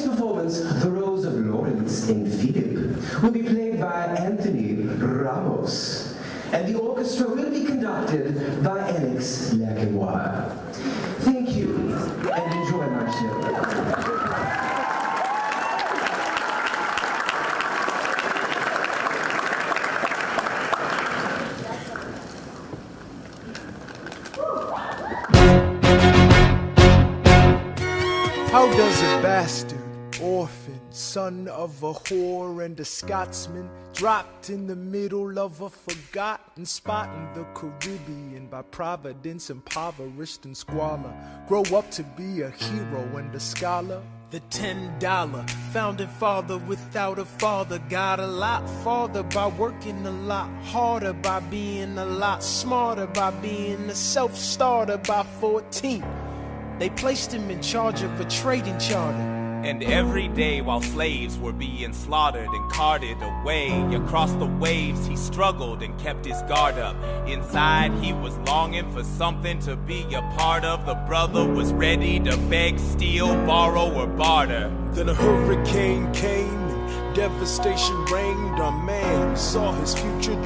performance, The Rose of Lawrence in Philip, will be played by Anthony Ramos, and the orchestra will be conducted by Alex Lacquenois. Thank you, and enjoy my show. How does a bastard, orphan, son of a whore and a Scotsman, dropped in the middle of a forgotten spot in the Caribbean by providence, impoverished and squalor, grow up to be a hero and a scholar? The $10 founding father without a father got a lot farther by working a lot harder, by being a lot smarter, by being a self-starter. By 14, they placed him in charge of a trading charter. And every day while slaves were being slaughtered and carted away across the waves, he struggled and kept his guard up. Inside he was longing for something to be a part of. The brother was ready to beg, steal, borrow, or barter. Then a hurricane came and devastation reigned. Our man saw his future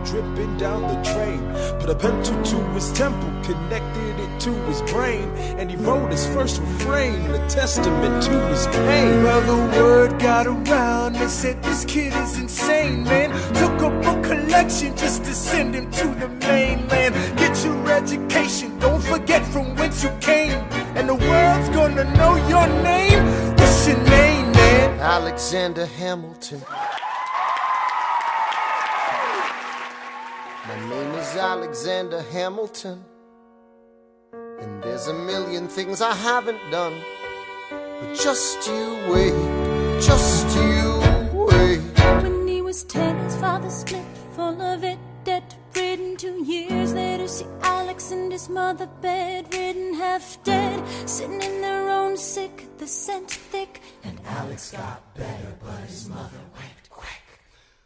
dripping down the drain. Put a pencil to his temple, connected it to his brain, and he wrote his first refrain, a testament to his pain. Well, the word got around, they said this kid is insane, man. Took up a collection just to send him to the mainland. Get your education, don't forget from whence you came, and the world's gonna know your name. What's your name, man? Alexander Hamilton. My name is Alexander Hamilton, and there's a million things I haven't done. But just you wait, just you wait. When he was 10, his father split, full of it, debt-ridden. 2 years later, see Alex and his mother bedridden, half dead, sitting in their own sick, the scent thick. And Alex got better, but his mother went quick.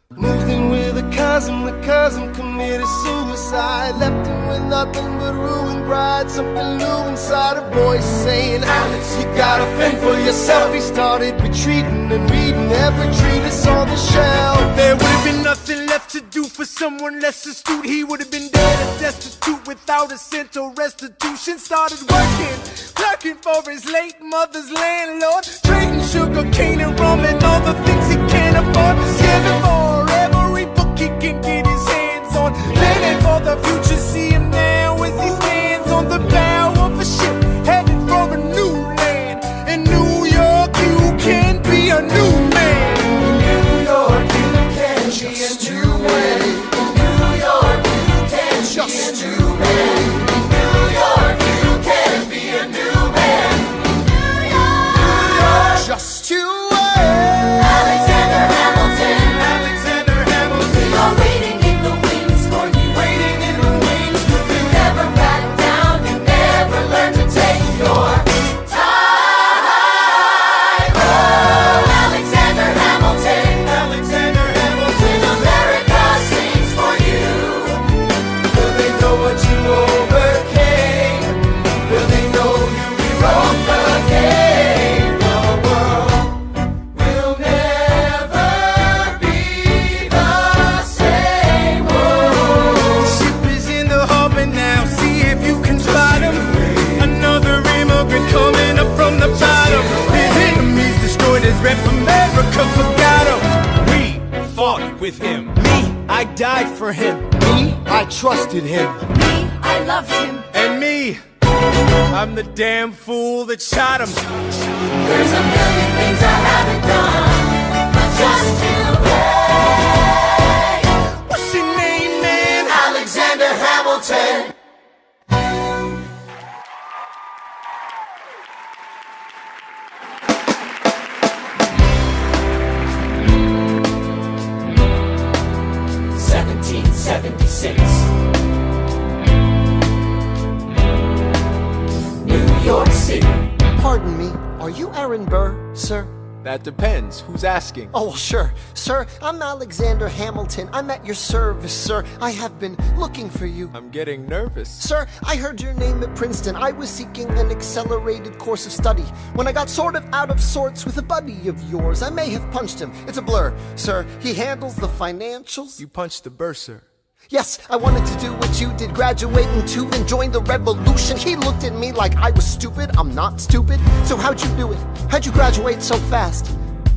Moved in with a cousin, the cousin committed suicide. Left him with nothing but ruined pride. Something new inside a voice saying, Alex, you gotta fend for yourself. He started retreating and reading every treatise on the shelf. There would have been nothing left to do for someone less astute. He would have been dead and destitute without a cent or restitution. Started working, clerking for his late mother's landlord, trading sugar cane and rum and all the things he can't afford. Scamming for every book he can get his hands on, planning for the future. See him now as he stands on the bow of a ship, headed for a new land. In New York you can be a new man. In New York you can be a new man. In New York you can just be a new man. In New York you can be a new man. New York, just you wait. Alexander Hamilton, Alexander Hamilton, are waiting in the wings for you. waiting in the wings for you. You never back down, you never learn to take your time. Oh, Alexander Hamilton, Alexander Hamilton, America sings for you. will they know what you overcame? Will they know you rewrote the game? The world will never be the same. Oh, Ship is in the harbor now, see if you can spot him. Another immigrant coming up from the bottom. His enemies destroyed his rep, America forgot him. We fought with him, me, I died for him. Me, I trusted him. Me, I loved him. And me, I'm the damn fool that shot him. There's a million things I haven't done, but just you wait. What's your name, man? Alexander Hamilton. New York City. Pardon me, are you Aaron Burr, sir? That depends. Who's asking? Oh, sure. Sir, I'm Alexander Hamilton. I'm at your service, sir. I have been looking for you. I'm getting nervous. Sir, I heard your name at Princeton. I was seeking an accelerated course of study. When I got sort of out of sorts with a buddy of yours, I may have punched him. It's a blur. Sir, he handles the financials. You punched the bursar. Yes, I wanted to do what you did, graduating too, then join the revolution. He looked at me like I was stupid. I'm not stupid. So how'd you do it? How'd you graduate so fast?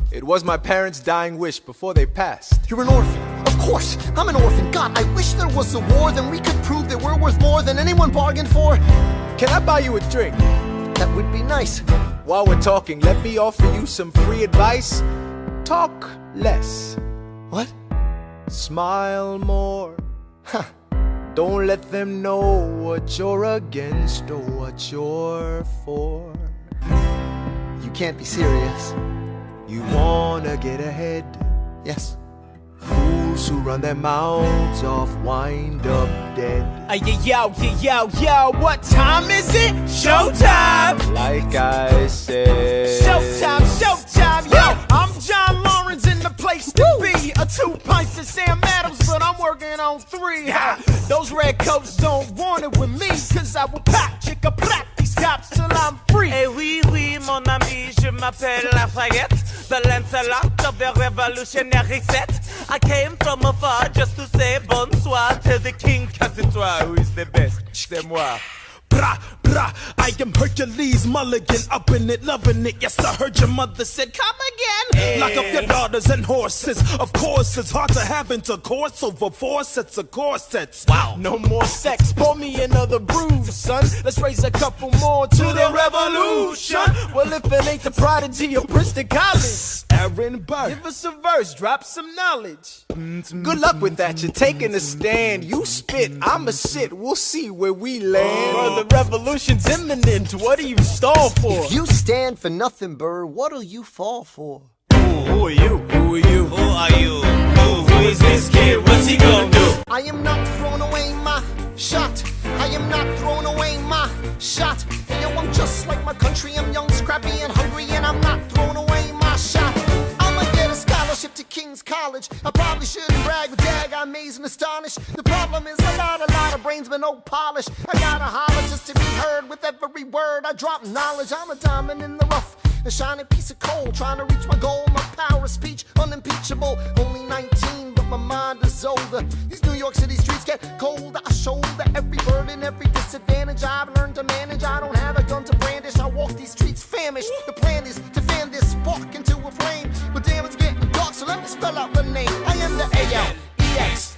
It was my parents' dying wish before they passed. You're an orphan. Of course, I'm an orphan. God, I wish there was a war, then we could prove that we're worth more than anyone bargained for. Can I buy you a drink? That would be nice. While we're talking, let me offer you some free advice. Talk less. What? Smile more. Huh. Don't let them know what you're against or what you're for. You can't be serious. You wanna get ahead. Yes. Fools who run their mouths off wind up dead. Yo, what time is it? Showtime! Like I said. Showtime, yo! I'm John Lawrence in the place to be. A 2 pints of Sam Adams, but I'm working on 3. Ha! Those red coats don't want it with me, cause I will pop, chicka, plop these cops till I'm free. Eh oui, mon ami, je m'appelle Lafayette, the Lancelot of the revolutionary set. I came from afar just to say bonsoir to the king, cause it's toi who is the best, c'est moi. Brah, brah, I am Hercules Mulligan, up in it, loving it. Yes, I heard your mother said, come again. Lock up your daughters and horses. Of course, it's hard to have intercourse over 4 sets of corsets. Wow, no more sex, pour me another brew, son. Let's raise a couple more to the revolution. Well, if it ain't the prodigy of Princeton College, Aaron Burr. give us a verse, drop some knowledge. Good luck with that, you're taking a stand. You spit, I'ma sit, we'll see where we land. Bro, the revolution's imminent, what do you stall for? If you stand for nothing, Burr, what'll you fall for? Who are you? Who are you? Who are you? Who is this kid? What's he gonna do? I am not throwing away my shot. I am not throwing away my shot. Yo, I'm just like my country. I'm young, scrappy, and hungry, and I'm not throwing away my shot. I'ma get a scholarship to King's College. I probably shouldn't brag, but dag, I'm amazed and astonished. The problem is I got a lot of brains, but no polish. I gotta holler just to be heard with every word. I drop knowledge. I'm a diamond in the rough, a shining piece of coal, trying to reach my goal. My power of speech, unimpeachable. Only 19, but my mind is older. These New York City streets get colder. I shoulder every burden, every disadvantage I've learned to manage. I don't have a gun to brandish. I walk these streets famished. The plan is to fan this spark into a flame. But damn, it's getting dark, so let me spell out the name. I am the A-L-E-X-A-N-D-E-R.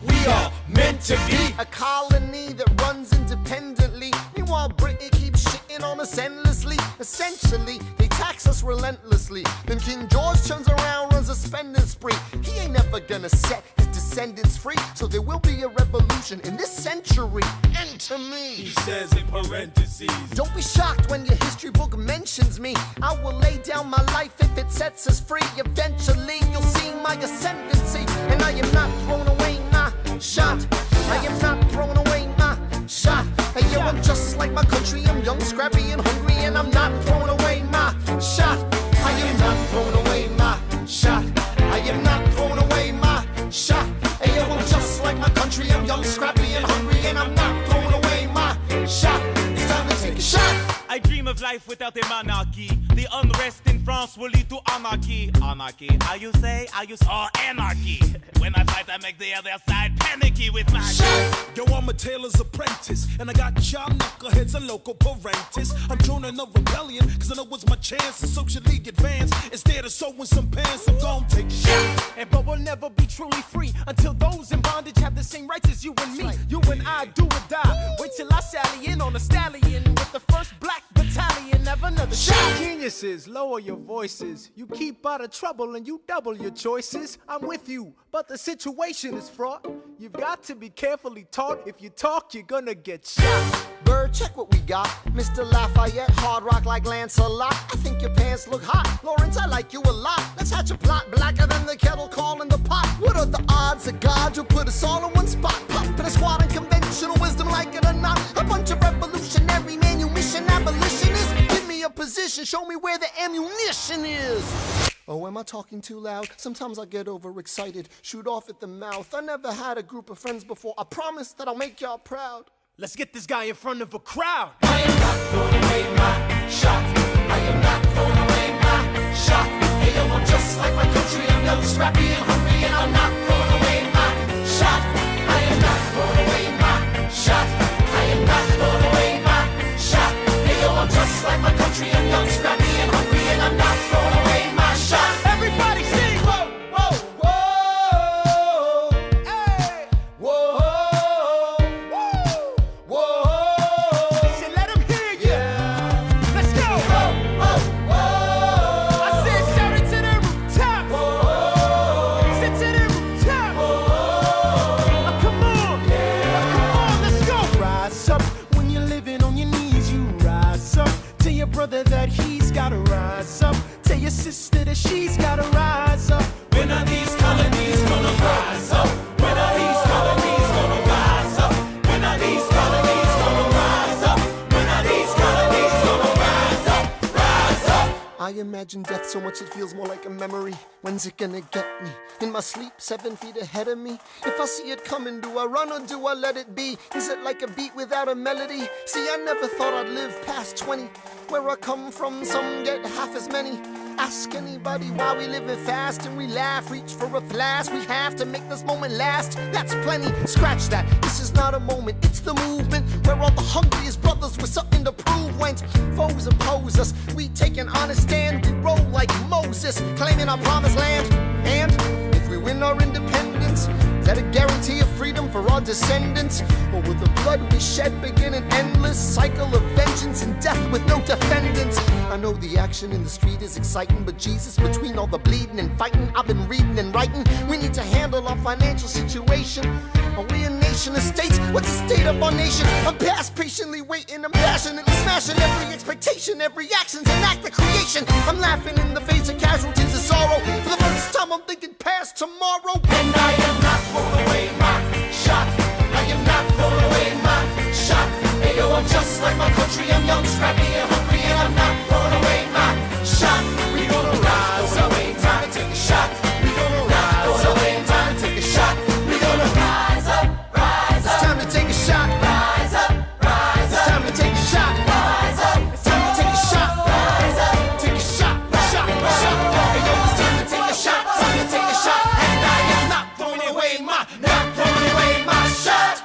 We are meant to be a colony that runs independently. Meanwhile, Britain keeps shitting on us endlessly. Essentially, they tax us relentlessly. Then King George turns around, runs a spending spree. He ain't never gonna set his descendants free. So there will be a revolution in this century. Enter me. He says in parentheses. Don't be shocked when your history book mentions me. I will lay down my life if it sets us free. Eventually, you'll see my ascendancy. And I am not throwing away my shot. I am not throwing away my shot. Hey, yo, I'm just like my country. I'm young, scrappy, and hungry, and I'm not throwing away my shot. I am not throwing away my shot. I am not throwing away my shot. Hey, yo, I'm just like my country. I'm young, scrappy, and hungry, and I'm not throwing away my shot. It's time to take a shot. I dream of life without a monarchy. The unrest in France will lead to anarchy. Anarchy, how you say? Anarchy. When I fight, I make the other side panicky with my shot. Yo, I'm a tailor's apprentice, and I got y'all knuckleheads and local parentis. I'm joining a rebellion, cause I know it's my chance to socially advance. Instead of sewing some pants, I'm gon' take a shot. But we'll never be truly free until those in bondage have the same rights as you and me. You and I do or die. Wait till I sally in on a stallion with the first black battalion. Have another shot. Geniuses, lower your voices. You keep out of trouble and you double your choices. I'm with you, but the situation is fraught. You've got to be carefully taught. If you talk, you're gonna get shot. Bird, check what we got. Mr. Lafayette, hard rock like Lancelot. I think your pants look hot. Lawrence, I like you a lot. Let's hatch a plot blacker than the kettle calling the pot. What are the odds of God will put us all in one spot? Pop in a squad and conventional wisdom, like it or not. A bunch of revolutionary manumission abolitionists. Give me a position. Show me where the ammunition is. Oh, am I talking too loud? Sometimes I get overexcited, shoot off at the mouth. I never had a group of friends before. I promise that I'll make y'all proud. Let's get this guy in front of a crowd. I am not throwing away my shot. I am not throwing away my shot. Hey yo, I'm just like my country. I'm young, scrappy, and hungry, and I'm not throwing away my shot. I am not throwing away my shot. I am not throwing away my shot. Hey yo, I'm just like my country. I'm young, scrappy, and hungry, and I'm not throwing away my shot. Everybody sing! Whoa, whoa, whoa, hey, whoa, whoa, whoa. So let 'em hear you. Yeah. Let's go! Whoa, whoa, whoa. I said shout it to the rooftop. Sit to the rooftop. Oh, come on. Come on, let's go. Rise up when you're living on your knees. You rise up. Tell your brother that he's gotta rise up. Tell your sister that she's gotta rise up. When are these colonies gonna rise up? When are these colonies gonna rise up? When are these colonies gonna rise up? When are these colonies gonna rise up? Rise up! I imagine death so much it feels more like a memory. When's it gonna get me? In my sleep, 7 feet ahead of me. If I see it coming, do I run or do I let it be? Is it like a beat without a melody? See, I never thought I'd live past 20. Where I come from, some get half as many. Ask anybody why we living fast and we laugh, reach for a flash. We have to make this moment last. That's plenty. Scratch that. This is not a moment, it's the movement. Where all the hungriest brothers with something to prove. When foes oppose us, we take an honest stand. We roll like Moses, claiming our promised land. And if we win our independence, is that a guarantee of freedom for our descendants? Or will the blood we shed begin an endless cycle of vengeance and death with no defendants? I know the action in the street is exciting, but Jesus, between all the bleeding and fighting, I've been reading and writing. We need to handle our financial situation. Are we a nation of states? What's the state of our nation? I'm past patiently waiting, I'm passionately smashing every expectation, every action's an act of creation. I'm laughing in the face of casualties of sorrow. For the first time I'm thinking past tomorrow. And I am not throwing away my shot. I am not throwing away my shot. Hey yo, I'm just like my country. I'm young, scrappy, and hungry, and I'm not throwing away my shot. We gonna rise up, time to take a shot. We gonna rise up, time to take a shot. We gonna rise up, rise up. It's time to take a shot. Rise up, rise It's up. time to take a shot. Rise up, It's time to take a shot. rise up. Take a shot. Shot. Shot. Hey yo, it's time to take a shot, time to take a shot. And I am not throwing away my shot.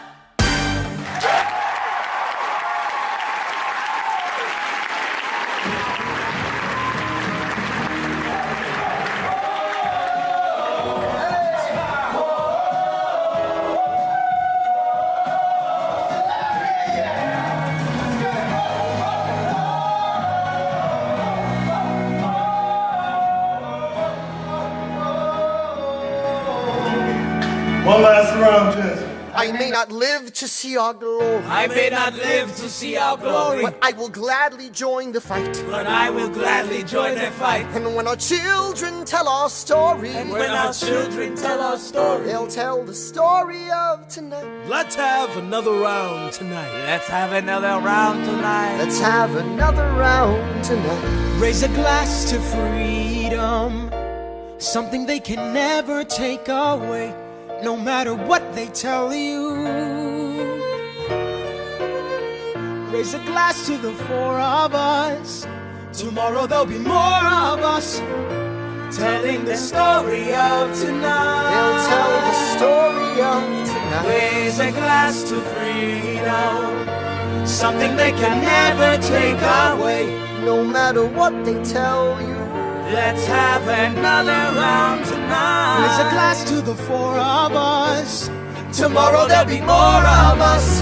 One last round, Jess. I may not live to see our glory, I may not live to see our glory, but I will gladly join the fight. but I will gladly join their fight. And when our children tell our story, And when our children tell our story, they'll tell the story of tonight. Let's have another round tonight. let's have another round tonight. Let's have another round tonight. Raise a glass to freedom, something they can never take away, no matter what they tell you. Raise a glass to the four of us. Tomorrow there'll be more of us, telling the story of tonight. They'll tell the story of tonight. Raise a glass to freedom, something they can never take away. No matter what they tell you, Let's have another round tonight. Raise a glass to the four of us. Tomorrow there'll be more of us.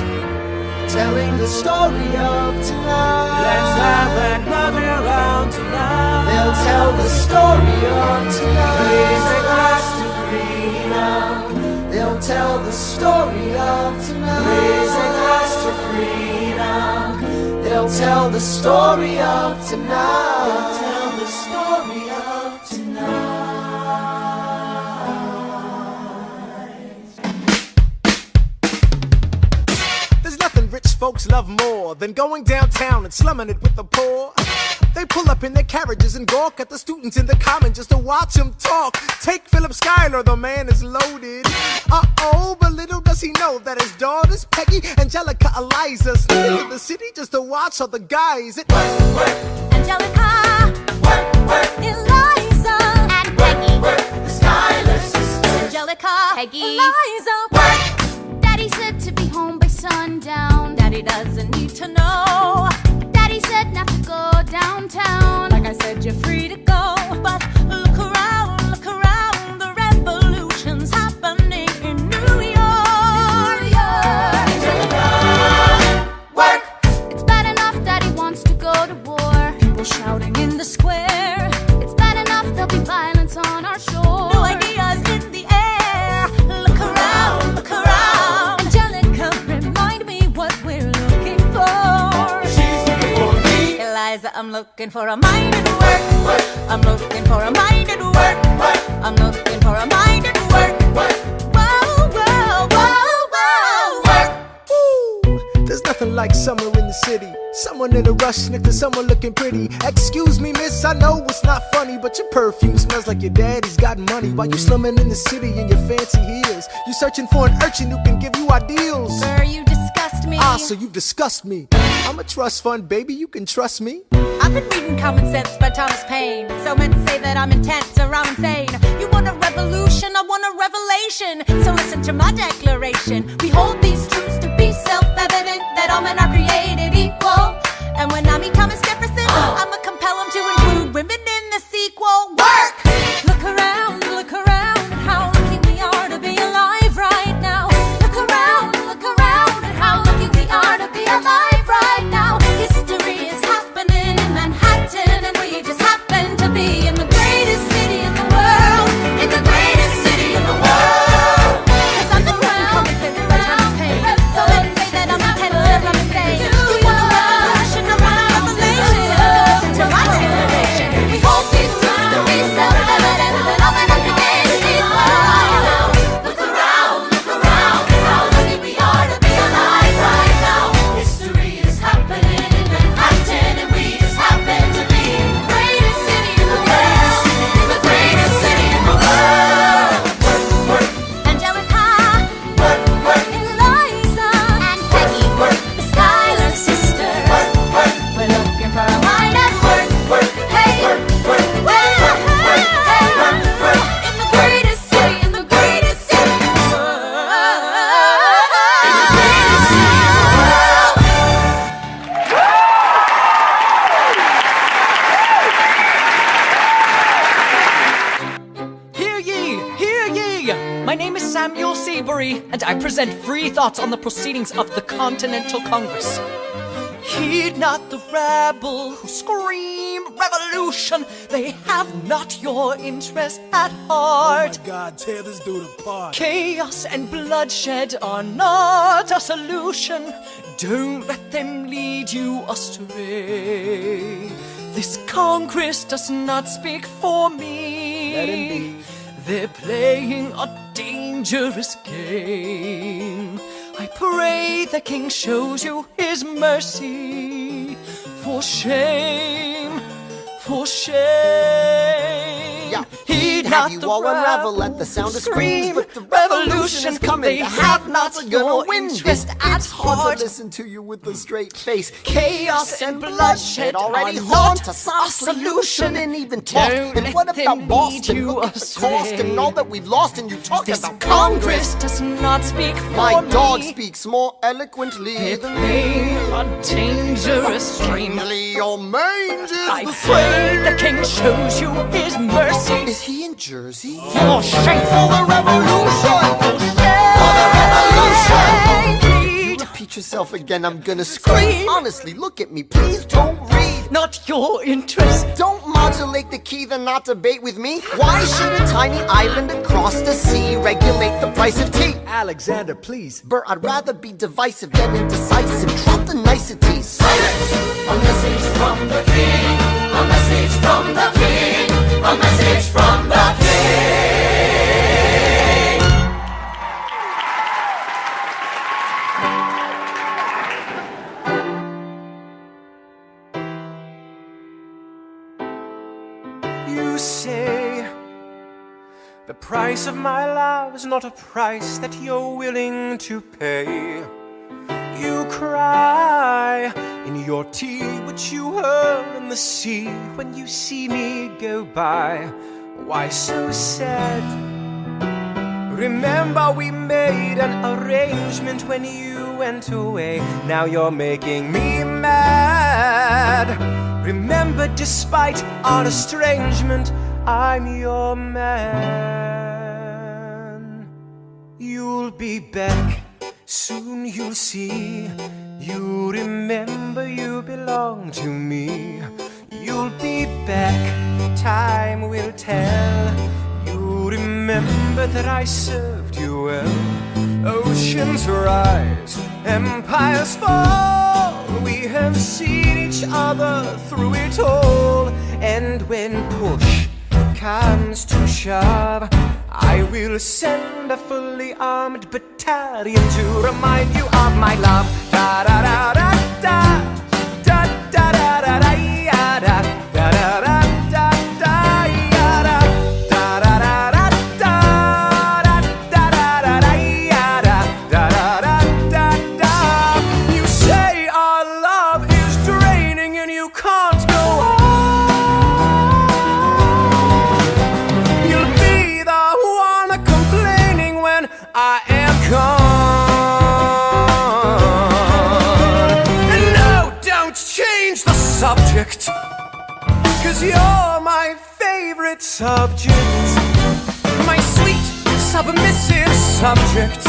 telling the story of tonight. Let's have another round tonight. They'll tell the story of tonight. Raise a glass to freedom. They'll tell the story of tonight. Raise a glass to freedom. They'll tell the story of tonight. They'll tell the story of tonight. There's nothing rich folks love more than going downtown and slumming it with the poor. They pull up in their carriages and gawk at the students in the common just to watch them talk. Take Philip Schuyler, the man is loaded. Uh-oh, but little does he know that his daughters, Peggy, Angelica, Eliza, sneak into the city just to watch all the guys. Angelica, Eliza, and Peggy, the Schuyler sisters. Angelica, Peggy, Eliza, Daddy said to be home by sundown. Daddy doesn't need to know. Daddy said not to go downtown. Like I said, you're free to go. But look around, the revolution's happening in New York. Angelica, work. It's bad enough Daddy wants to go to war. People shouting in the square. It's bad enough there'll be violence on our shore. New ideas in the air. Look around, Angelica, remind me what we're looking for. She's looking for me. Eliza, I'm looking for a mind at work. I'm looking for a mind at work. I'm looking for a mind at work. Whoa, whoa, whoa, whoa, work. Ooh, there's nothing like summer in the city. Someone in a rush next to someone looking pretty. Excuse me, miss, I know it's not funny, but your perfume smells like your daddy's got money. While you slumming in the city in your fancy heels, you searching for an urchin who can give you ideals. Sir, you disgust me. Ah, so you disgust me. I'm a trust fund, baby, you can trust me. I've been reading Common Sense by Thomas Paine. So men say that I'm intense or I'm insane. You want a revolution, I want a revelation. So listen to my declaration. We hold these truths to be self-evident, that all men are created equal. And when I meet Thomas Jefferson, I'ma compel him to include women in the sequel. Work! Look around, how lucky we are to be alive right now. Look around, at how lucky we are to be alive right now. History is happening in Manhattan, and we just happen to be in the greatest city in the world. In the greatest city in the world. 'Cause I'm around, Common Sense by Thomas Paine. So let's say that I'm intense and I'm insane. You want a revolution, I want a revelation. So listen to my declaration. We hold these truths to be self-evident, that all men are created equal. Look around, how lucky we are to be alive right now. History is happening in Manhattan, and we just happen to be in the greatest city in the world. In the greatest city in the world. Angelica, Eliza, and Peggy, the Schuyler sisters. We're looking for a mind at work. Hey, in the greatest city, in the greatest city in the world. In the greatest city in the world. Hear ye! My name is Samuel Seabury, and I present free thoughts on the proceedings of the Continental Congress. Heed not the rabble who scream revolution. They have not your interest at heart. Oh my God, tear this dude apart. Chaos and bloodshed are not a solution. Don't let them lead you astray. This Congress does not speak for me. Let him be. They're playing a dangerous game. I pray the King shows you his mercy. For shame, for shame. Yeah. Heed Have not you the all unravel rabble at the sound of who screams, scream but the revolution is coming. They have not gonna your win this. interest at It's hard heart. to listen to you with a straight face. Chaos and bloodshed already are haunt not us. Our a solution solution. and even talk. Don't And let what them about lead Boston? you Look at the astray. cost and all that we've lost, and you talk This about Congress does not speak for My me. dog speaks more eloquently They're than playing a dangerous game. Mainly your mange is I the pray the King shows you his mercy. Is he in Jersey? For shame, for the revolution. For shame, For the revolution. Plead Repeat yourself again, I'm gonna scream. Honestly, look at me, please don't read. not your interest. Don't modulate the key, then not debate with me. Why should a tiny island across the sea regulate the price of tea? Alexander, please. Bert, I'd rather be divisive than indecisive. Drop the niceties. Silence! A message from the king. A message from the king. A message from the king. say the price of my love is not a price that you're willing to pay. You cry in your tea, which you hurl in the sea when you see me go by. Why so sad? Remember we made an arrangement when you went away. Now you're making me mad. Remember, despite our estrangement, I'm your man. You'll be back, soon you'll see. You remember you belong to me. You'll be back, time will tell. You remember that I served you well. Oceans rise, empires fall. We have seen each other through it all. And when push comes to shove, I will send a fully armed battalion to remind you of my love. Da da da da da, da da da da da, ya da da da da da da, ya da da da da da da da da da da, ya da da da da da. You say our love is draining and you can't go on. You'll be the one complaining when I am gone. And no, don't change the subject, 'cause you're my favorite subject. My sweet, submissive subject.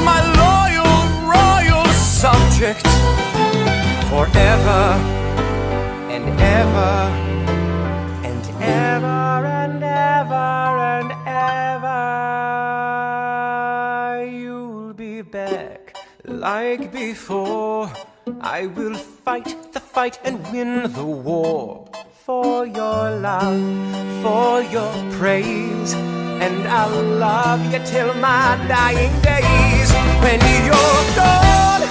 My loyal, royal subject. Forever and ever and ever and ever and ever. You'll be back like before. I will fight the fight and win the war. For your love, for your praise. And I'll love you till my dying days. When you're gone,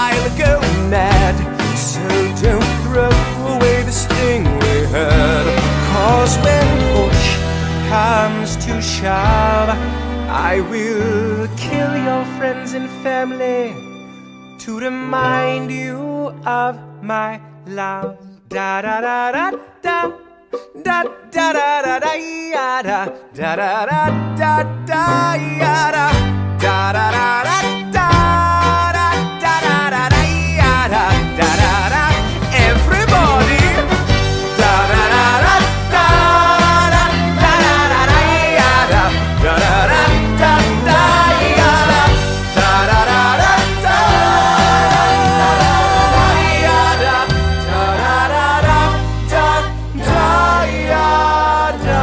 I'll go mad. So don't throw away this thing we had. 'Cause when push comes to shove, I will kill your friends and family to remind you of my love. Da da da da da, da da da da da, ya da da da da da da, ya da da da da da da da da da da, ya da da da da. Everybody, da da da da da da da da da, ya da da da da da da, ya da da da da da da, ya da da da da da da, ya da.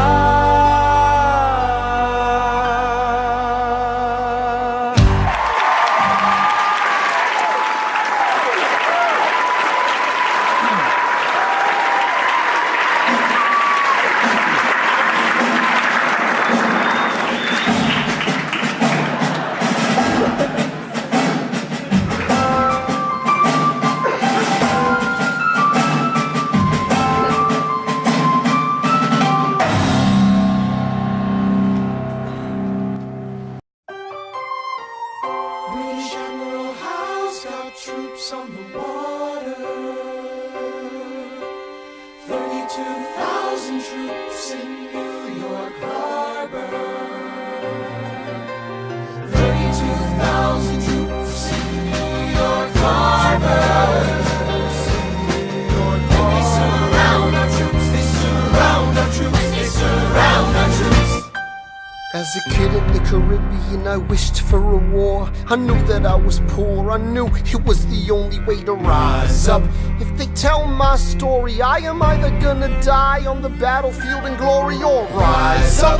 British Admiral Howe's got troops on the water. 32,000 troops in New York Harbor. 32,000 troops in New York Harbor. And they surround our troops, they surround our troops, they surround our troops. As a kid in the Caribbean, I wished for a war. I knew that I was poor, I knew it was the only way to rise up. If they tell my story, I am either gonna die on the battlefield in glory or rise up.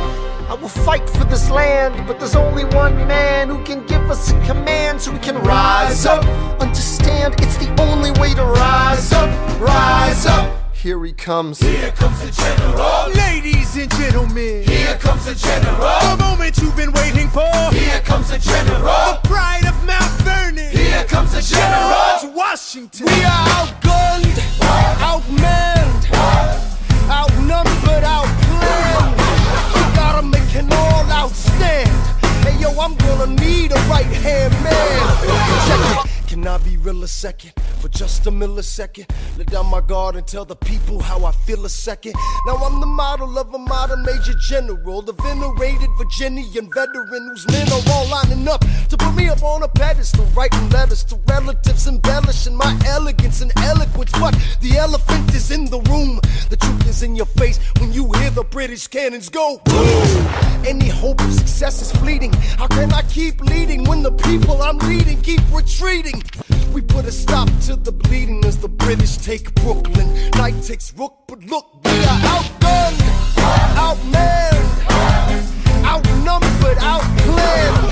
I will fight for this land, but there's only one man who can give us a command so we can rise up. Understand, it's the only way to rise up, rise up. Here he comes. Here comes the general. Ladies and gentlemen, Here comes the general. the moment you've been waiting for. Here comes the general. The pride of Mount Vernon. Here comes the general. George Washington. We are outgunned, outmanned, outnumbered, outplayed. millisecond. For just a millisecond, let down my guard and tell the people how I feel a second. Now I'm the model of a modern major general, the venerated Virginian veteran whose men are all lining up to put me up on a pedestal, writing letters to relatives, embellishing my elegance and eloquence. But the elephant is in the room. The truth is in your face when you hear the British cannons go boom. Any hope of success is fleeting. How can I keep leading when the people I'm leading keep retreating? We put a stop to the bleeding as the British take Brooklyn. Night takes Rook, but look, we are outgunned, outmanned, outnumbered, outplanned.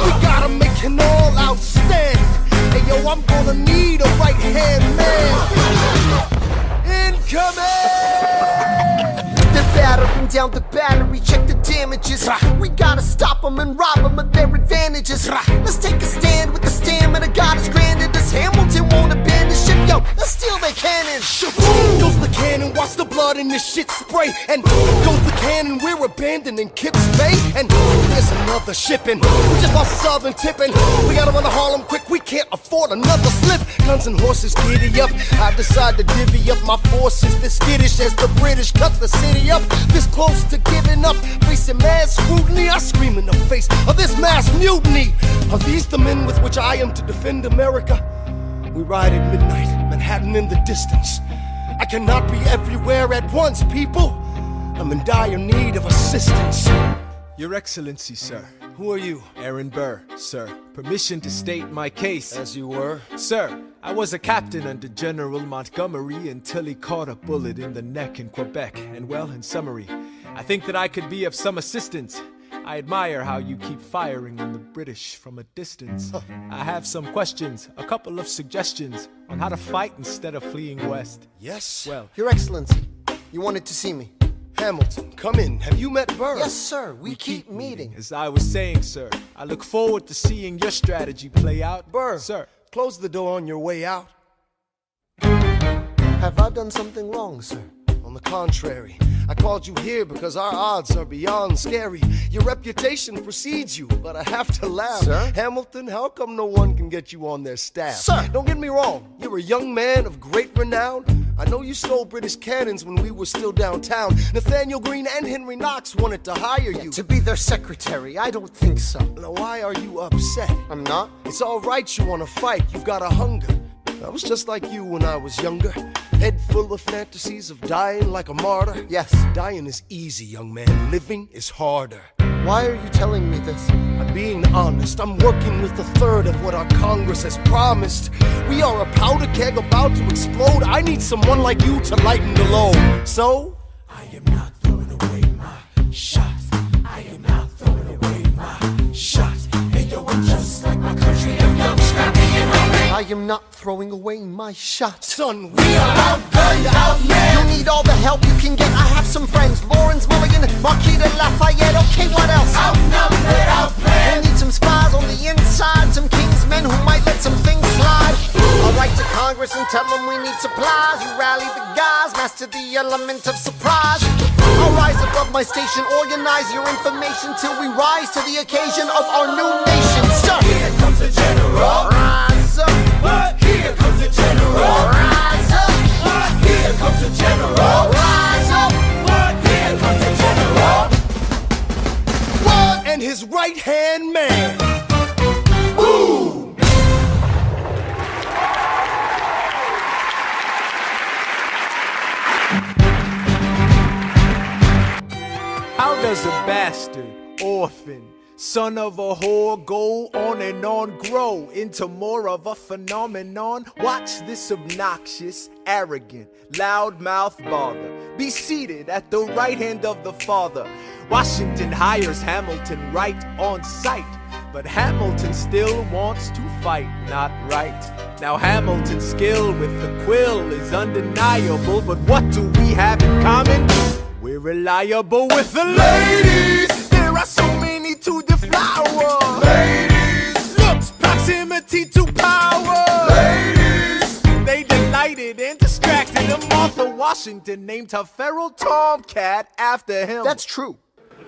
We gotta make an all-out stand. Hey yo, I'm gonna need a right-hand man. Incoming! They're battering down the battery, check the damages. We gotta stop them and rob them of their advantages. Let's take a stand with the stamina God has granted us. Hamilton won't abandon ship, yo, let's steal their cannon. Goes the cannon, watch the blood in this shit spray. And goes the cannon, we're abandoning Kips Bay. And there's another shipping, we just lost Southern tipping. We gotta run to Harlem quick, we can't afford another slip. Guns and horses giddy up, I decide to divvy up my forces. This skittish as the British cut the city up. This close to giving up, facing mad scrutiny. I scream in the face of this mass mutiny. Are these the men with which I am to defend America? We ride at midnight, Manhattan in the distance. I cannot be everywhere at once, people. I'm in dire need of assistance. Your Excellency, sir. Who are you? Aaron Burr, sir. Permission to state my case. As you were? Sir, I was a captain under General Montgomery until he caught a bullet in the neck in Quebec. And well, in summary, I think that I could be of some assistance. I admire how you keep firing on the British from a distance. I have some questions, a couple of suggestions on how to fight instead of fleeing west. Yes? Well, Your Excellency, you wanted to see me. Hamilton, come in. Have you met Burr? Yes, sir. We keep meeting. As I was saying, sir, I look forward to seeing your strategy play out. Burr, sir, close the door on your way out. Have I done something wrong, sir? On the contrary, I called you here because our odds are beyond scary. Your reputation precedes you, but I have to laugh. Sir? Hamilton, how come no one can get you on their staff? Sir! Don't get me wrong, you're a young man of great renown. I know you stole British cannons when we were still downtown. Nathaniel Greene and Henry Knox wanted to hire you. To be their secretary, I don't think so. Now why are you upset? I'm not. It's all right you want to fight, you've got a hunger. I was just like you when I was younger. Head full of fantasies of dying like a martyr. Yes. Dying is easy, young man. Living is harder. Why are you telling me this? I'm being honest. I'm working with a third of what our Congress has promised. We are a powder keg about to explode. I need someone like you to lighten the load. So, I am not throwing away my shot. I am not throwing away my shot. Hey yo, I'm just like my country. I'm young, scrappy, and hungry. I am not throwing away my shot. Son, we are outgunned, outmanned. You need all the help you can get. I have some friends. Lawrence Mulligan, Marquis de Lafayette. Okay, what else? Outnumbered, outplanned. We need some spies on the inside. Some kingsmen who might let some things slide. I'll write to Congress and tell them we need supplies. You rally the guys, master the element of surprise. I'll rise above my station, organize your information till we rise to the occasion of our new nation. Sir, here comes the general. Rise up. What? Here comes the general. Rise up. What? Here comes the general. Rise up. What? Here comes the general. What? And his right-hand man. Boom! how does a bastard, orphan, son of a whore go on and on, grow into more of a phenomenon? Watch this obnoxious, arrogant, loudmouth bother be seated at the right hand of the father. Washington hires Hamilton right on sight, but Hamilton still wants to fight, not right. Now Hamilton's skill with the quill is undeniable, but what do we have in common? We're reliable with the ladies. There are so many to deflower. Ladies. Looks, proximity to power. Ladies. They delighted and distracted, and Martha Washington named her feral tomcat after him. That's true.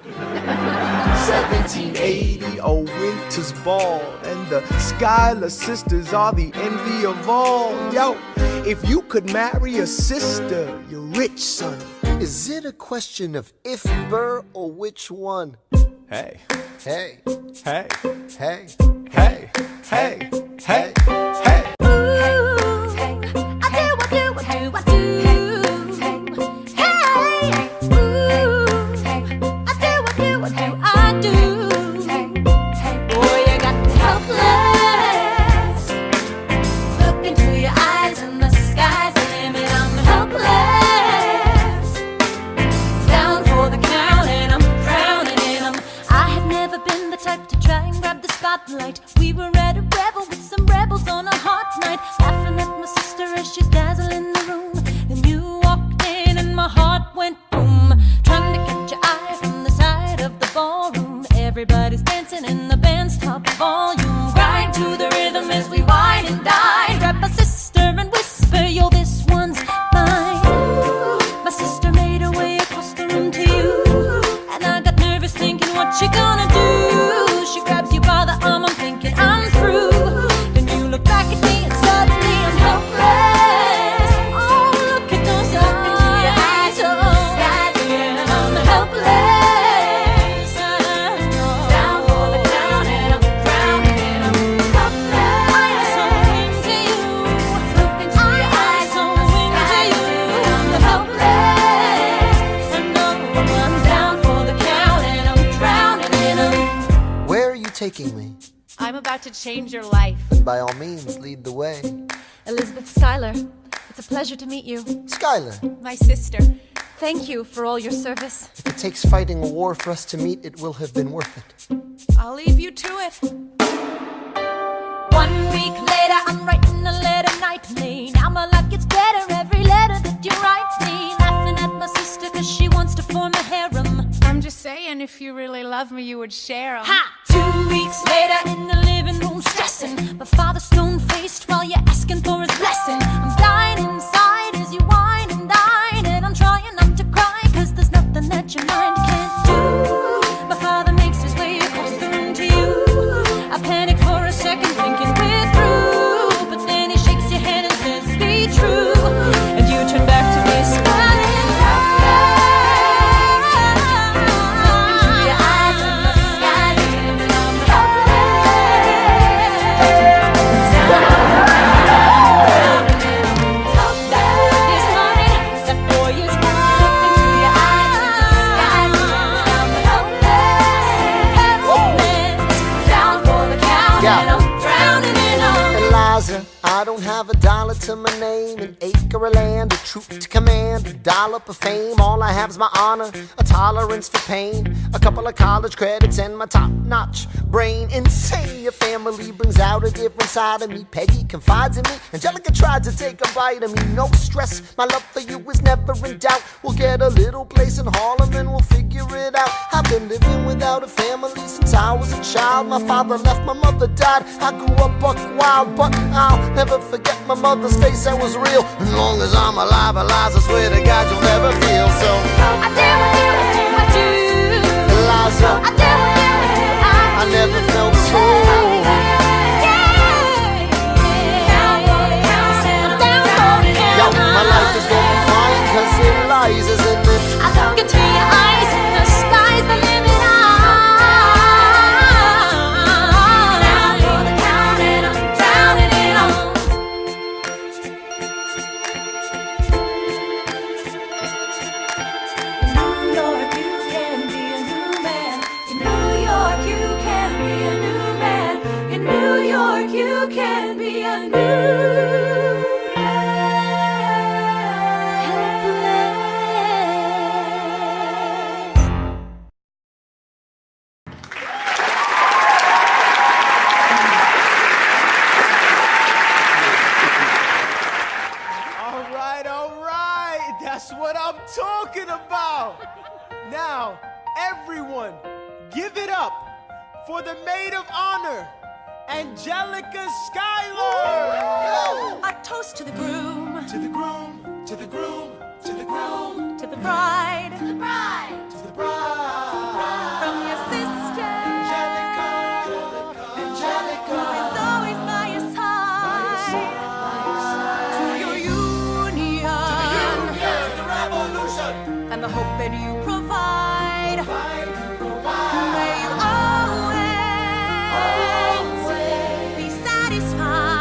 1780, a winter's ball, and them. The Schuyler sisters are the envy of all. Yo, if you could marry a sister, you're rich, son. Is it a question of if, Burr, or which one? Hey, Hey, hey, hey, hey, hey, hey, hey. We were at a revel with some rebels on a hot night, laughing at my sister as she's dazzling the room. And you walked in and my heart went boom, trying to catch your eye from the side of the ballroom. Everybody's dancing in the band's top volume. Grind to the rhythm as we wine and dine. Grab my sister and whisper, yo, this one's mine. My sister made her way across the room to you, and I got nervous thinking, what you gonna do? She grabs you by the arm, I'm thinking I'm through. Then you look back at me and suddenly I'm helpless. Oh, look at those eyes, and I'm helpless. Down for the count and I'm drowning and I'm helpless. I'm so into you. Look into your eyes, so into you. I'm helpless. And I'm down for the count and I'm drowning and I'm. Where are you taking me? I'm about to change your life. And by all means, lead the way. Elizabeth Schuyler, it's a pleasure to meet you. Schuyler, My sister. Thank you for all your service. if it takes fighting a war for us to meet, it will have been worth it. I'll leave you to it. 1 week later, I'm writing a letter nightly. Now my life gets better every letter that you write me. Laughing at my sister cause she wants to form a harem. I'm just saying, if you really love me, you would share 'em. Ha! 2 weeks later in the living room stressing. My father stone-faced while you're asking for his blessing. I'm dying inside as you whine and dine, and I'm trying not to cry cause there's nothing that your mind can't do. My father makes his way across the room to you. I panic for a second thinking we're through, but then he shakes your hand and says be true, and you turn back to me smiling. I don't have a dollar to my name, an acre of land, a troop to command, a dollop of fame. All I have is my honor, a tolerance for pain, a couple of college credits, and my top-notch brain. Insane, your family brings out a different side of me. Peggy confides in me, Angelica tried to take a bite of me. No stress, my love for you is never in doubt. We'll get a little place in Harlem and we'll figure it out. I've been living without a family since I was a child. My father left, my mother died. I grew up buck wild, but I'll never forget my mother's face, that was real. As long as I'm alive, Eliza, I swear to God you'll never feel so. I dare with you, I do. Eliza, I dare with you, I never felt so. Yo, my life is going fine cause Eliza's in it. I look into your eyes and the sky's the limit. Down for the count and I'm drowning in them. In New York you can be a new man. In New York you can be a new man. In New York you can be a new man. That's what I'm talking about. Now, everyone, give it up for the maid of honor, Angelica Schuyler. I toast to the groom, To the groom, to the groom, to the groom, to the bride, to the bride, to the bride. from your sister, Angelica, Angelica. and the hope that you provide. May you always be satisfied.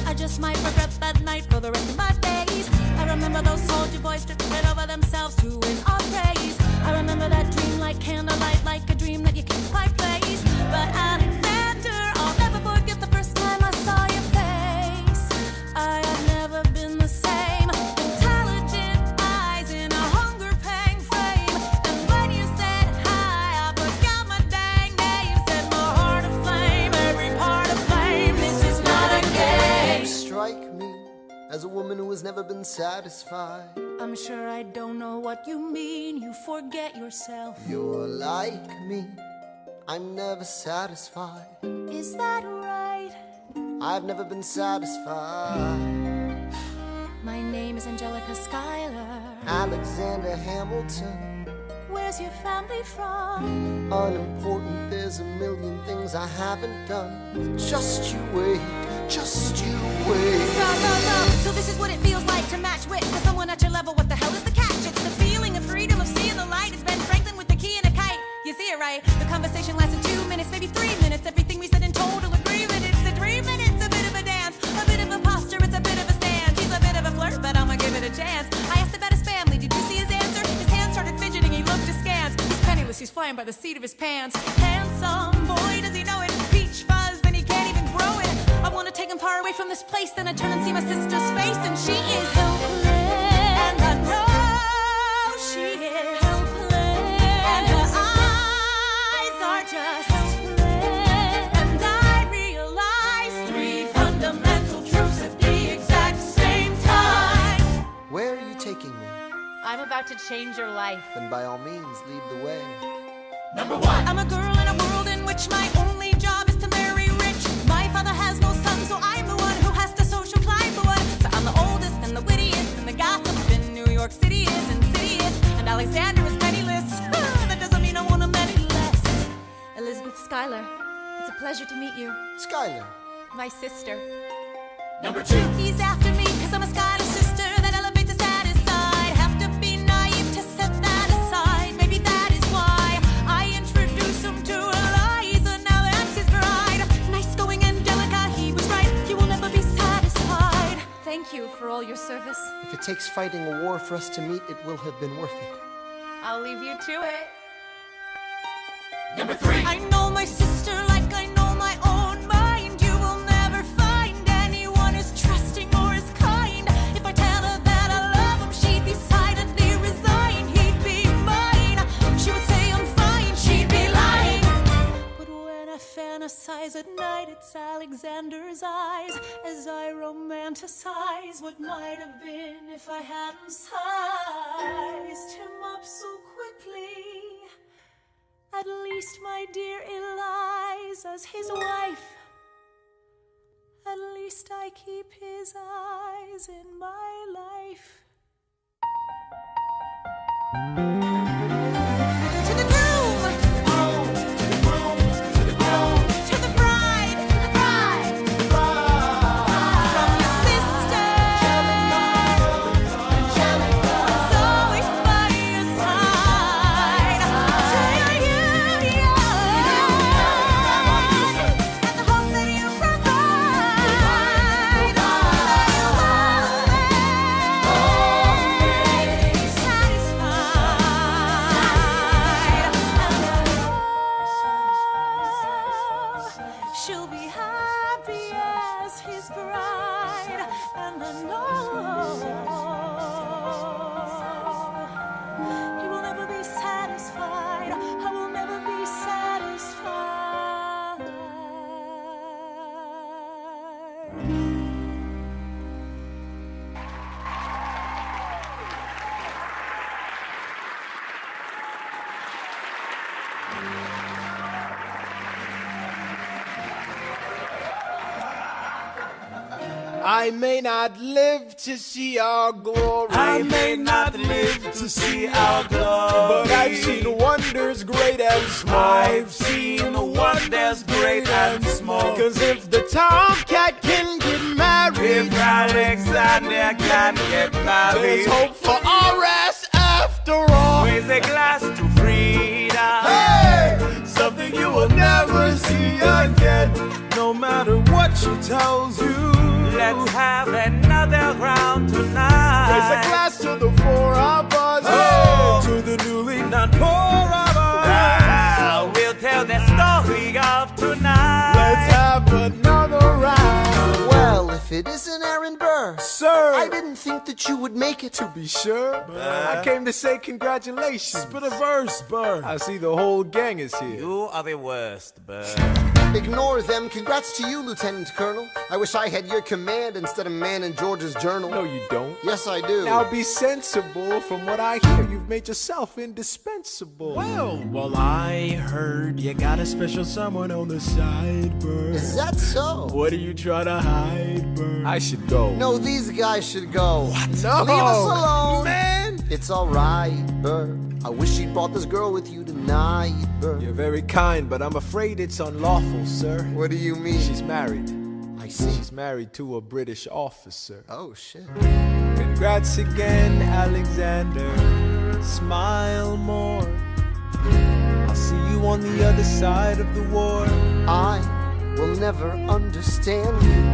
I just might regret that night for the rest of my days. I remember those soldier boys tripping over themselves to win our praise. I remember that dream like candlelight, like a dream that you can't quite place. But Alexander, I'll never forget the first time I saw your face. I have never been the same. Intelligent eyes in a hunger pang frame. And when you said hi, I forgot my dang name. Set my heart aflame, every part aflame. This is not a game. You strike me as a woman who has never been satisfied. I'm sure I don't know what you mean. You forget yourself. You're like me, I'm never satisfied. Is that right? I've never been satisfied. My name is Angelica Schuyler. Alexander Hamilton. Where's your family from? Unimportant, there's a million things I haven't done. Just you wait, just you wait. So this is what it feels like to match wits with someone at your level. What the hell is the catch? It's the feeling of freedom, of seeing the light. It's Ben Franklin with the key and a kite. You see it right? The conversation lasted 2 minutes, maybe 3 minutes. Everything we said in total agreement. It's a dream and it's a bit of a dance, a bit of a posture, it's a bit of a stance. He's a bit of a flirt, but I'ma give it a chance. I asked about his family, did you see his answer? His hands started fidgeting, he looked askance. He's penniless, he's flying by the seat of his pants. Handsome boy, does he know it? Peach fuzz, then he can't even grow it. I wanna take him far away from this place, then I turn and see my sister's face, and she is helpless. And I know she is helpless. And her eyes are just helpless. And I realize 3 fundamental truths at the exact same time. Where are you taking me? I'm about to change your life. Then by all means, lead the way. Number 1. I'm a girl in a world in which my only job is to marry rich. My father has no son, so I'm the one who has to social climb the one. So I'm the oldest and the wittiest, and the gossip in New York City is insidious. And Alexander is penniless. That doesn't mean I want him any less. Elizabeth Schuyler, it's a pleasure to meet you. Schuyler. My sister. Number 2. He's after me, cause I'm a Schuyler sister that elevates a status side. Have to be naive to set that aside. Maybe that is why I introduce him to Eliza. Now that's his bride. Nice going, Angelica, he was right. You will never be satisfied. Thank you for all your service. If it takes fighting a war for us to meet, it will have been worth it. I'll leave you to it. Number 3. I know my sister like I know my own mind. You will never find anyone as trusting or as kind. If I tell her that I love him, she'd be silently resign. He'd be mine. She would say I'm fine. She'd be lying. But when I fantasize at night, it's Alexander's eyes as I romanticize what might have been if I hadn't sized him up so quickly. At least, my dear Eliza's his wife. At least I keep his eyes in my life. To the groom! To the bride! From your sister! Angelica's always by your side. To your union! And the hope that you provide. May you always be satisfied. I may not live to see our glory. I may not live to see our glory, but I've seen wonders great and small. I've seen wonders great and small. Cause if the tomcat can get married, if Alexander can get married, there's hope for our ass after all. Raise a glass to freedom. Hey! Something you will never see again. No matter what she tells you, let's have another round tonight. Raise a glass to the four of us, oh, to the newly not poor of us. We'll tell the story of tonight. Let's have another round. Well, if it isn't Aaron Burr, sir, I didn't think that you would make it. To be sure, I came to say congratulations. Spit a verse, Burr. I see the whole gang is here. You are the worst, Burr. Ignore them. Congrats to you, Lieutenant Colonel. I wish I had your command instead of man in George's journal. No, you don't. Yes, I do. Now be sensible. From what I hear, you've made yourself indispensable. Well, I heard you got a special someone on the side, Burr. Is that so? What are you trying to hide, Burr? I should go. No, these guys should go. What? No. Leave us alone. Man. It's alright, Burr. I wish you'd brought this girl with you tonight, Burr. You're very kind, but I'm afraid it's unlawful, sir. What do you mean? She's married. I see. She's married to a British officer. Oh, shit. Congrats again, Alexander. Smile more. I'll see you on the other side of the war. I will never understand you.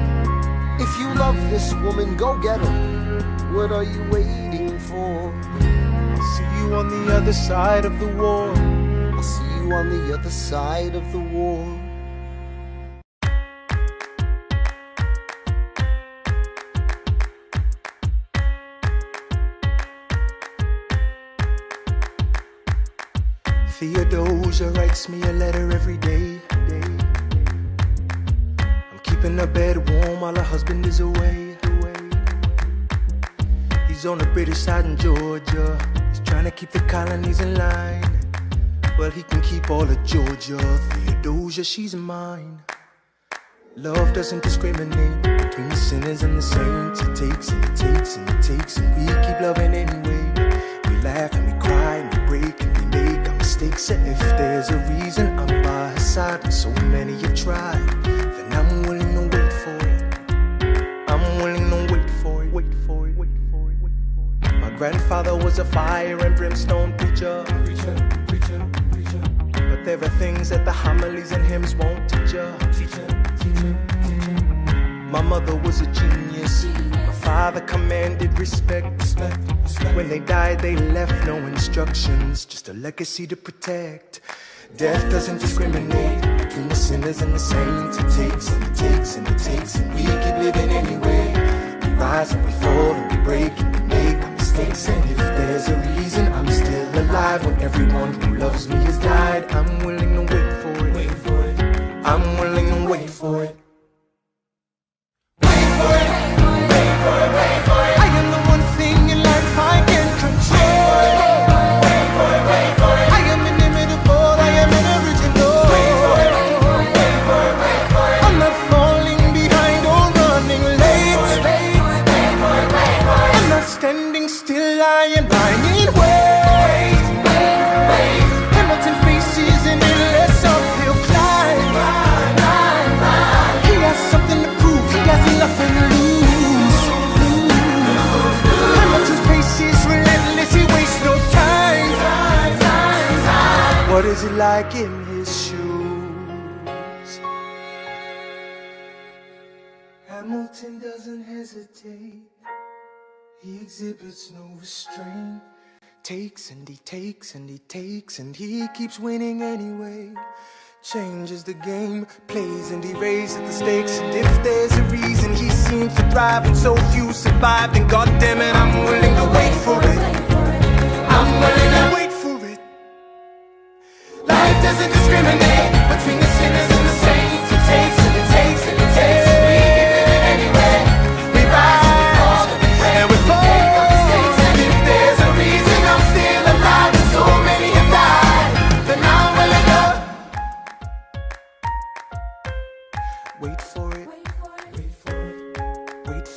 If you love this woman, go get her. What are you waiting for? I'll see you on the other side of the war. I'll see you on the other side of the war. Theodosia writes me a letter every day. I'm keeping her bed warm while her husband is away. He's on the British side in Georgia. He's trying to keep the colonies in line. Well, he can keep all of Georgia. Theodosia, she's mine. Love doesn't discriminate between the sinners and the saints. It takes and it takes and it takes, and we keep loving anyway. We laugh and we cry and we break and we make our mistakes. And if there's a reason I'm by her side when so many have tried, then I'm willing to wait for it. I'm willing to wait for it, wait for it, wait for it, wait for it. My grandfather was a fire and brimstone preacher. But there are things that the homilies and hymns won't teach ya. My mother was a genius. My father commanded respect. When they died, they left no instructions, just a legacy to protect. Death doesn't discriminate between the sinners and the saints. It takes and it takes and it takes, and we keep living anyway. We rise and we fall and we break and we make our mistakes. And if there's a reason I'm still alive when everyone who loves me has died, I'm willing to wait for it. Wait for it. I'm willing to wait for it. I am the one thing in life I can control. I am inimitable, I am an original. I'm not falling behind or running late. I'm not standing still, I am lying in wait. Hamilton faces an endless uphill climb. He has something to prove, he has nothing to lose. What is it like in his shoes? Hamilton doesn't hesitate. He exhibits no restraint. Takes and he takes and he takes, and he keeps winning anyway. Changes the game, plays and he raises the stakes. And if there's a reason he seems to thrive and so few survive, then goddammit, I'm willing to wait for it. I'm willing to wait for it. Life doesn't discriminate between the sinners and the saints. It takes and it takes and it takes, and we give it anyway. We rise and we fall and we make our mistakes. And if there's a reason I'm still alive and so many have died, then I'm willing to wait for it. Wait for it. Wait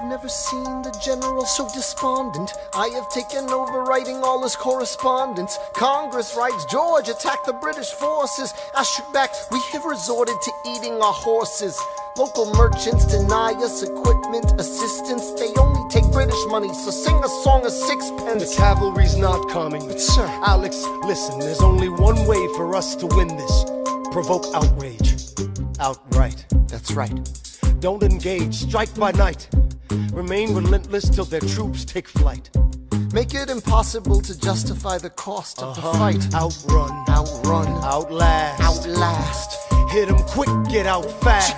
never seen the general so despondent. I have taken over writing all his correspondence. Congress writes, George attacked the British forces. I shoot back, we have resorted to eating our horses. Local merchants deny us equipment, assistance. They only take British money, so sing a song of sixpence. The cavalry's not coming. But sir, Alex, listen, there's only one way for us to win this. Provoke outrage. Outright. that's right. Don't engage, strike by night. Remain relentless till their troops take flight. Make it impossible to justify the cost of the fight. Outrun, outlast, hit 'em quick, get out fast.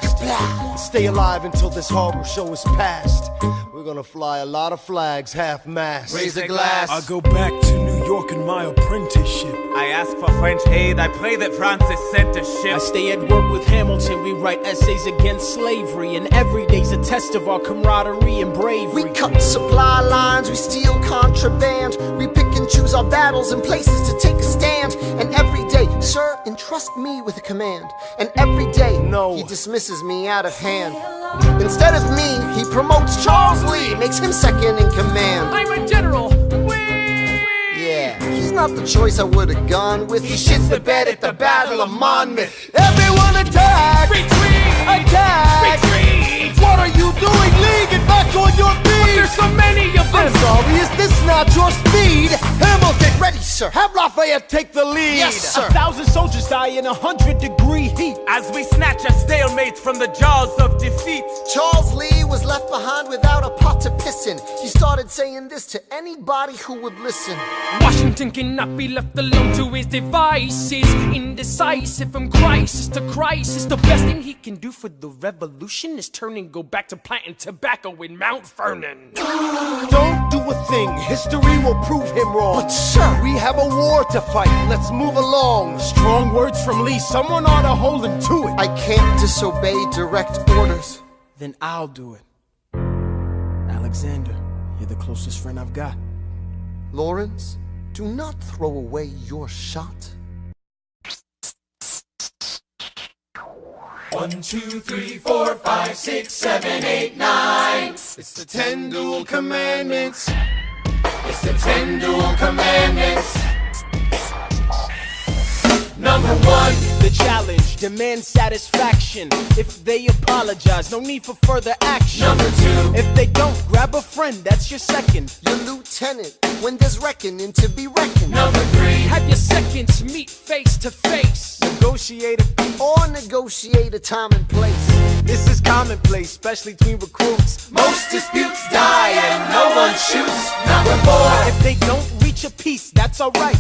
Stay alive until this horrible show is past. We're gonna fly a lot of flags, half-mast. Raise a glass. I go back to New York in my apprenticeship. I ask for French aid, I pray that Francis sent a ship. I stay at work with Hamilton, we write essays against slavery, and every day's a test of our camaraderie and bravery. We cut supply lines, we steal contraband, we pick and choose our battles and places to take a stand. And every day, sir, entrust me with a command. And every day, he dismisses me out of hand. Instead of me, he promotes Charles Lee, makes him second in command. I'm a general. Yeah, he's not the choice I would've gone with. He shits the bed at the Battle of Monmouth. Everyone attack! Retreat! Attack! Retreat! What are you doing, Lee? Get back on your feet! There's so many of them! I'm sorry, is this not your speed? Hamilton, ready, sir. Have Lafayette take the lead. Yes, sir. 1,000 soldiers die in 100-degree heat as we snatch a stalemate from the jaws of defeat. Charles Lee was left behind without a pot to piss in. He started saying this to anybody who would listen. Washington cannot be left alone to his devices. Indecisive from crisis to crisis. The best thing he can do for the revolution is turn and go back to planting tobacco in Mount Vernon. Don't do a thing, history will prove him wrong. But sir, we have a war to fight, let's move along. Strong words from Lee, someone ought to hold him to it. I can't disobey direct orders. Then I'll do it. Alexander, you're the closest friend I've got. Lawrence, do not throw away your shot. 1, 2, 3, 4, 5, 6, 7, 8, 9. It's the 10 dual commandments. It's the 10 dual commandments. Number 1, the challenge, demand satisfaction. If they apologize, no need for further action. Number 2, if they don't, grab a friend, that's your second. Your lieutenant, when there's reckoning to be reckoned. Number 3, have your seconds meet face to face. Negotiate a peace or negotiate a time and place. This is commonplace, especially between recruits. Most disputes die and no one shoots. Number 4, if they don't reach a peace, that's alright.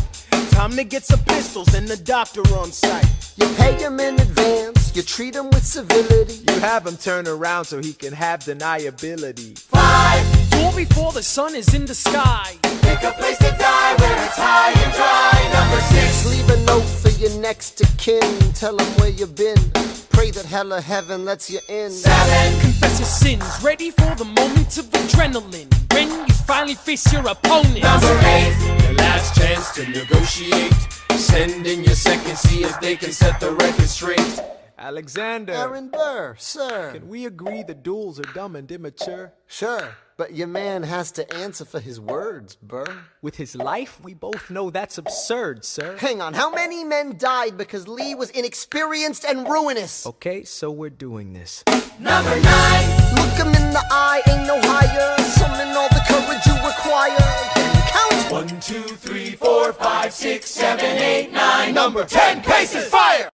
Time to get some pistols and the doctor on site. You pay him in advance, you treat him with civility. You have him turn around so he can have deniability. 5, duel before the sun is in the sky. Pick a place to die where it's high and dry. Number 6, leave a note for your next of kin. Tell him where you've been. Pray that hell or heaven lets you in. 7, confess your sins. Ready for the moment of adrenaline. When you finally face your opponent. Number 8, your last chance to negotiate. Send in your second, see if they can set the record straight. Alexander. Aaron Burr, sir. Can we agree the duels are dumb and immature? Sure, but your man has to answer for his words, Burr. With his life, we both know that's absurd, sir. Hang on, how many men died because Lee was inexperienced and ruinous? Okay, so we're doing this. Number 9, look him in the eye, ain't no higher. Summon all the courage you require. Then count 1, 2, 3, 4, 5, 6, 7, 8, 9. Number 10 paces, fire!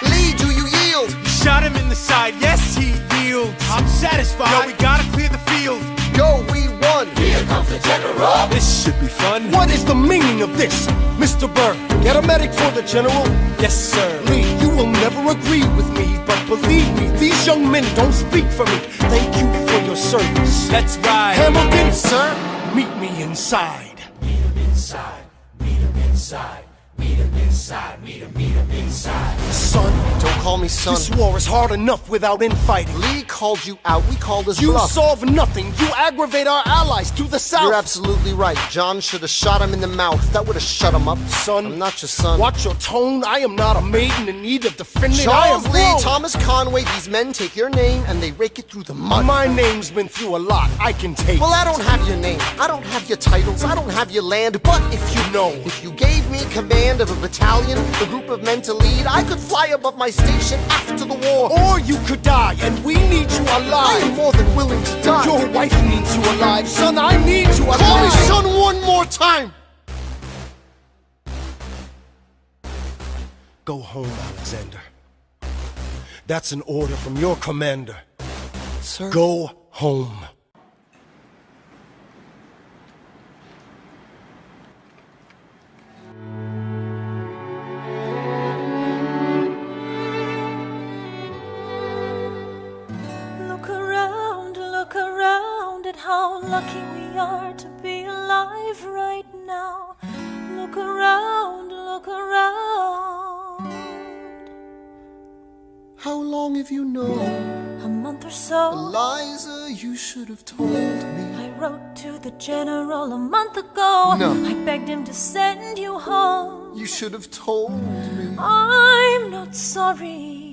Lee, do you yield? Shot him in the side, yes he yields. I'm satisfied. Yo, we gotta clear the field. Go, we won. Here comes the general. This should be fun. What is the meaning of this, Mr. Burr? Get a medic for the general. Yes, sir. Lee, you will never agree with me, but believe me, these young men don't speak for me. Thank you for your service. That's right. Hamilton, sir, meet me inside. Meet him inside. Meet him inside. Meet him inside, meet him inside. Son, don't call me son. This war is hard enough without infighting. Lee called you out, we called his You bluff. solve nothing, you aggravate our allies to the south. You're absolutely right. John should have shot him in the mouth. That would have shut him up. Son, I'm not your son. Watch your tone, I am not a maiden in need of defending. Charles I am Lee, grown. Thomas Conway, these men take your name and they rake it through the mud. My name's been through a lot, I can take. Well, I don't have your name, I don't have your titles, I don't have your land, but if you know, if you gave me command of a battalion, a group of men to lead, I could fly above my station after the war. Or you could die, and we need you alive. I'm more than willing to die. Your wife needs you alive, son, I need you alive. Call me son one more time. Go home, Alexander. That's an order from your commander. Sir? Go home. Look around at how lucky we are to be alive right now. Look around, look around. How long have you known? A month or so. Eliza, you should have told me. I wrote to the general a month ago. No. I begged him to send you home. You should have told me. I'm not sorry.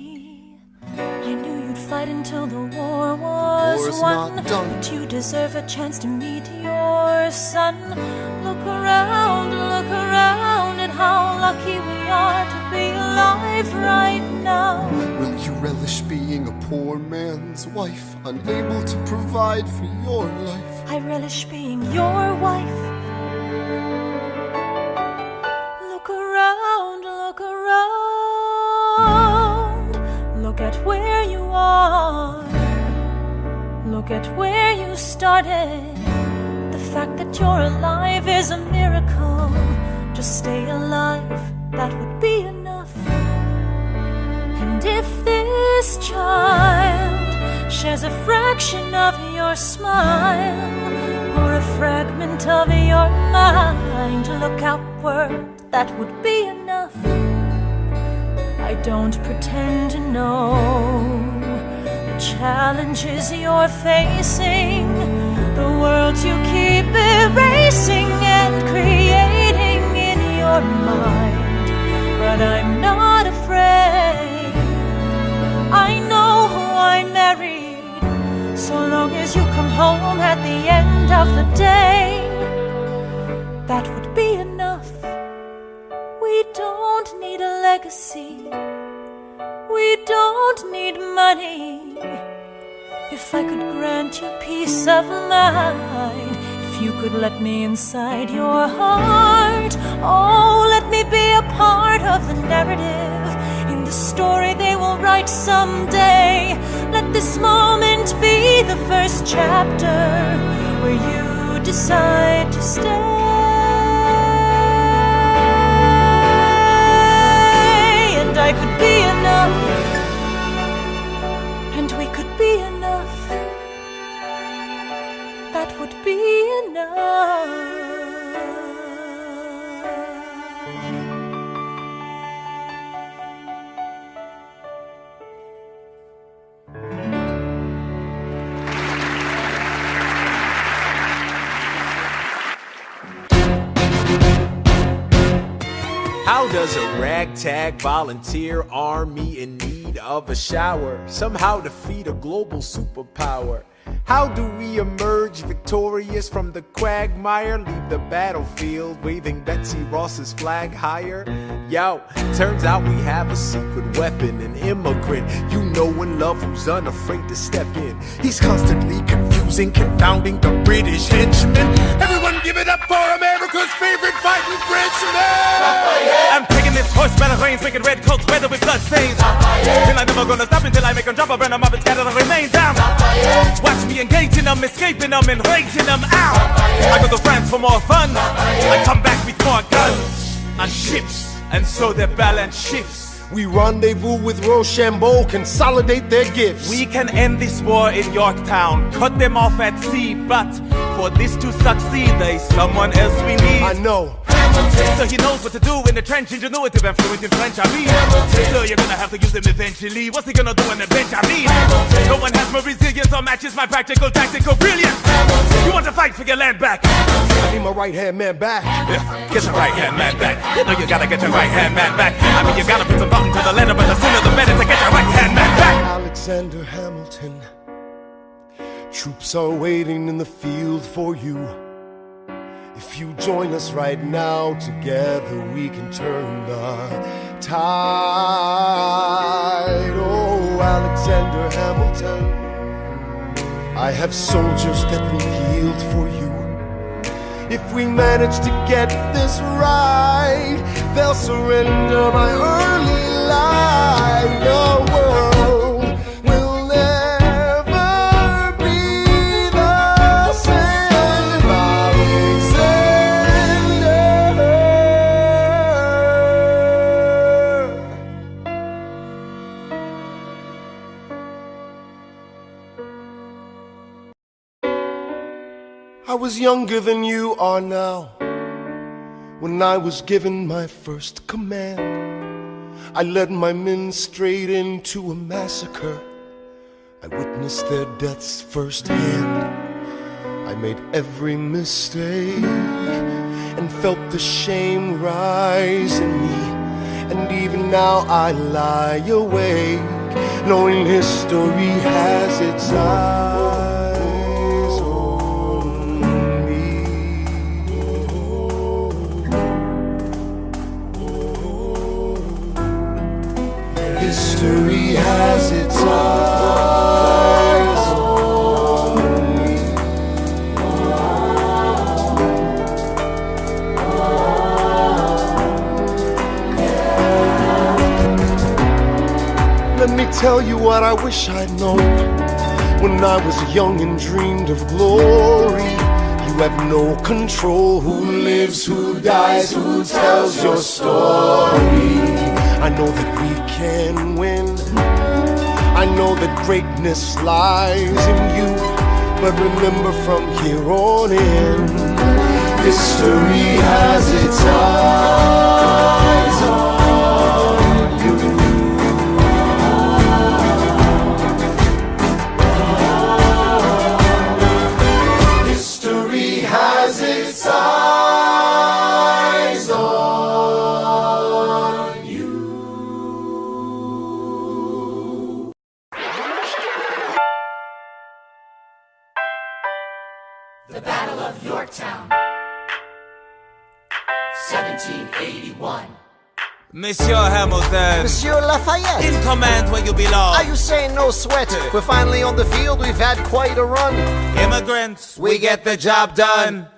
I knew you'd fight until the war was War's won. not done. But you deserve a chance to meet your son. Look around at how lucky we are to be alive right now. Will you relish being a poor man's wife, unable to provide for your life? I relish being your wife. Look around, look around. Look at where you are. Look at where you started. The fact that you're alive is a miracle. Just stay alive, that would be enough. And if this child shares a fraction of your smile, or a fragment of your mind, look outward, that would be enough. I don't pretend to know the challenges you're facing, the worlds you keep erasing and creating in your mind. But I'm not afraid. I know who I married. So long as you come home at the end of the day, that would be enough. We don't need a legacy. We don't need money. If I could grant you peace of mind, if you could let me inside your heart, oh, let me be a part of the narrative in the story they will write someday. Let this moment be the first chapter where you decide to stay. I could be enough, and we could be enough. That would be enough. How does a ragtag volunteer army in need of a shower somehow defeat a global superpower? How do we emerge victorious from the quagmire, leave the battlefield waving Betsy Ross's flag higher? Yo, turns out we have a secret weapon, an immigrant you know and love who's unafraid to step in. He's constantly confusing, confounding the British henchmen. Everyone give it up for America's favorite fighting Frenchman! I'm taking this horse by the reins, making red coats weather with blood stains. And I'm never gonna stop until I make them drop, I burn them up and scatter the remains down. Watch me engaging them, escaping them, and raising them out. I go to France for more fun, I come back with more guns and ships, and so their balance shifts. We rendezvous with Rochambeau, consolidate their gifts. We can end this war in Yorktown, cut them off at sea, but for this to succeed, there's someone else we need. I know. So he knows what to do in the trench, ingenuitive and fluent in French, I mean. So you're gonna have to use him eventually. What's he gonna do on the bench, I mean? No one has more resilience or matches my practical tactical brilliance. You want to fight for your land back? I need my right-hand man back. Yeah, get your right-hand man back. You know you gotta get your right-hand man back. I mean, you gotta put some thought into the letter, but the sooner the better to get your right-hand man back. Alexander Hamilton, troops are waiting in the field for you. If you join us right now, together we can turn the tide. Oh, Alexander Hamilton, I have soldiers that will yield for you. If we manage to get this right, they'll surrender my early life. The world will never be the same. Alexander. I was younger than you are now when I was given my first command. I led my men straight into a massacre. I witnessed their deaths firsthand. I made every mistake and felt the shame rise in me. And even now I lie awake, knowing history has its eyes. History has its eyes on me. Let me tell you what I wish I'd known when I was young and dreamed of glory. You have no control who lives, who dies, who tells your story. I know that we can win. I know that greatness lies in you. But remember, from here on in, history has its eyes on you. History has its eyes on you. The Battle of Yorktown, 1781. Monsieur Hamilton, Monsieur Lafayette, in command where you belong. are you saying no sweat? We're finally on the field, we've had quite a run. Immigrants, we get the job done.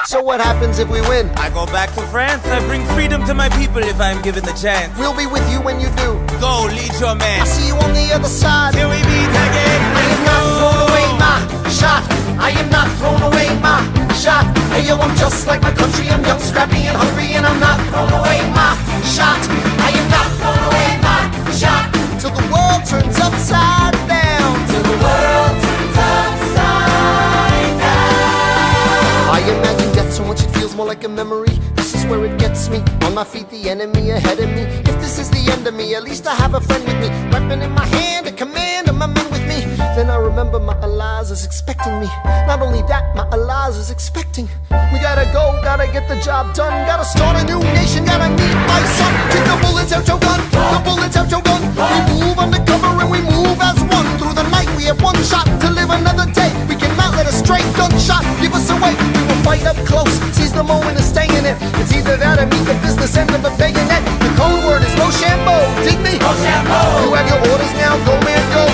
So what happens if we win? I go back to France. I bring freedom to my people if I'm given the chance. We'll be with you when you do. Go, lead your man. I'll see you on the other side. Till we meet again. I am not thrown away my shot. I am not thrown away my shot. Hey yo, I'm just like my country. I'm young, scrappy, and hungry, and I'm not thrown away my shot. I am not thrown away my shot. Till the world turns upside down. Till the world turns upside down. I imagine death so much it feels more like a memory. This is where it gets me. On my feet, the enemy ahead of me. If this is the end of me, at least I have a friend with me. Weapon in my hand, a command, and my men with me. Then I remember my Eliza is expecting me. Not only that, my Eliza is expecting. We gotta go, gotta get the job done. Gotta start a new nation, gotta meet my son. Take the bullets out your gun, the bullets out your gun. We move undercover and we move as one. Through the night we have one shot to live another day. We cannot let a stray gunshot give us away. We will fight up close, seize the moment and stay in it. It's either that or meet the business end of a bayonet. The code word is Rochambeau, dig me? Rochambeau. You have your orders now, go man go.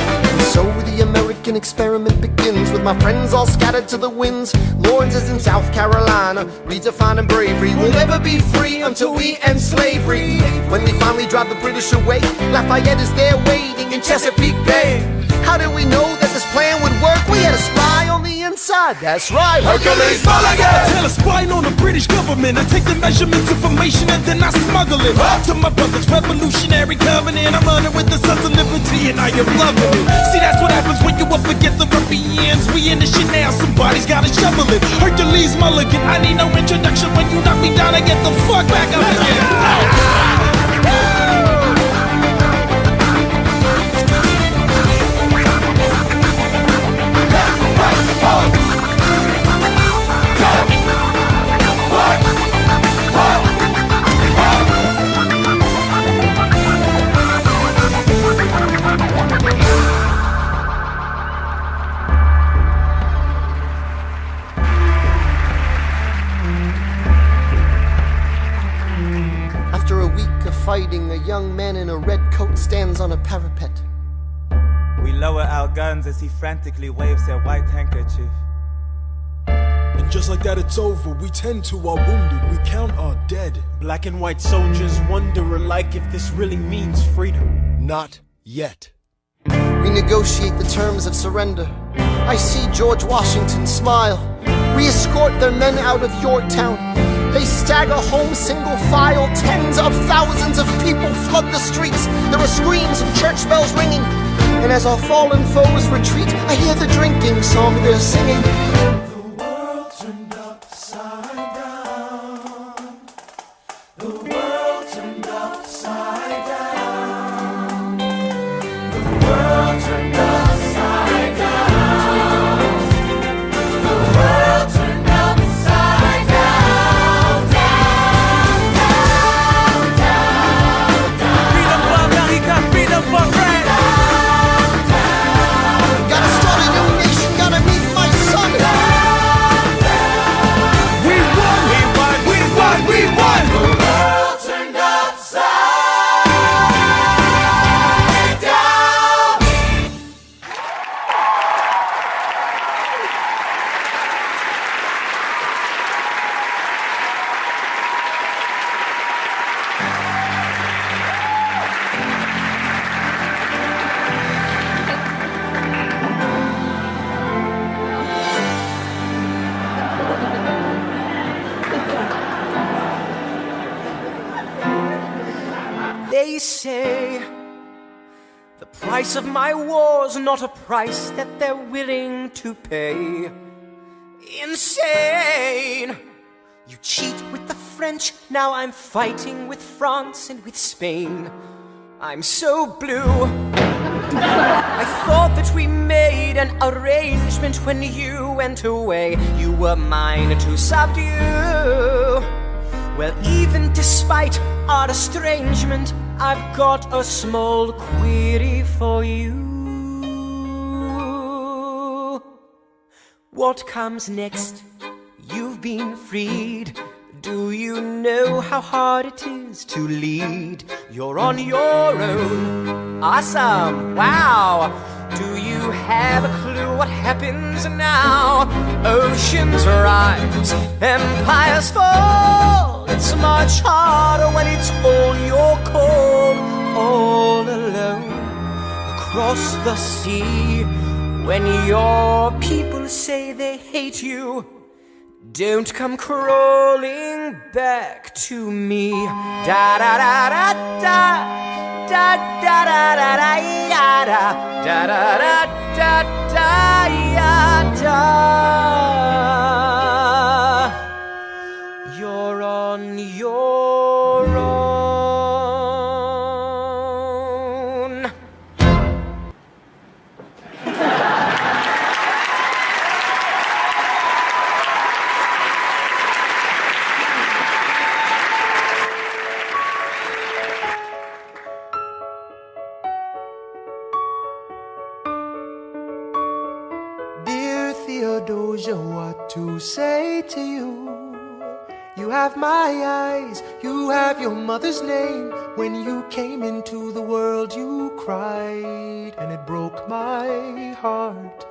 So the American experiment begins with my friends all scattered to the winds. Lawrence is in South Carolina, redefining bravery. We'll never be free until we end slavery. When we finally drive the British away, Lafayette is there waiting in Chesapeake Bay. How did we know that this plan would work? We had a spy on the inside, that's right, Hercules Mulligan! I tell a spy on the British government. I take the measurements, information, and then I smuggle it up to my brother's revolutionary covenant. I'm running with the Sons of Liberty and I am loving it. See, that's what happens when you up against the ruffians. We in the shit now, somebody's gotta shovel it. Hercules Mulligan, I need no introduction. When you knock me down, I get the fuck back up again. After a week of fighting, a young man in a red coat stands on a parapet. We lower our guns as he frantically waves their white handkerchief. And just like that it's over, we tend to our wounded, we count our dead. Black and white soldiers wonder alike if this really means freedom. Not yet. We negotiate the terms of surrender. I see George Washington smile. We escort their men out of Yorktown. They stagger home single file. Tens of thousands of people flood the streets. There are screams and church bells ringing. And as our fallen foes retreat, I hear the drinking song they're singing. The world turned upside down. The world turned upside down. The world turned upside down. The world turned upside down. Down, down, down, down. Freedom for America, freedom for France. Gotta start a new nation, gotta meet my son. We won, we won, we won, we won. The world turned upside down. They say the price of my war's not a price that they're willing to pay. Insane! You cheat with the French, now I'm fighting with France and with Spain. I'm so blue. I thought that we made an arrangement when you went away. You were mine to subdue. Well, even despite our estrangement, I've got a small query for you. What comes next? You've been freed. Do you know how hard it is to lead? You're on your own. Awesome! Wow! Do you have a clue what happens now? Oceans rise, empires fall. It's much harder when it's all your call. All alone across the sea. When your people say they hate you, don't come crawling back to me. Da da da da da da da da da da da da da da da da. You're on your own. Dear Theodosia, what to say to you? You have my eyes, you have your mother's name. When you came into the world, you cried, and it broke my heart.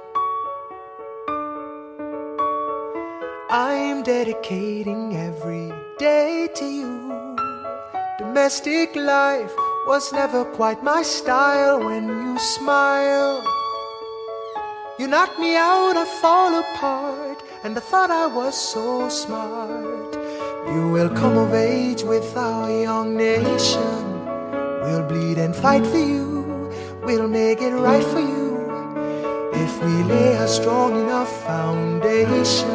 I'm dedicating every day to you. Domestic life was never quite my style. When you smile, You knocked me out, I fall apart, and I thought I was so smart. You will come of age with our young nation. We'll bleed and fight for you, we'll make it right for you. If we lay a strong enough foundation,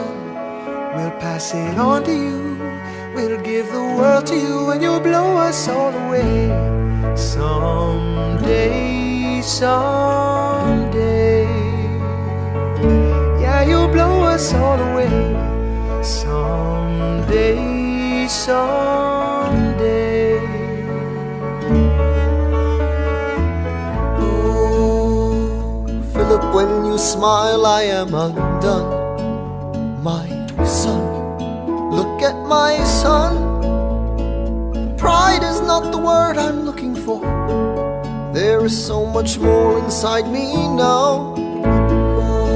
we'll pass it on to you. We'll give the world to you, and you'll blow us all away. Someday, someday. Yeah, you'll blow us all away. Someday, someday. Oh, Philip, when you smile, I am undone. My son, look at my son. Pride is not the word I'm looking for. There is so much more inside me now.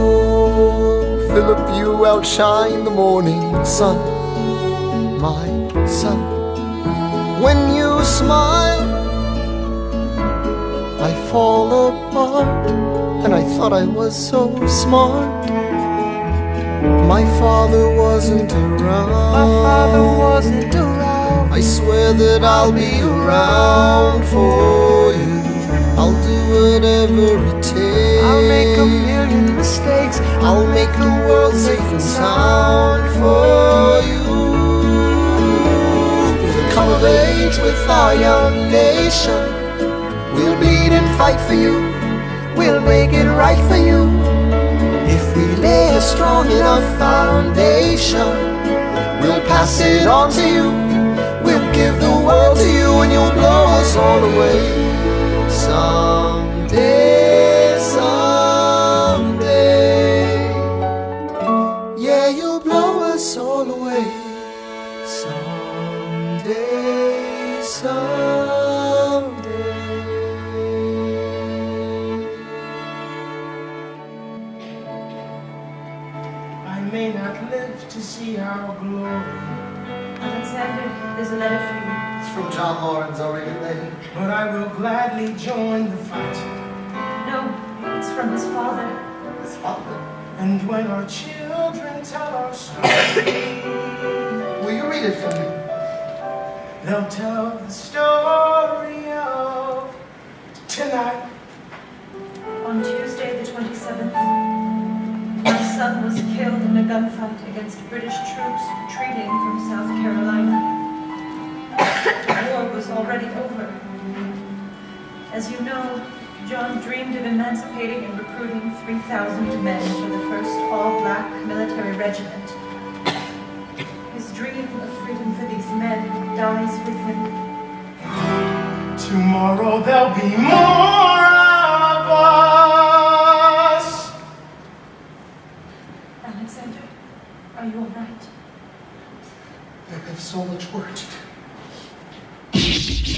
Oh, Philip, you outshine the morning sun. My son, when you smile, I fall apart, and I thought I was so smart. My father wasn't around. My father wasn't around. I swear that I'll be around for you. I'll do whatever it takes. I'll make a million mistakes. I'll make the world safe and sound for you. We'll come of age with our young nation. We'll bleed and fight for you. We'll make it right for you. If we lay a strong enough foundation, we'll pass it on to you. We'll give the world to you, and you'll blow us all away. Someday, someday. Yeah, you'll blow us all away. Someday, someday. I may not live to see our glory. Alexander, there's a letter for you. It's from John Lawrence, already late. But I will gladly join the fight. No, it's from his father. His father? And when our children tell our story, Will you read it for me? they'll tell the story of tonight. On Tuesday the 27th, my son was killed in a gunfight against British troops retreating from South Carolina. The war was already over. As you know, John dreamed of emancipating and recruiting 3,000 men for the first all-black military regiment. His dream of freedom for these men dies with him. Tomorrow there'll be more of us. Alexander, are you all right? I have so much work to do.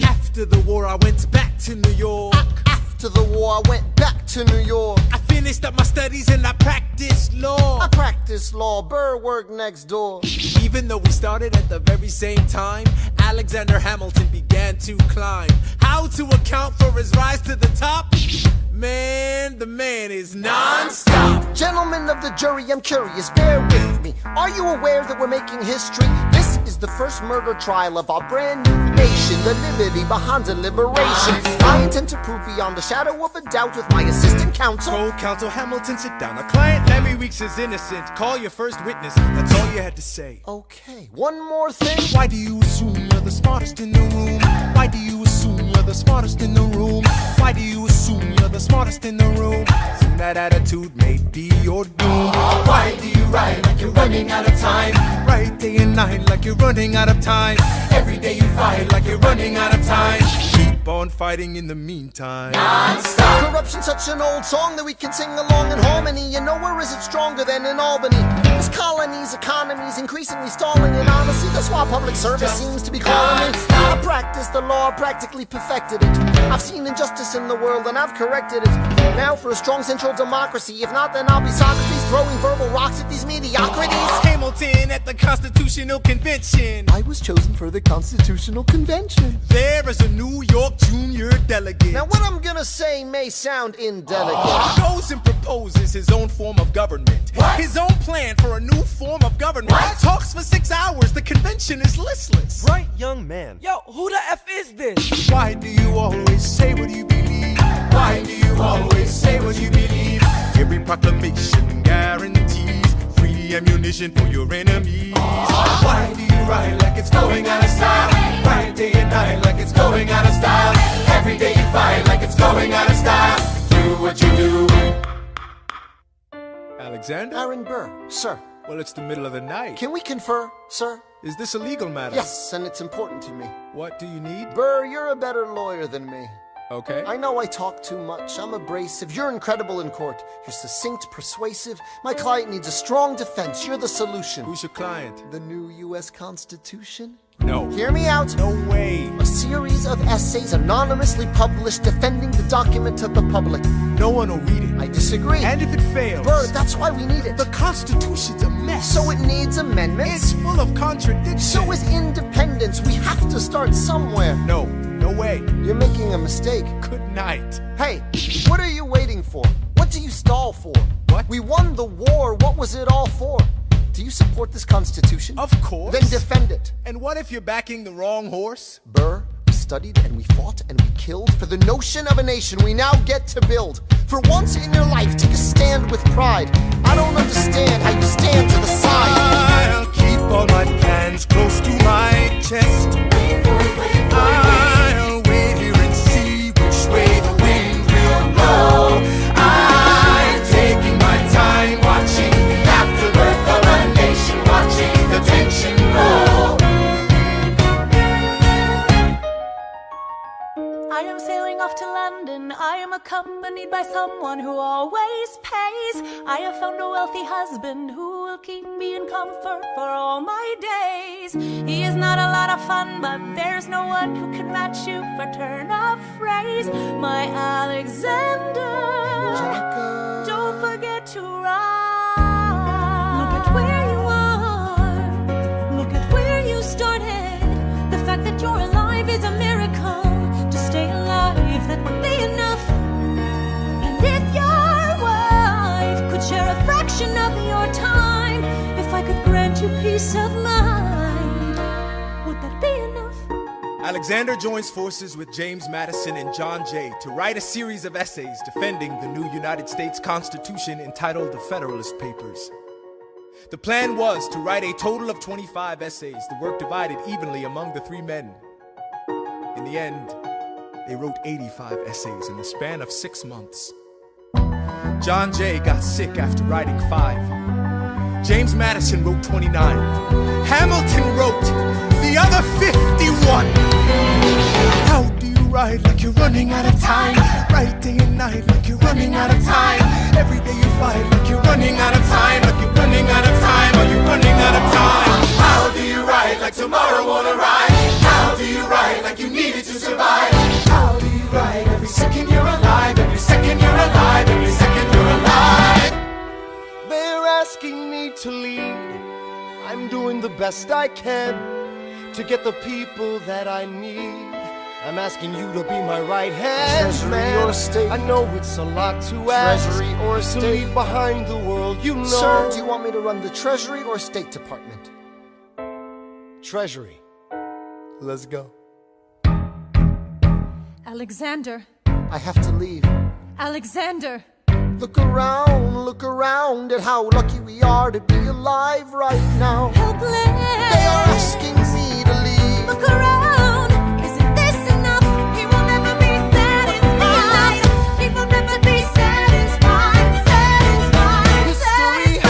After the war, I went back to New York. After the war, I went back to New York. I finished up my studies and I practiced law. I practiced law, Burr worked next door. Even though we started at the very same time, Alexander Hamilton began to climb. How to account for his rise to the top? Man, the man is non-stop. Gentlemen of the jury, I'm curious, bear with me. Are you aware that we're making history? This is the first murder trial of our brand new nation, the liberty behind deliberation. I intend to prove beyond the shadow of a doubt with my assistant counsel. Co-counsel Hamilton, sit down. Our client Larry Weeks is innocent. Call your first witness. That's all you had to say. Okay, one more thing. Why do you assume you're the smartest in the room? Why do you assume you're the smartest in the room? Why do you assume you're the smartest in the room? Soon that attitude may be your doom. Why do you write like you're running out of time? Write day and night like you're running out of time. Every day you fight like you're running out of time. Keep on fighting in the meantime. Non-stop. Corruption's such an old song that we can sing along in harmony. And nowhere is it stronger than in Albany. This colony's economy's increasingly stalling, and honestly, that's why public service seems to be calling me. I practiced the law, practically perfected it. I've seen injustice in the world and I've corrected it. Now for a strong central democracy. If not, then I'll be Socrates throwing verbal rocks at these mediocrities. Hamilton at the Constitutional Convention. I was chosen for the Constitutional Convention. There is a New York junior delegate. Now what I'm gonna say may sound indelicate. Goes and proposes his own form of government. What? His own plan for a new form of government. What? Talks for 6 hours, the convention is listless. Bright young man. Yo, who the F is this? Why do you always say what you believe? Why do you always say what you believe? Every proclamation guarantees free ammunition for your enemies. Why do you ride like it's going out of style? Ride day and night like it's going out of style. Every day you fight like it's going out of style. Do what you do. Alexander? Aaron Burr, sir. Well, it's the middle of the night. Can we confer, sir? Is this a legal matter? Yes, and it's important to me. What do you need? Burr, you're a better lawyer than me. Okay. I know I talk too much. I'm abrasive. You're incredible in court. You're succinct, persuasive. My client needs a strong defense. You're the solution. Who's your client? The new U.S. Constitution? No. Hear me out. No way. A series of essays anonymously published defending the document to the public. No one will read it. I disagree. And if it fails? Burr, that's why we need it. The Constitution's a mess. So it needs amendments? It's full of contradictions. So is independence. We have to start somewhere. No. No way. You're making a mistake. Good night. Hey, what are you waiting for? What do you stall for? What? We won the war. What was it all for? Do you support this Constitution? Of course. Then defend it. And what if you're backing the wrong horse? Burr, we studied and we fought and we killed for the notion of a nation we now get to build. For once in your life, take a stand with pride. I don't understand how you stand to the side. I'll keep all my plans close to my chest. I'll wait here and see which way the wind will blow. I'm taking my time watching the afterbirth of a nation, watching the tension grow. I am sailing off to London. I am accompanied by someone who always pays. I have found a wealthy husband who will keep me in comfort for all my days. He is not a lot of fun, but there's no one who can match you for turn of phrase. My Alexander, don't forget to ride. Look at where you are. Look at where you started. The fact that you're alive is a miracle. To stay alive, that would be enough. And if your wife could share a fraction of your time, if I could grant you peace of mind, would that be enough? Alexander joins forces with James Madison and John Jay to write a series of essays defending the new United States Constitution entitled The Federalist Papers. The plan was to write a total of 25 essays, the work divided evenly among the three men. In the end, they wrote 85 essays in the span of 6 months. John Jay got sick after writing 5. James Madison wrote 29. Hamilton wrote the other 51. How do you ride like you're running out of time? Right day and night like you're running out of time. Every day you fight like you're running out of time. Like you're running out of time. Are you running out of time? How do you ride like tomorrow won't arrive? How do you ride like you need it to survive? How do you ride every second you're alive? Every second you're alive. Every second you're alive. They're asking me to lead. I'm doing the best I can to get the people that I need. I'm asking you to be my right hand, Treasury man. or state? I know it's a lot to ask. Treasury or to state? leave behind the world, you know. Sir, do you want me to run the Treasury or State Department? Treasury. Let's go. Alexander, I have to leave. Alexander. Look around at how lucky we are to be alive right now. Helpless. They are asking me to leave. Look around. Isn't this enough? He will never be satisfied. He will never be satisfied. Satisfied. History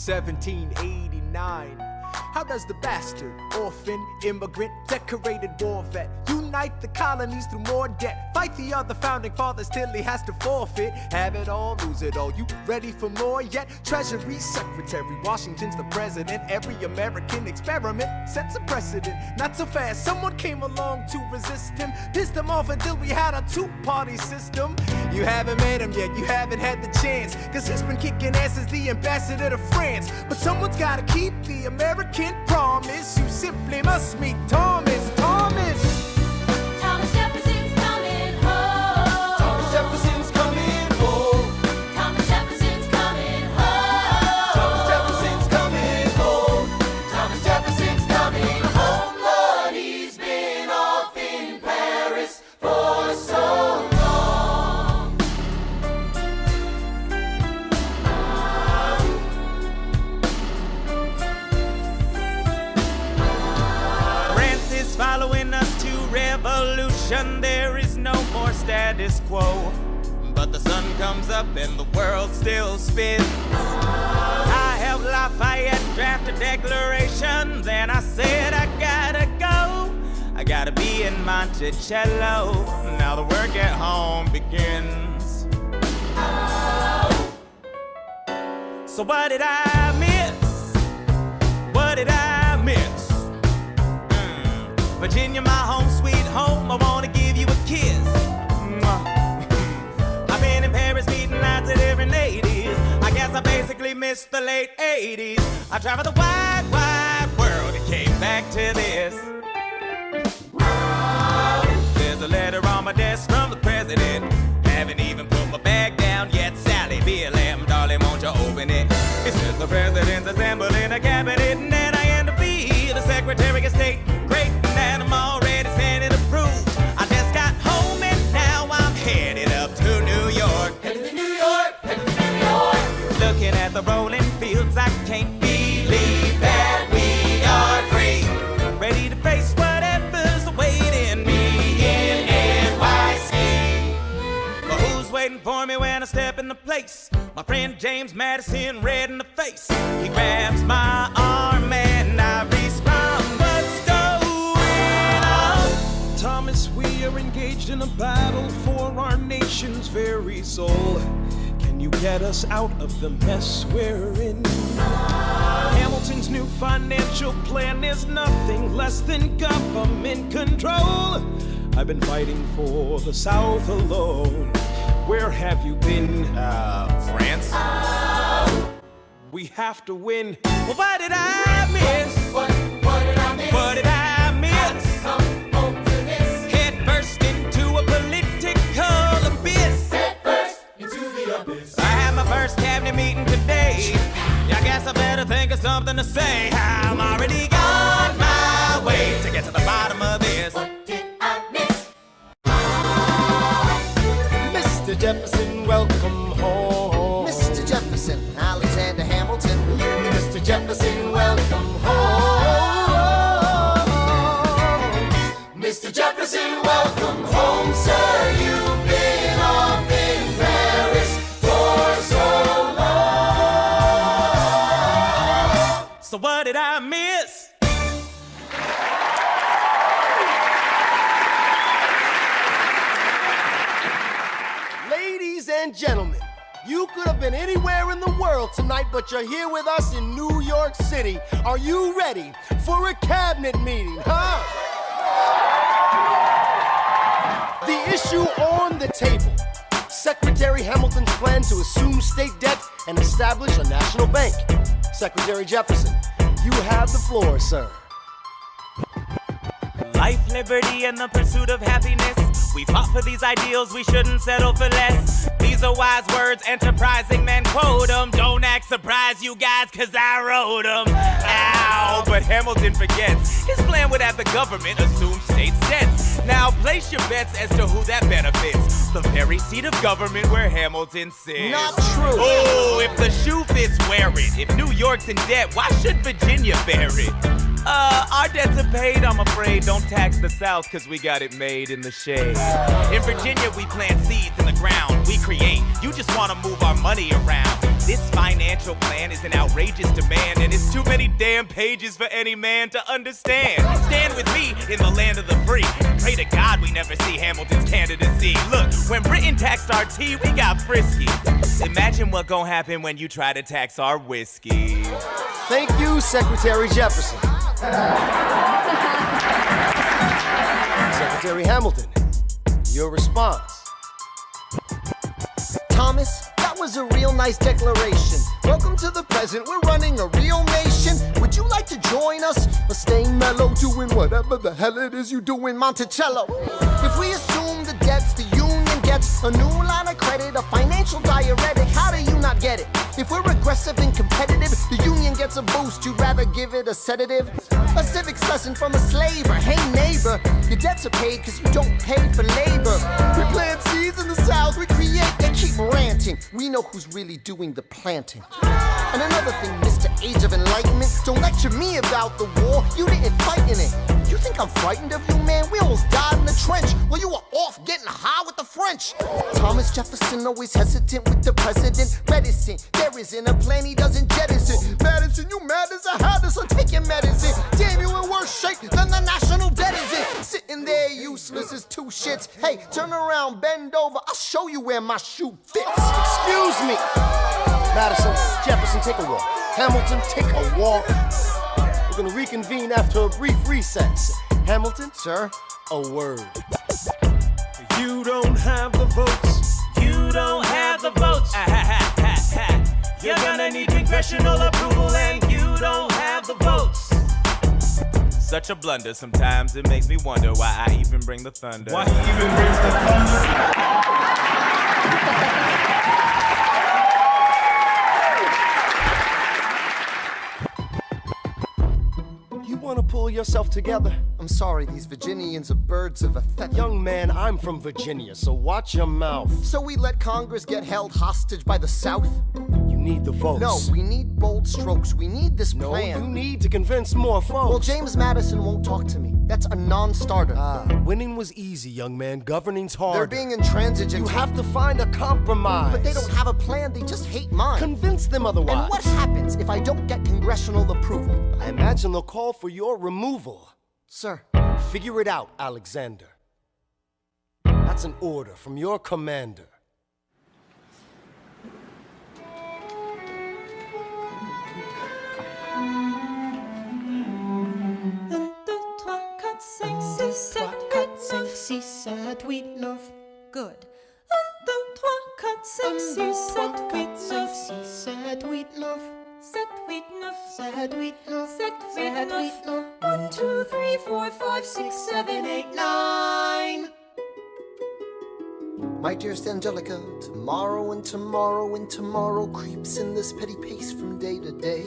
1789. How does the bastard, orphan, immigrant, decorated war vet unite the colonies through more debt? Fight the other founding fathers till he has to forfeit. Have it all, lose it all. You ready for more yet? Treasury Secretary, Washington's the president. Every American experiment sets a precedent. Not so fast, someone came along to resist him. Pissed him off until we had a two-party system. You haven't met him yet, you haven't had the chance, cause he's been kicking ass as the ambassador to France. But someone's gotta keep the American promise. You simply must meet Thomas. Thomas Jefferson's coming home. Thomas Jefferson's coming home. Thomas Jefferson's coming home. Thomas Jefferson's coming home. Thomas Jefferson's coming home. Lord, he's been off in Paris for so long. France is following us to revolution. There is no more status quo. But the sun comes up and the world still spins. I helped Lafayette draft a declaration. Then I said I gotta go. I gotta be in Monticello. Now the work at home begins. So what did I miss? What did I miss? Virginia, my home sweet home. I wanna give you a kiss. I've been in Paris meeting lots of different ladies. I guess I basically missed the late 80s. I traveled the wide, wide world and came back to this. There's a letter on my desk from the president. Haven't even put my bag down yet. Sally BLM, darling, won't you open it? It says the president's assembling a cabinet, and then I end up being the Secretary of State. Great, and I'm already Senate approved. I just got home and now I'm headed up to New York. Headed to New York, headed to New York. Looking at the rolling fields, I can't believe that we are free. Ready to face whatever's awaiting me in NYC. But who's waiting for me when I step into place? My friend James Madison, red in the face. He grabs my arm and I respond, what's going on? Thomas, we are engaged in a battle for our nation's very soul. Can you get us out of the mess we're in? Hamilton's new financial plan is nothing less than government control. I've been fighting for the South alone. Where have you been? France. We have to win. Well, what did I miss? What did I miss? What did I miss? Come home to this. Head first into a political abyss. Head first into the abyss. I had my first cabinet meeting today. I guess I better think of something to say. I'm already on my way to get to the bottom of this. What did I miss? Mr. Jefferson, welcome home. Mr. Jefferson, Alexander Hamilton. Mr. Jefferson, welcome home. Mr. Jefferson, welcome home, sir. You've been off in Paris for so long. So what did I miss? Ladies and gentlemen, you could have been anywhere in the world tonight, but you're here with us in New York City. Are you ready for a cabinet meeting, huh? The issue on the table. Secretary Hamilton's plan to assume state debt and establish a national bank. Secretary Jefferson, you have the floor, sir. Life, liberty, and the pursuit of happiness. We fought for these ideals, we shouldn't settle for less. These are wise words, enterprising men quote them. Don't act surprised, you guys, cause I wrote them. Ow, but Hamilton forgets. His plan would have the government assume state debts. Now place your bets as to who that benefits. The very seat of government where Hamilton sits. Not true. Oh, if the shoe fits, wear it. If New York's in debt, why should Virginia bear it? Our debts are paid, I'm afraid. Don't tax the South, cause we got it made in the shade. In Virginia, we plant seeds in the ground. We create, you just wanna move our money around. This financial plan is an outrageous demand, and it's too many damn pages for any man to understand. Stand with me in the land of the free. Pray to God we never see Hamilton's candidacy. Look, when Britain taxed our tea, we got frisky. Imagine what gon' happen when you try to tax our whiskey. Thank you, Secretary Jefferson. Secretary Hamilton, your response. Thomas, that was a real nice declaration. Welcome to the present, we're running a real nation. Would you like to join us? Or stay mellow, doing whatever the hell it is you do in Monticello? If we assume the debts the union gets, a new line of credit, a financial diuretic, how do you not get it? If we're aggressive and competitive, the union gets a boost, you'd rather give it a sedative? A civics lesson from a slaver. Hey neighbor, your debts are paid cause you don't pay for labor. We plant seeds in the South, we create, they keep ranting. We know who's really doing the planting. And another thing, Mr. Age of Enlightenment, don't lecture me about the war, you didn't fight in it. You think I'm frightened of you, man? We almost died in the trench while you were off getting high with the French. Thomas Jefferson always hesitant with the president, reticent. There isn't a plan he doesn't jettison. Madison, you mad as a hat, so take your medicine. Damn, you in worse shape than the national debt is in. Sitting there useless as two shits. Hey, turn around, bend over, I'll show you where my shoe fits. Excuse me. Madison, Jefferson, take a walk. Hamilton, take a walk. We're gonna reconvene after a brief recess. Hamilton, sir, a word. You don't have the votes. You don't have the votes. You're gonna need congressional approval, and you don't have the votes. Such a blunder, sometimes it makes me wonder why I even bring the thunder. Why he even brings the thunder? Want to pull yourself together? I'm sorry, these Virginians are birds of a feather. Young man, I'm from Virginia, so watch your mouth. So we let Congress get held hostage by the South? You need the votes. No, we need bold strokes. We need this plan. No, you need to convince more folks. Well, James Madison won't talk to me. That's a non-starter. Winning was easy, young man. Governing's hard. They're being intransigent. You have to find a compromise. But they don't have a plan. They just hate mine. Convince them otherwise. And what happens if I don't get congressional approval? I imagine they'll call for your removal. Sir. Figure it out, Alexander. That's an order from your commander. Good. 1, 2, 3, 4, 5, 6, 7, 8, 9. 7, 8, 9. 7, 8, 9. 7, 8, 9. 1, 2, 3, 4, 5, 6, 7, 8, 9. My dearest Angelica, tomorrow and tomorrow and tomorrow creeps in this petty pace from day to day.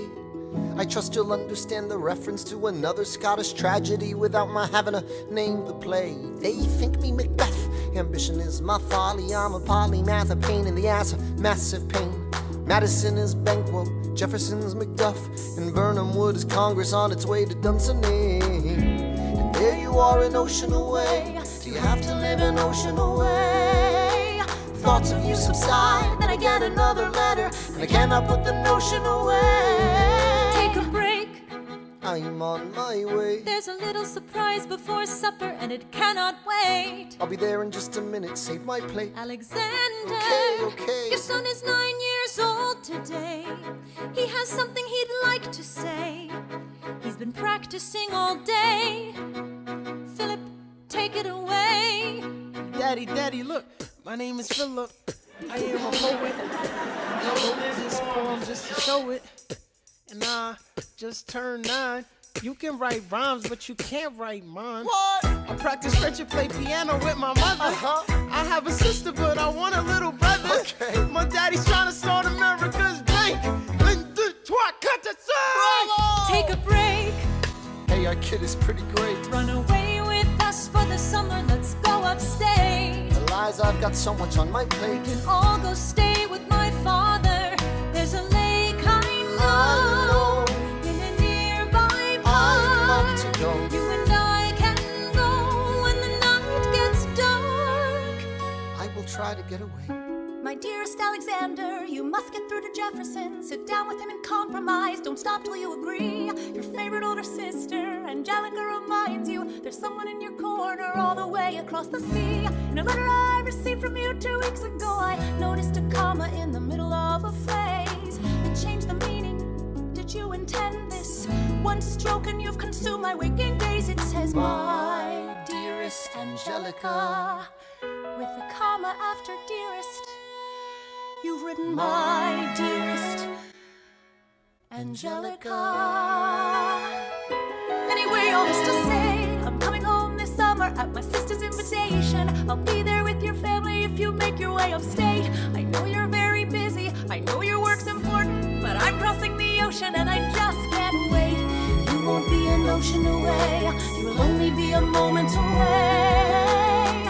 I trust you'll understand the reference to another Scottish tragedy without my having to name the play. They think me Macbeth. Ambition is my folly. I'm a polymath, a pain in the ass, a massive pain. Madison is Banquo, Jefferson's Macduff, and Burnham Wood is Congress on its way to Dunsinane. And there you are an ocean away. Do you have to live an ocean away? Thoughts of you subside, then I get another letter, and I cannot put the notion away. Take a break. I'm on my way. There's a little surprise before supper, and it cannot wait. I'll be there in just a minute, save my plate. Alexander, okay. Your son is 9 years old today. He has something he'd like to say. He's been practicing all day. Philip, take it away. Daddy, look, my name is Philip. I am a poet. I wrote this poem just to show it. And I just turned 9. You can write rhymes, but you can't write mine. What? I practice French and play piano with my mother. I have a sister, but I want a little brother. Okay. My daddy's trying to start America's bank. 1, 2, 3, 4. Take a break. Hey, our kid is pretty great. Run away with us for the summer. Let's go upstate. Eliza, I've got so much on my plate. We can all go stay with my father. There's a lake I know in a nearby pond. get away. My dearest Alexander, you must get through to Jefferson. Sit down with him and compromise. Don't stop till you agree. Your favorite older sister, Angelica, reminds you there's someone in your corner all the way across the sea. In a letter I received from you 2 weeks ago, I noticed a comma in the middle of a phrase. It changed the meaning. Did you intend this? One stroke and you've consumed my waking days. It says, my dearest Angelica, with a comma after dearest. You've written my dearest Angelica. Anyway, all this to say, I'm coming home this summer at my sister's invitation. I'll be there with your family if you make your way upstate. I know you're very busy, I know your work's important, but I'm crossing the ocean and I just can't wait. You won't be an ocean away, you'll only be a moment away.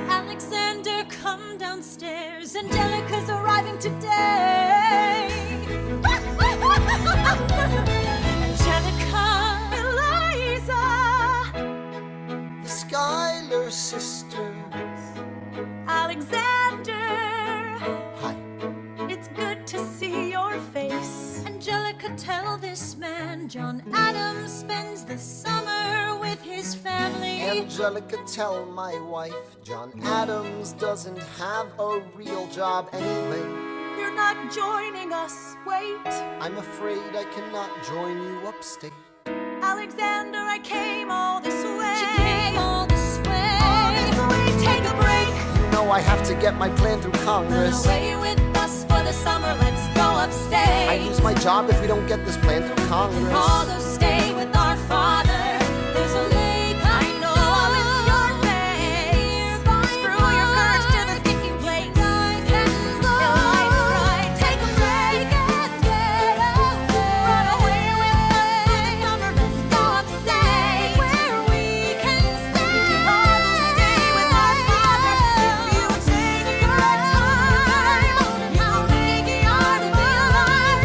Alexander, come downstairs, Angelica's arriving today. Angelica, Eliza, The Schuyler sisters. Alexander. Hi. It's good to see your face. Angelica, tell this man John Adams spends the summer with his family. Angelica, tell my wife John Adams doesn't have a real job anyway. You're not joining us, wait. I'm afraid I cannot join you upstate. Alexander, I came all this way. She came all this way. All this way, take a break. You know I have to get my plan through Congress. Run away with us for the summer, let's go upstate. I lose my job if we don't get this plan through Congress. Although stay with our father, there's a lake I know. I'll miss your face. Screw your courage to the sticking place. Take a break. Run away with us for the summer, let's go upstate. Where we can stay. We can all stay with our father. If you take your time, you'll make it hard to be alive.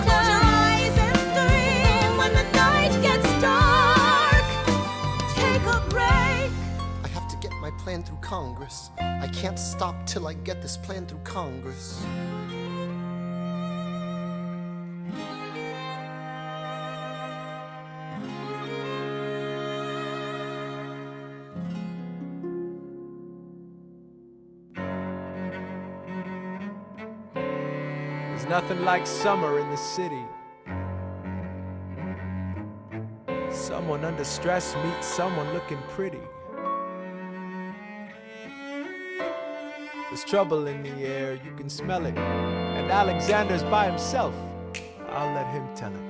Close your eyes and dream when the night gets dark. Take a break. I have to get my plan through Congress. I can't stop till I get this plan through Congress. There's nothing like summer in the city. Someone under stress meets someone looking pretty. There's trouble in the air, you can smell it. And Alexander's by himself. I'll let him tell it.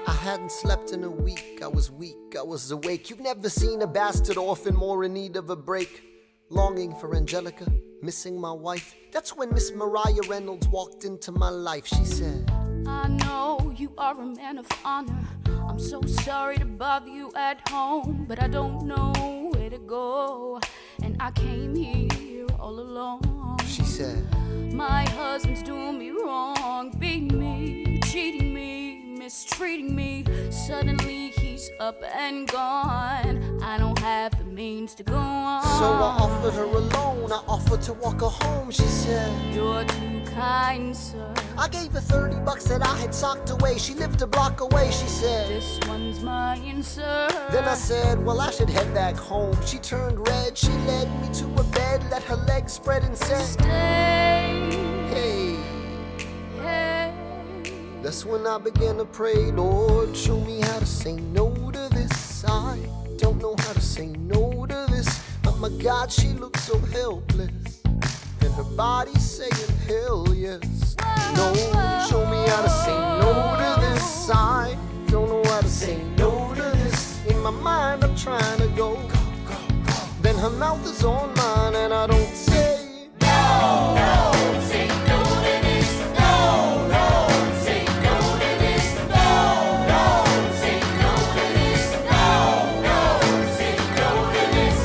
I hadn't slept in a week, I was weak, I was awake. You've never seen a bastard orphan more in need of a break. Longing for Angelica, missing my wife. That's when Miss Mariah Reynolds walked into my life. She said, I know you are a man of honor. I'm so sorry to bother you at home, but I don't know where to go, and I came here all alone. She said, my husband's doing me wrong, beating me, cheating me, mistreating me. Suddenly he's up and gone. I don't have the means to go on. So I offered her a loan, I offered to walk her home. She said, you're too kind, sir. I gave her $30 that I had socked away. She lived a block away. She said, this one's mine, sir. Then I said, well, I should head back home. She turned red, she led me to a bed, let her legs spread and said, stay. Hey. Hey. That's when I began to pray, Lord, show me how to say no to this. I don't know how to say no to this. Oh my God, she looks so helpless, and her body saying hell yes. No, show me how to say no to this. I don't know how to say no to this. In my mind I'm trying to go. Then her mouth is on mine and I don't say no, no, say no to this. No, no, say no to this. No, no, say no to this. No, no, say no to this.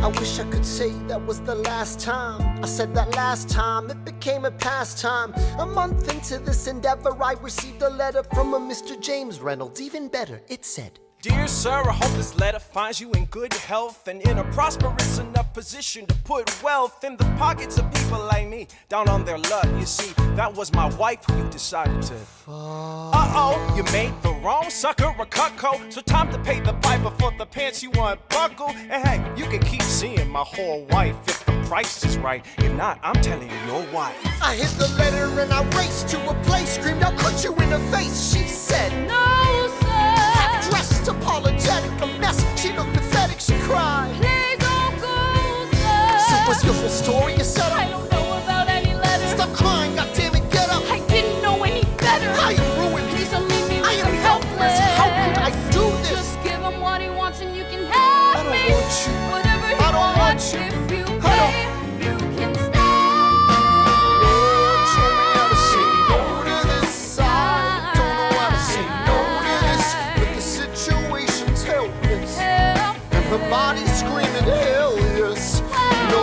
I wish I could say that was the last time I said that last time. It became a pastime. A month into this endeavor, I received a letter from a Mr. James Reynolds. Even better, it said, Dear sir, I hope this letter finds you in good health and in a prosperous enough position to put wealth in the pockets of people like me, down on their luck. You see, that was my wife who you decided to. Uh-oh, you made the wrong sucker a cuckold. So time to pay the piper for the pants you unbuckle. And hey, you can keep seeing my whole wife if the price is right. If not, I'm telling you, your wife. I hit the letter and I raced to a place, screamed, I'll cut you in the face. She said, No, sir. Half-dressed, apologetic, a mess. She looked pathetic, she cried. Please don't go, sir. So what's your full story, you said? I don't know about any letter. Stop crying, goddammit, get up. I didn't know any better. I am ruined. Please don't leave me. I am helpless. How could I do this? Just give him what he wants and you can have I don't me. want you. Whatever he I don't want you. If you I pay, you can stay. Lord, show me how to say no to this. I don't know how to say no to this, but the situation's helpless, Help. and her body's screaming hell yes. No,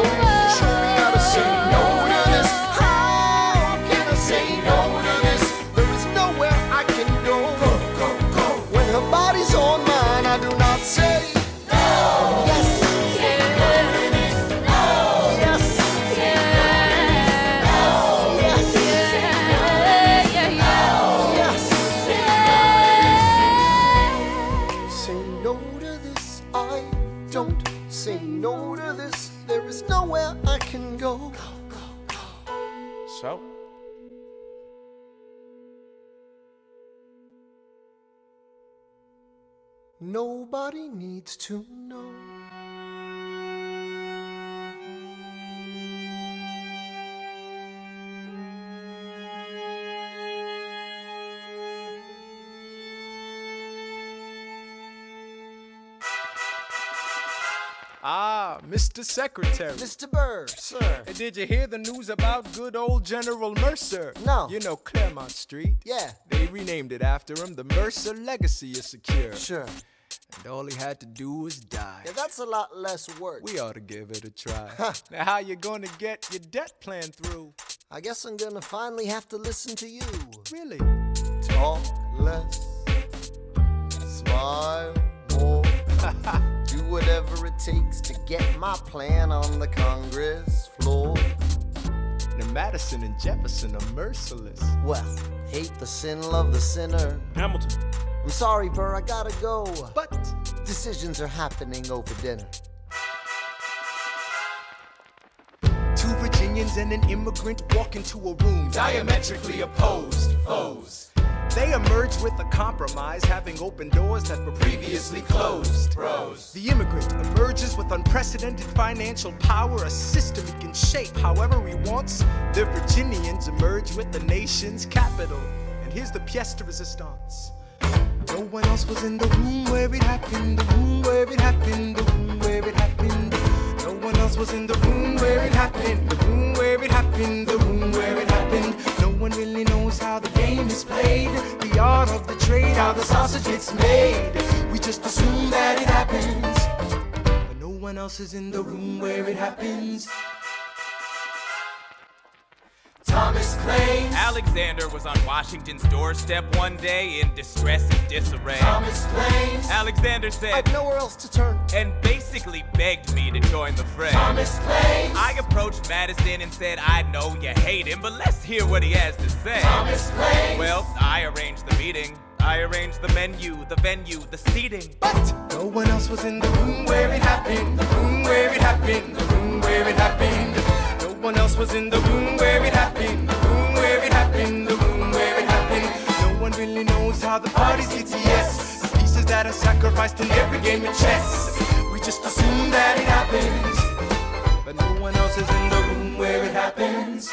show me how to say no to this. How can I say no to this? There is nowhere I can go. When her body's on mine, I do not say no. Yes. Yes. Say no to this, I don't say no to this. There is nowhere I can go. So? Nobody needs to know. Ah, Mr. Secretary. Mr. Bird, sir. And did you hear the news about good old General Mercer? No. You know Claremont Street? Yeah. They renamed it after him. The Mercer legacy is secure. Sure. And all he had to do was die. Yeah, that's a lot less work. We ought to give it a try. Now, how you gonna get your debt plan through? I guess I'm gonna finally have to listen to you. Really? Talk less, smile more, do whatever it takes to get my plan on the Congress floor. Now, Madison and Jefferson are merciless. Well, hate the sin, love the sinner. Hamilton. I'm sorry, Burr, I gotta go. But decisions are happening over dinner. Two Virginians and an immigrant walk into a room Diametrically opposed foes. They emerged with a compromise, having opened doors that were previously closed. Bros. The immigrant emerges with unprecedented financial power, a system he can shape however he wants. The Virginians emerge with the nation's capital. And here's the pièce de résistance. No one else was in the room where it happened, the room where it happened, the room where it happened. No one else was in the room where it happened, the room where it happened, the room where it happened. No one really knows how the game is played, the art of the trade, how the sausage gets made. We just assume that it happens, but no one else is in the room where it happens. Thomas claims Alexander was on Washington's doorstep one day in distress and disarray. Thomas claims Alexander said, I've nowhere else to turn. and basically begged me to join the fray. Thomas claims I approached Madison and said, I know you hate him, but let's hear what he has to say. Thomas claims Well, I arranged the meeting. I arranged the menu, the venue, the seating. But no one else was in the room where it happened, the room where it happened, the room where it happened. No one else was in the room where it happened, the room where it happened, the room where it happened. No one really knows how the parties get to yes. The pieces that are sacrificed in every game of chess. We just assume that it happens, but no one else is in the room where it happens.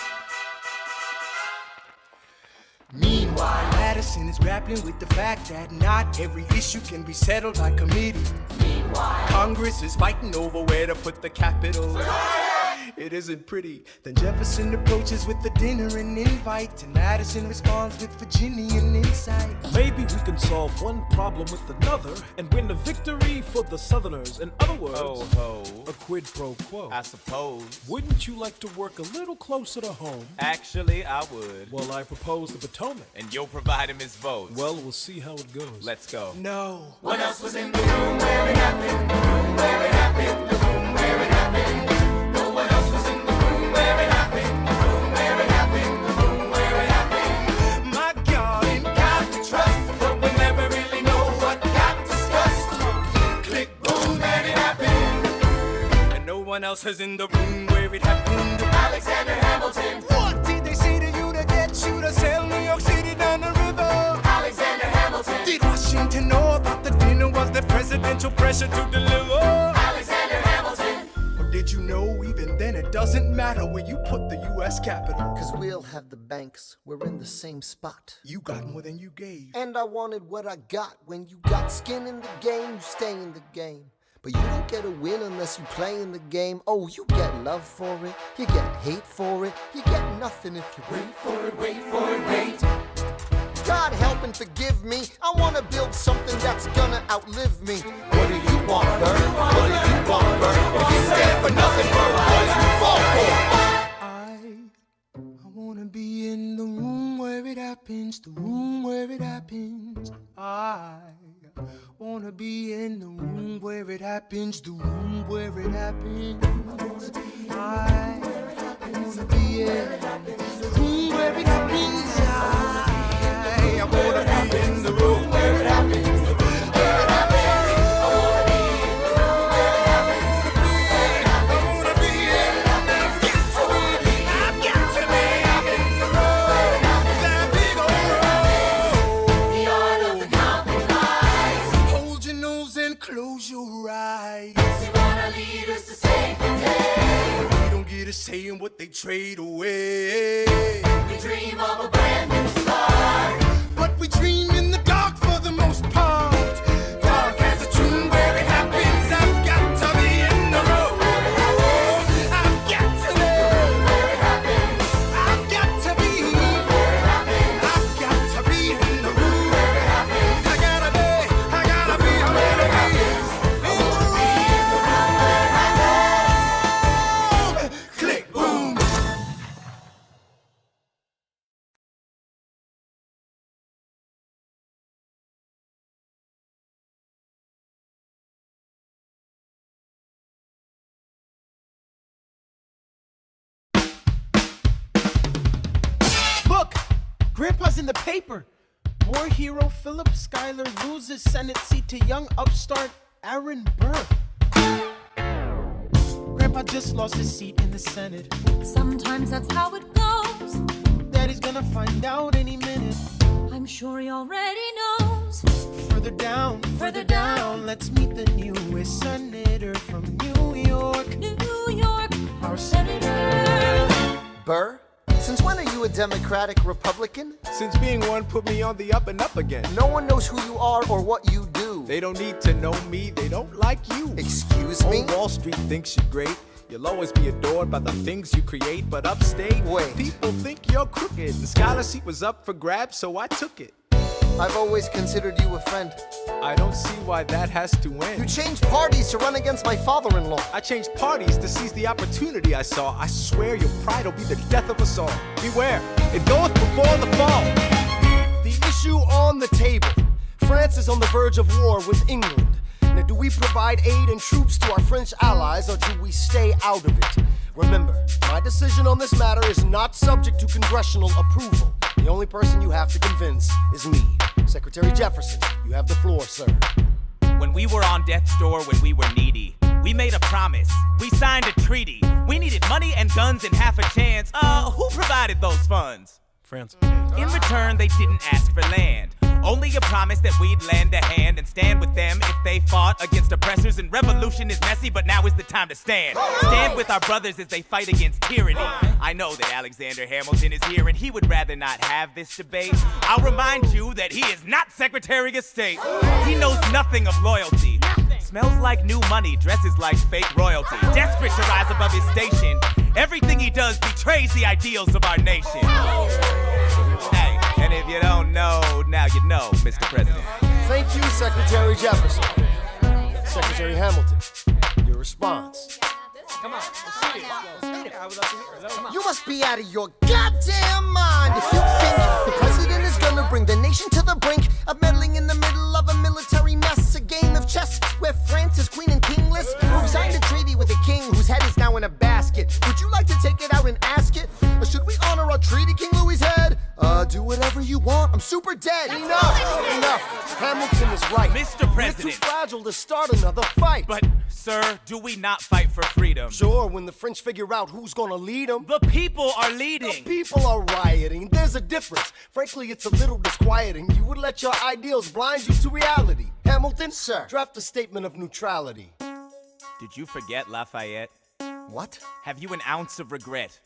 Meanwhile, Madison is grappling with the fact that not every issue can be settled by committee. Meanwhile, Congress is fighting over where to put the capital. It isn't pretty. Then Jefferson approaches with the dinner and invite, and Madison responds with Virginian insight. Maybe we can solve one problem with another and win a victory for the Southerners. In other words, a quid pro quo. I suppose. Wouldn't you like to work a little closer to home? Actually, I would. Well, I propose the Potomac. And you'll provide him his votes. Well, we'll see how it goes. Let's go. No. What else was in the room where it happened? The room where it happened. The room where it happened. No one else was in the room where it happened. The room where it happened. The room where it happened. My God, in God to trust, but we never really know what got discussed. Click, boom, and it happened. And no one else is in the room where it happened. Alexander Hamilton. What did they say to you to get you to sail New York City down the river? Alexander Hamilton. Did Washington know about the dinner? Was there presidential pressure to deliver? Alexander Hamilton. Or did you know even then it doesn't matter where you put the U.S. Capitol? Cause we'll have the banks, we're in the same spot. You got more than you gave. And I wanted what I got. When you got skin in the game, you stay in the game. But you don't get a win unless you play in the game. Oh, you get love for it, you get hate for it, you get nothing if you wait for it, wait for it, wait. God help and forgive me, I wanna build something that's gonna outlive me. What do you want, Bird? What do you want, Bird? If you stand for nothing, Bird, what do you fall for? I wanna be in the room where it happens, the room where it happens. I wanna be in the room where it happens, the room where it happens. I wanna be in the room where it happens. I wanna be in the room where it happens. Close your eyes. We want our leaders to save the day. We don't get a say in what they trade away. We dream of a brand new start, but we dream in the dark for the most part. Dark as a tomb where it happens. I've got to be in the room. I've got to be where it happens. I've got to be where it happens. I've got to be in the room where it happens. I gotta be where it happens. Click, boom. Look! Grandpa's in the paper. War hero Philip Schuyler loses Senate seat to young upstart Aaron Burr. Grandpa just lost his seat in the Senate. Sometimes that's how it goes. Daddy's gonna find out any minute. I'm sure he already knows. Further down, let's meet the newest senator from New York. New York, our senator. Burr? Since when are you a Democratic Republican? Since being one put me on the up and up again. No one knows who you are or what you do. They don't need to know me, they don't like you. Excuse me? Old Wall Street thinks you're great. You'll always be adored by the things you create, but upstate, people think you're crooked. The scholar seat was up for grabs, so I took it. I've always considered you a friend. I don't see why that has to end. You changed parties to run against my father-in-law. I changed parties to seize the opportunity I saw. I swear your pride will be the death of us all. Beware, it goeth before the fall. The issue on the table. France is on the verge of war with England. Now, do we provide aid and troops to our French allies, or do we stay out of it? Remember, my decision on this matter is not subject to congressional approval. The only person you have to convince is me. Secretary Jefferson, you have the floor, sir. When we were on death's door, when we were needy, we made a promise. We signed a treaty. We needed money and guns and half a chance. Who provided those funds? France. In return, they didn't ask for land. Only a promise that we'd lend a hand and stand with them if they fought against oppressors. And revolution is messy, but now is the time to stand. Stand with our brothers as they fight against tyranny. I know that Alexander Hamilton is here and he would rather not have this debate. I'll remind you that he is not Secretary of State. He knows nothing of loyalty. Smells like new money, dresses like fake royalty. Desperate to rise above his station, Everything he does betrays the ideals of our nation. Hey, and if you don't know, now you know, Mr. President. Thank you, Secretary Jefferson. Secretary Hamilton, your response. Come on, let's see it. I would love to hear it. Come on. You must be out of your goddamn mind if you think the president is gonna bring the nation to the brink of meddling in the middle of a military mess, a game of chess where France is queen and kingless, who signed a treaty with a king whose head is now in a basket. Would you like to take it out and ask it? Or should we honor our treaty, King Louis's head? Do whatever you want. I'm super dead. Enough. Hamilton is right. Mr. President. We're too fragile to start another fight. But, sir, do we not fight for freedom? Sure, when the French figure out who's gonna lead them. The people are leading. The people are rioting. There's a difference. Frankly, it's a little disquieting. You would let your ideals blind you to reality. Hamilton, sir, draft a statement of neutrality. Did you forget Lafayette? What? Have you an ounce of regret?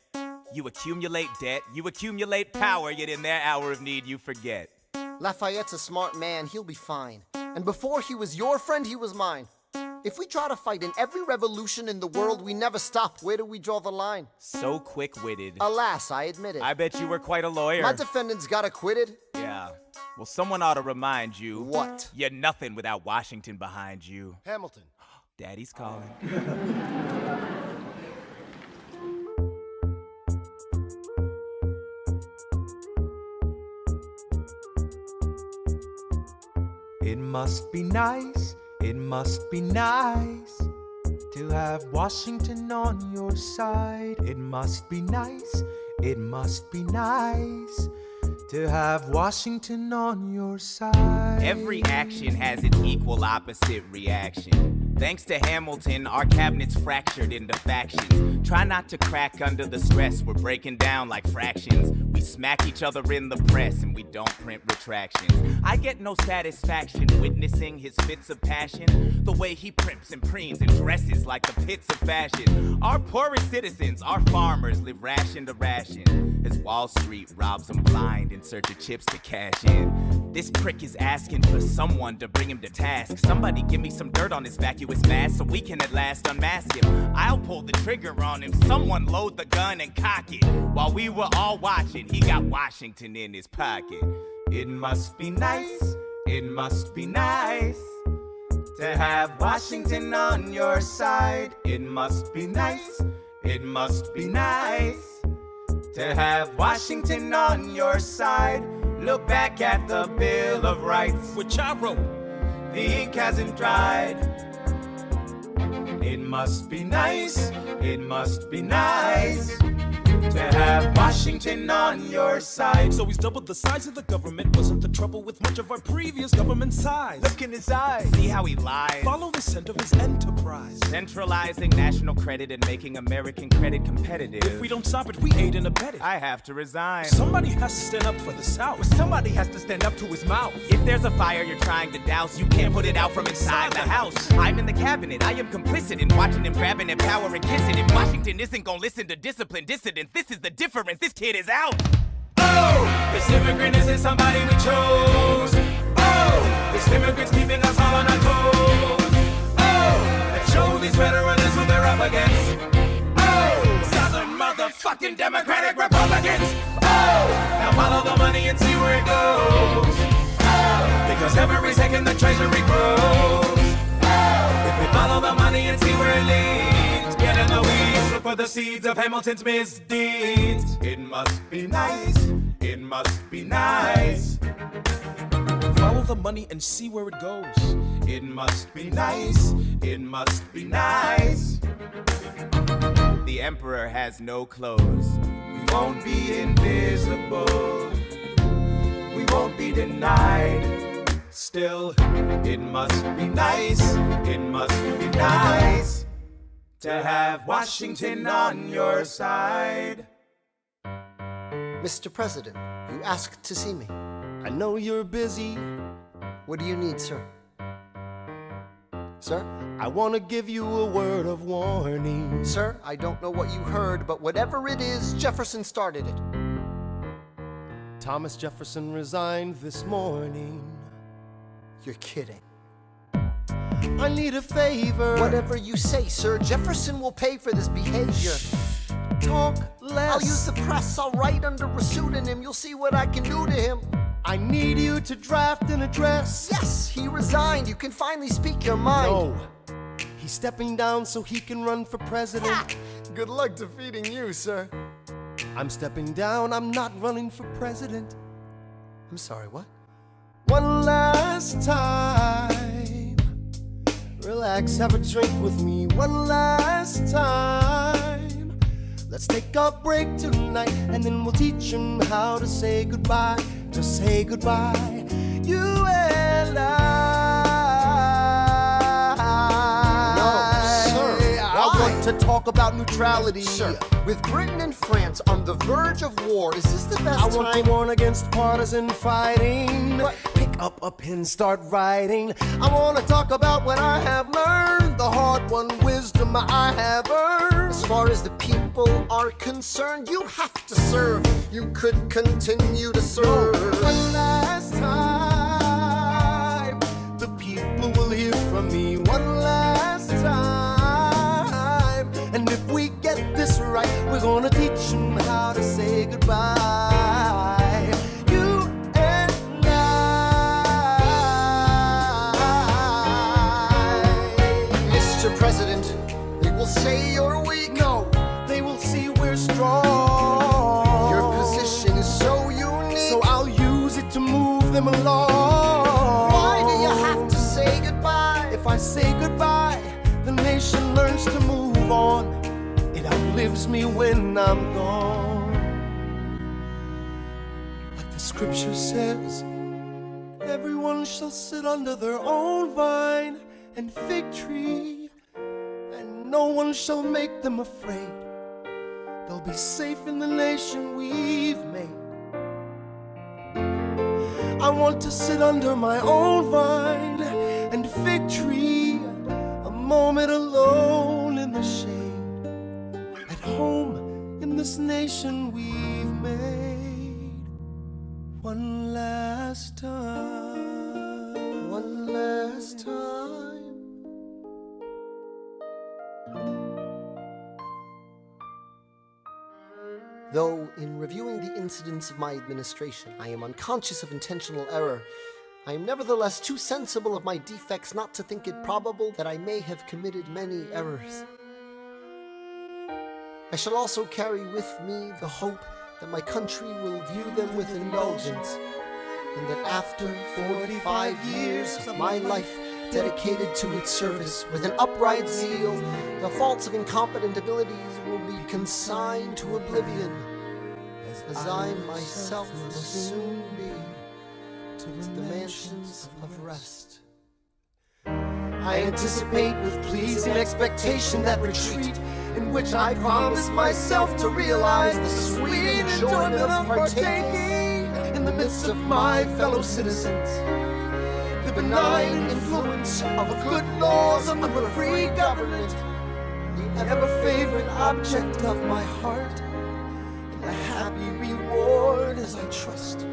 You accumulate debt, you accumulate power, yet in their hour of need you forget. Lafayette's a smart man, he'll be fine. And before he was your friend, he was mine. If we try to fight in every revolution in the world, we never stop. Where do we draw the line? So quick-witted. Alas, I admit it. I bet you were quite a lawyer. My defendants got acquitted. Yeah. Well, someone ought to remind you. What? You're nothing without Washington behind you. Hamilton. Daddy's calling. It must be nice, it must be nice to have Washington on your side. It must be nice, it must be nice to have Washington on your side. Every action has its equal opposite reaction. Thanks to Hamilton, our cabinet's fractured into factions. Try not to crack under the stress, we're breaking down like fractions. We smack each other in the press and we don't print retractions. I get no satisfaction witnessing his fits of passion. The way he primps and preens and dresses like the pits of fashion. Our poorest citizens, our farmers, live ration to ration as Wall Street robs them blind in search of chips to cash in. This prick is asking for someone to bring him to task. Somebody give me some dirt on his vacuous mask so we can at last unmask him. I'll pull the trigger on him. Someone load the gun and cock it. While we were all watching, he got Washington in his pocket. It must be nice, it must be nice to have Washington on your side. It must be nice, it must be nice to have Washington on your side. Look back at the Bill of Rights, which I wrote. The ink hasn't dried. It must be nice, it must be nice to have Washington on your side. So he's doubled the size of the government. Wasn't the trouble with much of our previous government size? Look in his eyes. See how he lies. Follow the scent of his enterprise. Centralizing national credit and making American credit competitive. If we don't stop it, we aid and abet it. I have to resign. Somebody has to stand up for the South. Somebody has to stand up to his mouth. If there's a fire you're trying to douse, you can't put it out from inside the house. I'm in the cabinet. I am complicit in watching him grabbing at power and kissing it. Washington isn't gonna listen to disciplined dissidents. This is the difference. This kid is out. Oh, this immigrant isn't somebody we chose. Oh, this immigrant's keeping us all on our toes. Oh, let's show these veterans who they're up against. Oh, Southern motherfucking Democratic Republicans. Oh, now follow the money and see where it goes. Oh, because every second the treasury grows. Oh, if we follow the money and see where it leads, get in the weeds, look for the seeds of Hamilton's misdeeds. It must be nice, it must be nice. Follow the money and see where it goes. It must be nice, it must be nice. The emperor has no clothes. We won't be invisible, we won't be denied. Still, it must be nice, it must be nice to have Washington on your side. Mr. President, you asked to see me. I know you're busy. What do you need, sir? Sir? I want to give you a word of warning. Sir, I don't know what you heard, but whatever it is, Jefferson started it. Thomas Jefferson resigned this morning. You're kidding. I need a favor. Whatever you say, sir, Jefferson will pay for this behavior. talk less. I'll use the press, I'll write under a pseudonym. You'll see what I can do to him. I need you to draft an address. Yes, he resigned. You can finally speak your mind. No, he's stepping down so he can run for president. Good luck defeating you, sir. I'm stepping down, I'm not running for president. I'm sorry, what? One last time. Relax, have a drink with me. One last time. Let's take a break tonight, and then we'll teach him how to say goodbye. To say goodbye, you and I. No, sir. I want to talk about neutrality. Sir, with Britain and France on the verge of war, is this the best I want time? to warn against partisan fighting. Pick up a pen, start writing. I want to talk about what I have learned, the hard-won wisdom I have earned. As far as the people are concerned, you have to serve. You could continue to serve. One last time, the people will hear from me. One last time, and if we get this right, we're gonna teach them how to say goodbye. You and I. Mr. President, they will say you're weak. No, they will see we're strong. Your position is so unique. So I'll use it to move them along. Why do you have to say goodbye? If I say goodbye, the nation learns to move on. It outlives me when I'm gone. Like the scripture says, everyone shall sit under their own vine and fig tree, and no one shall make them afraid. They'll be safe in the nation we've made. I want to sit under my own vine and fig tree, a moment alone in the shade, at home in this nation we've made. One last time. One last time. Though, in reviewing the incidents of my administration, I am unconscious of intentional error, I am nevertheless too sensible of my defects not to think it probable that I may have committed many errors. I shall also carry with me the hope that my country will view them with indulgence, and that after 45 years of my life dedicated to its service with an upright zeal, the faults of incompetent abilities will be consigned to oblivion, as I myself must soon be to the mansions of rest. I anticipate with pleasing expectation that retreat in which I promise myself to realize the sweet enjoyment of partaking in the midst of my fellow citizens. The benign influence of good laws of a free government, the ever-favorite object of my heart, and the happy reward, as I trust,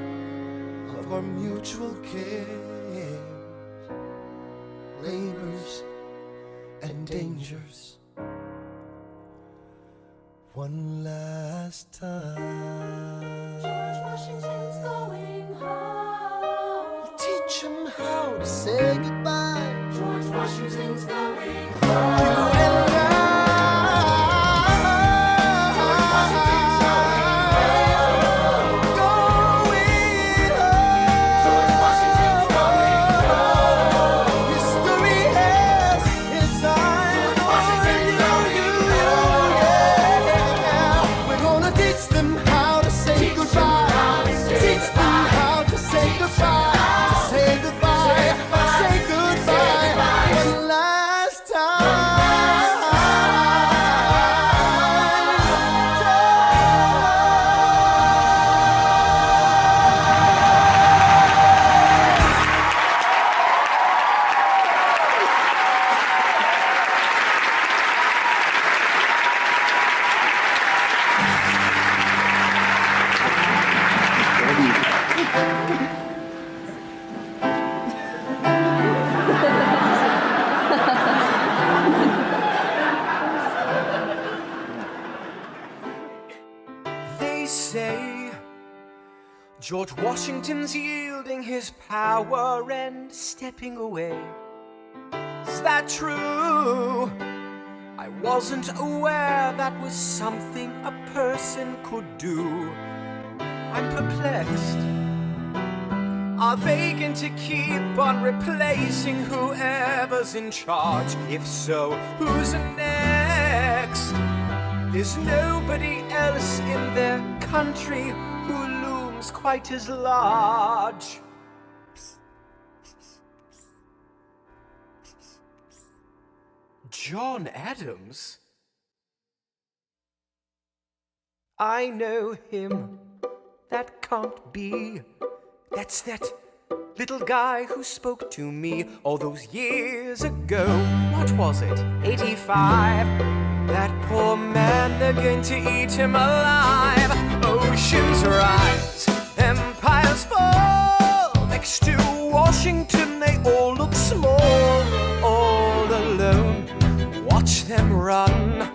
of our mutual cares, labors, and dangers. One last time. George Washington's going home. Teach him how to say goodbye. George Washington's going You and I. George Washington's yielding his power and stepping away. Is that true? I wasn't aware that was something a person could do. I'm perplexed. Are they going to keep on replacing whoever's in charge? If so, who's next? There's nobody else in their country who looms quite as large. John Adams? I know him. That can't be. That's that little guy who spoke to me all those years ago. What was it? 85. That poor man, they're going to eat him alive. Oceans rise, empires fall. Next to Washington, they all look small. All alone, watch them run.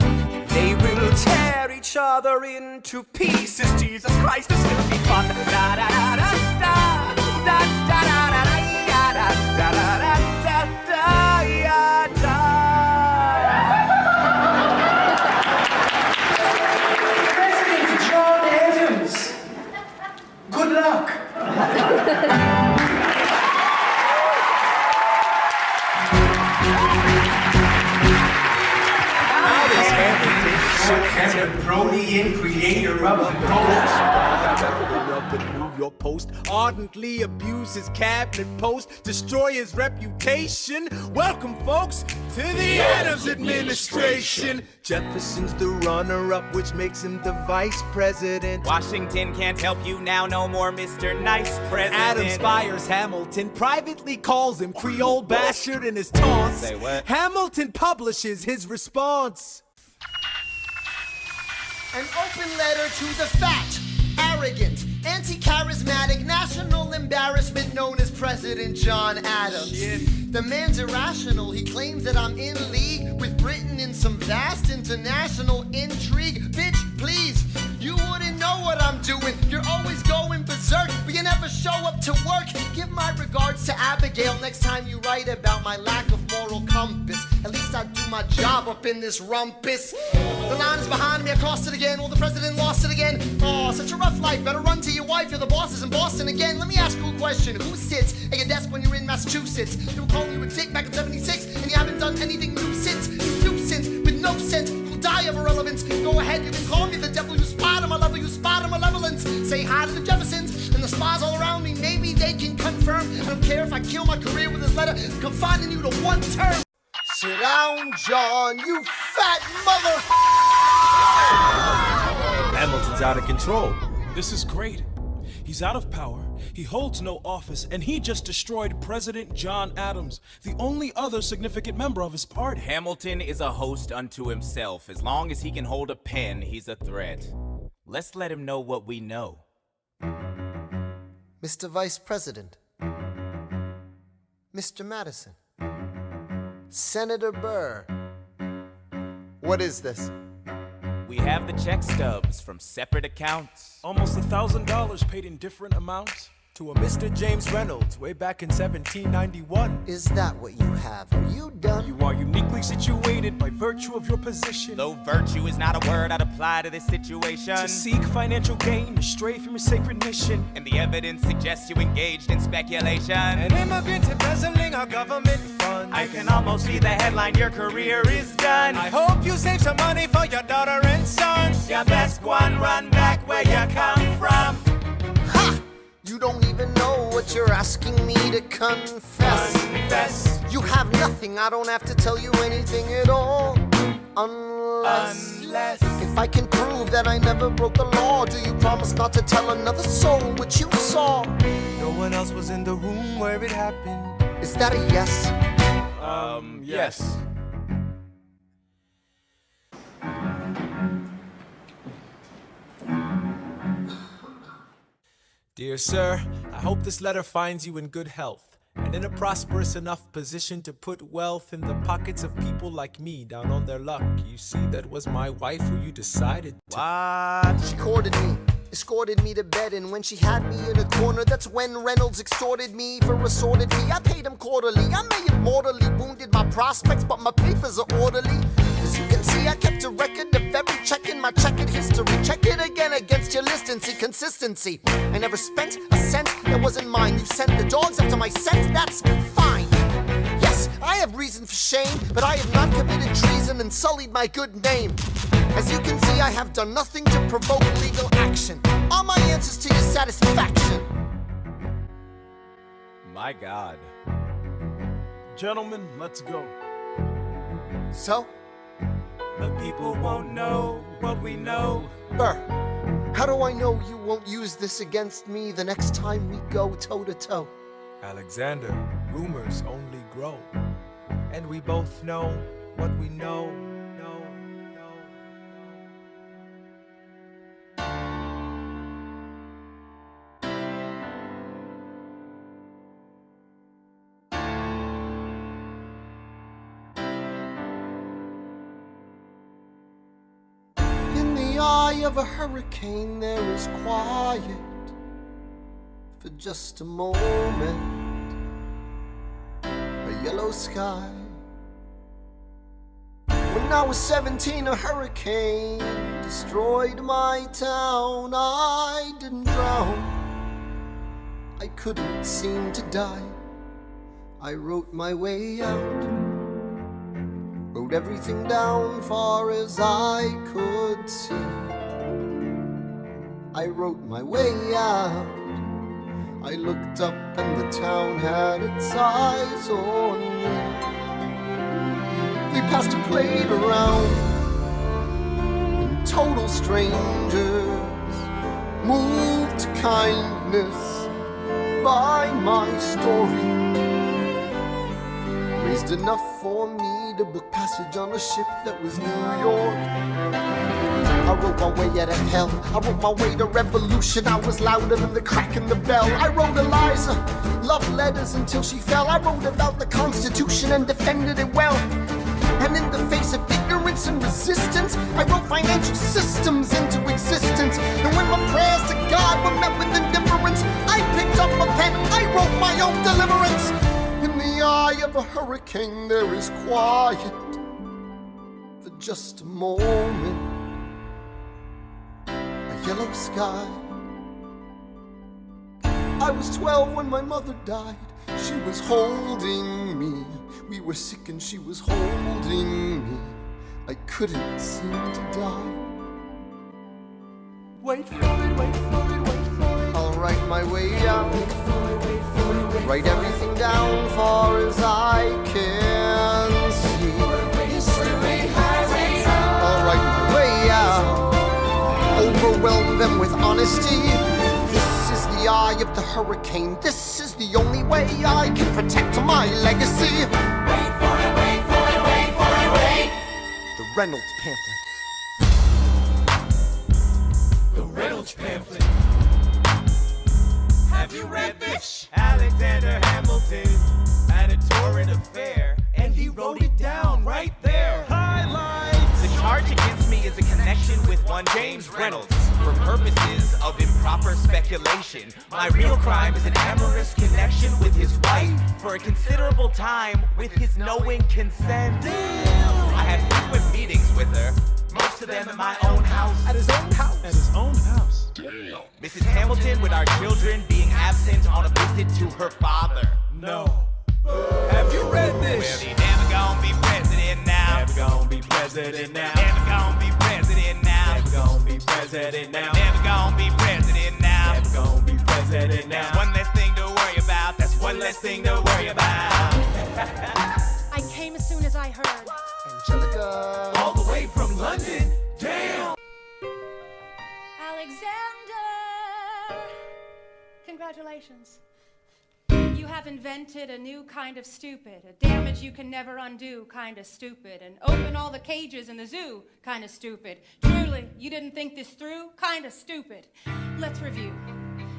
They will tear each other into pieces. Jesus Christ, this will be fun. Da da da da da da da da da da da da da da. President John Adams. Good luck. Contemporary creator of a the New York Post ardently abuses cabinet post, destroy his reputation. Welcome, folks, to the Adams administration. Jefferson's the runner-up, which makes him the vice president. Washington can't help you now, no more Mr. Nice President. Adams fires Hamilton, privately calls him Creole bastard in his taunts. Say what? Hamilton publishes his response. An open letter to the fat, arrogant, anti-charismatic, national embarrassment known as President John Adams. Shit. The man's irrational. He claims that I'm in league with Britain in some vast international intrigue. Bitch, please, you wouldn't know what I'm doing. You're always going berserk, but you never show up to work. Give my regards to Abigail next time you write about my lack of moral compass. At least I do my job up in this rumpus. The line is behind me, I crossed it again. Well, the president lost it again. Oh, such a rough life. Better run to your wife. You're the bosses in Boston again. Let me ask you a question. Who sits at your desk when you're in Massachusetts? You were calling you a dick back in 76, and you haven't done anything new since. You nuisance with no sense. You'll die of irrelevance. Go ahead, you can call me the devil. You spot him, I love you. Spot him, malevolence. Say hi to the Jeffersons and the spies all around me. Maybe they can confirm. I don't care if I kill my career with this letter, confining you to one term. Sit down, John, you fat mother. Hamilton's out of control. This is great. He's out of power, he holds no office, and he just destroyed President John Adams, the only other significant member of his party. Hamilton is a host unto himself. As long as he can hold a pen, he's a threat. Let's let him know what we know. Mr. Vice President, Mr. Madison, Senator Burr, what is this? We have the check stubs from separate accounts. Almost $1,000 paid in different amounts to a Mr. James Reynolds way back in 1791. Is that what you have? Are you done? You are uniquely situated by virtue of your position. Though virtue is not a word I'd apply to this situation. To seek financial gain, to stray from your sacred mission. And the evidence suggests you engaged in speculation. An immigrant embezzling our government funds. I can almost see the headline, your career is done. I hope you save some money for your daughter and son. You best go and run back where you come from. Ha! You don't even know what you're asking me to confess. Confess. You have nothing, I don't have to tell you anything at all. Unless if I can prove that I never broke the law, do you promise not to tell another soul what you saw? No one else was in the room where it happened. Is that a yes? Yes. Dear sir, I hope this letter finds you in good health and in a prosperous enough position to put wealth in the pockets of people like me down on their luck. You see, that was my wife who you decided to. What? She courted me, escorted me to bed, and when she had me in a corner, that's when Reynolds extorted me for assorted fee. I paid him quarterly. I may have mortally wounded my prospects, but my papers are orderly. As you can see, I kept a record of every check in my checkered history. Check it again against your list and see consistency. I never spent a cent that wasn't mine. You sent the dogs after my scent, that's fine. Yes, I have reason for shame, but I have not committed treason and sullied my good name. As you can see, I have done nothing to provoke legal action. All my answers to your satisfaction. My God. Gentlemen, let's go. So? The people won't know what we know. Burr, how do I know you won't use this against me the next time we go toe-to-toe? Alexander, rumors only grow. And we both know what we know. In the eye of a hurricane there is quiet for just a moment. A yellow sky. When I was 17, a hurricane destroyed my town. I didn't drown. I couldn't seem to die. I wrote my way out. Wrote everything down far as I could see. I wrote my way out. I looked up and the town had its eyes on me. We passed a plate around, and total strangers moved to kindness by my story. Raised enough for me to book passage on a ship that was New York. I wrote my way out of hell. I wrote my way to revolution. I was louder than the crack in the bell. I wrote Eliza love letters until she fell. I wrote about the Constitution and defended it well. And in the face of ignorance and resistance, I wrote financial systems into existence. And when my prayers to God were met with indifference, I picked up a pen, I wrote my own deliverance. In the eye of a hurricane there is quiet for just a moment. A yellow sky. I was 12 when my mother died. She was holding me. We were sick and she was holding me. I couldn't seem to die. Wait for it, wait for it, wait for it. I'll write my way out. Wait for it, wait for it. Write everything down far as I can see. History has its own. I'll write my way out. Overwhelm them with honesty. This is the eye of the hurricane. This is the only way I can protect my legacy. Wait for it, wait for it, wait for it, wait. The Reynolds pamphlet. The Reynolds pamphlet. Have you read this? Alexander Hamilton had a torrent affair, and he wrote it down right there. Highlights. The charge against me is a connection with one James Reynolds. For purposes of improper speculation, my real crime is an amorous connection with his wife for a considerable time with his knowing consent. Damn. I had frequent meetings with her, most of them at my own house. At his own house? At his own house. Damn. Mrs. Hamilton, with our children being absent on a visit to her father. No. Have you read this? Well, he never gonna be president now. Never gonna be president now. Never gonna be president now. Never gonna be president now. Never gonna be president now. Never gonna be president now. That's one less thing to worry about. That's one less thing to worry about. I came as soon as I heard. Angelica. All the way from London. Damn. Alexander! Congratulations. You have invented a new kind of stupid, a damage you can never undo kind of stupid, and open all the cages in the zoo kind of stupid. Truly, you didn't think this through kind of stupid. Let's review.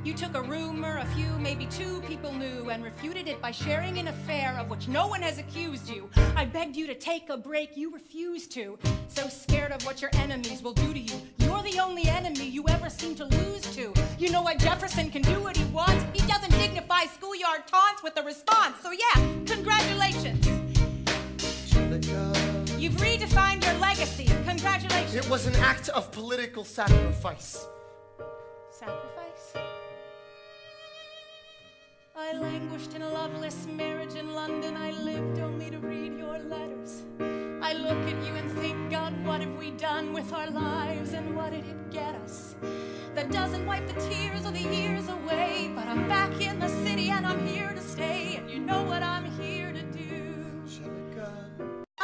You took a rumor a few, maybe two people knew, and refuted it by sharing an affair of which no one has accused you. I begged you to take a break, you refused to. So scared of what your enemies will do to you. You're the only enemy you ever seem to lose to. You know what, Jefferson can do what he wants. He doesn't dignify schoolyard taunts with a response. So yeah, congratulations. You've redefined your legacy. Congratulations. It was an act of political sacrifice. Sacrifice? I languished in a loveless marriage in London. I lived only to read your letters. I look at you and think, God, what have we done with our lives and what did it get us? That doesn't wipe the tears or the years away, but I'm back in the city and I'm here to stay, and you know what I'm here to do.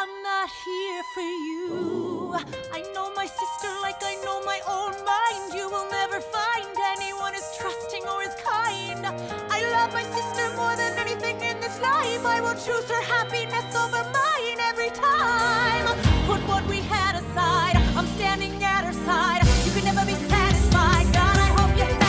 I'm not here for you. I know my sister like I know my own mind. You will never find anyone as trusting or as kind. I love my sister more than anything in this life. I will choose her happiness over mine every time. Put what we had aside. I'm standing at her side. You can never be satisfied. God, I hope you're satisfied.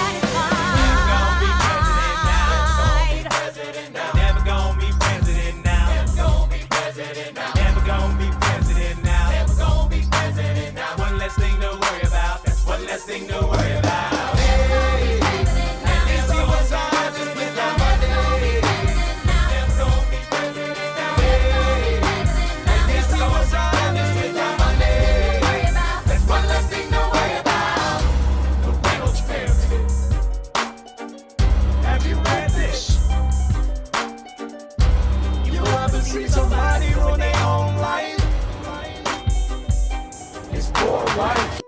Never gonna be president now. Never gonna be president now. Never gonna be president now. Never gonna be president now. One less thing to worry about. That's one less thing to worry about. Somebody ruin their own life. It's poor wife.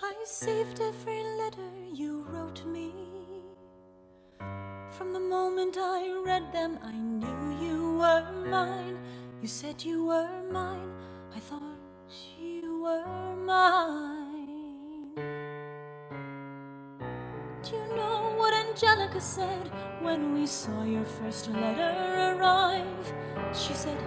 I saved every letter you wrote me. From the moment I read them, I knew you were mine. You said you were mine, I thought you were mine. Do you know what Angelica said when we saw your first letter arrive? She said,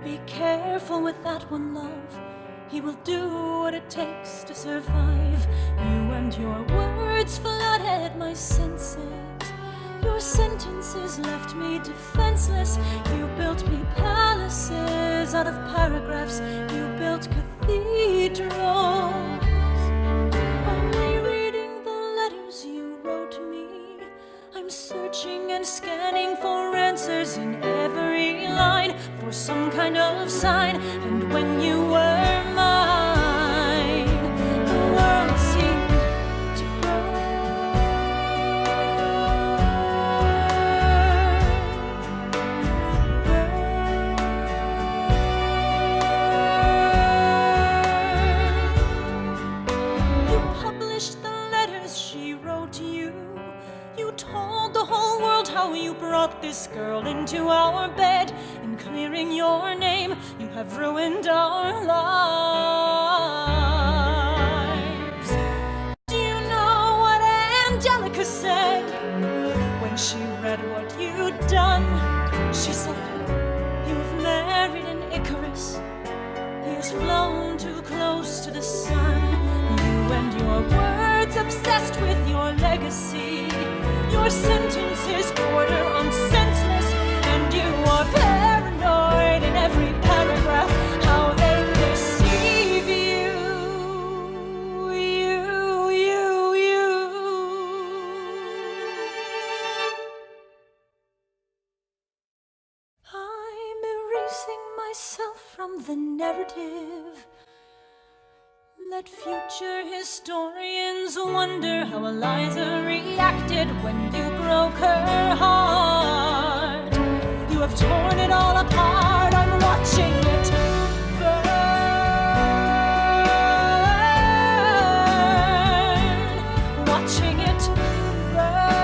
be careful with that one, love. He will do what it takes to survive. You and your words flooded my senses. Your sentences left me defenseless. You built me palaces out of paragraphs. You built cathedrals. Only reading the letters you wrote me. I'm searching and scanning for answers in every line, for some kind of sign. And when you were mine, the world seemed to how you brought this girl into our bed. In clearing your name, you have ruined our lives. Do you know what Angelica said when she read what you'd done? She said, you've married an Icarus. He has flown too close to the sun. You and your words obsessed with your legacy. Your sentences border on senseless, and you are paranoid in every paragraph. How they deceive you. I'm erasing myself from the narrative. Let future historians wonder how Eliza reacted when you broke her heart. You have torn it all apart. I'm watching it burn. Watching it burn.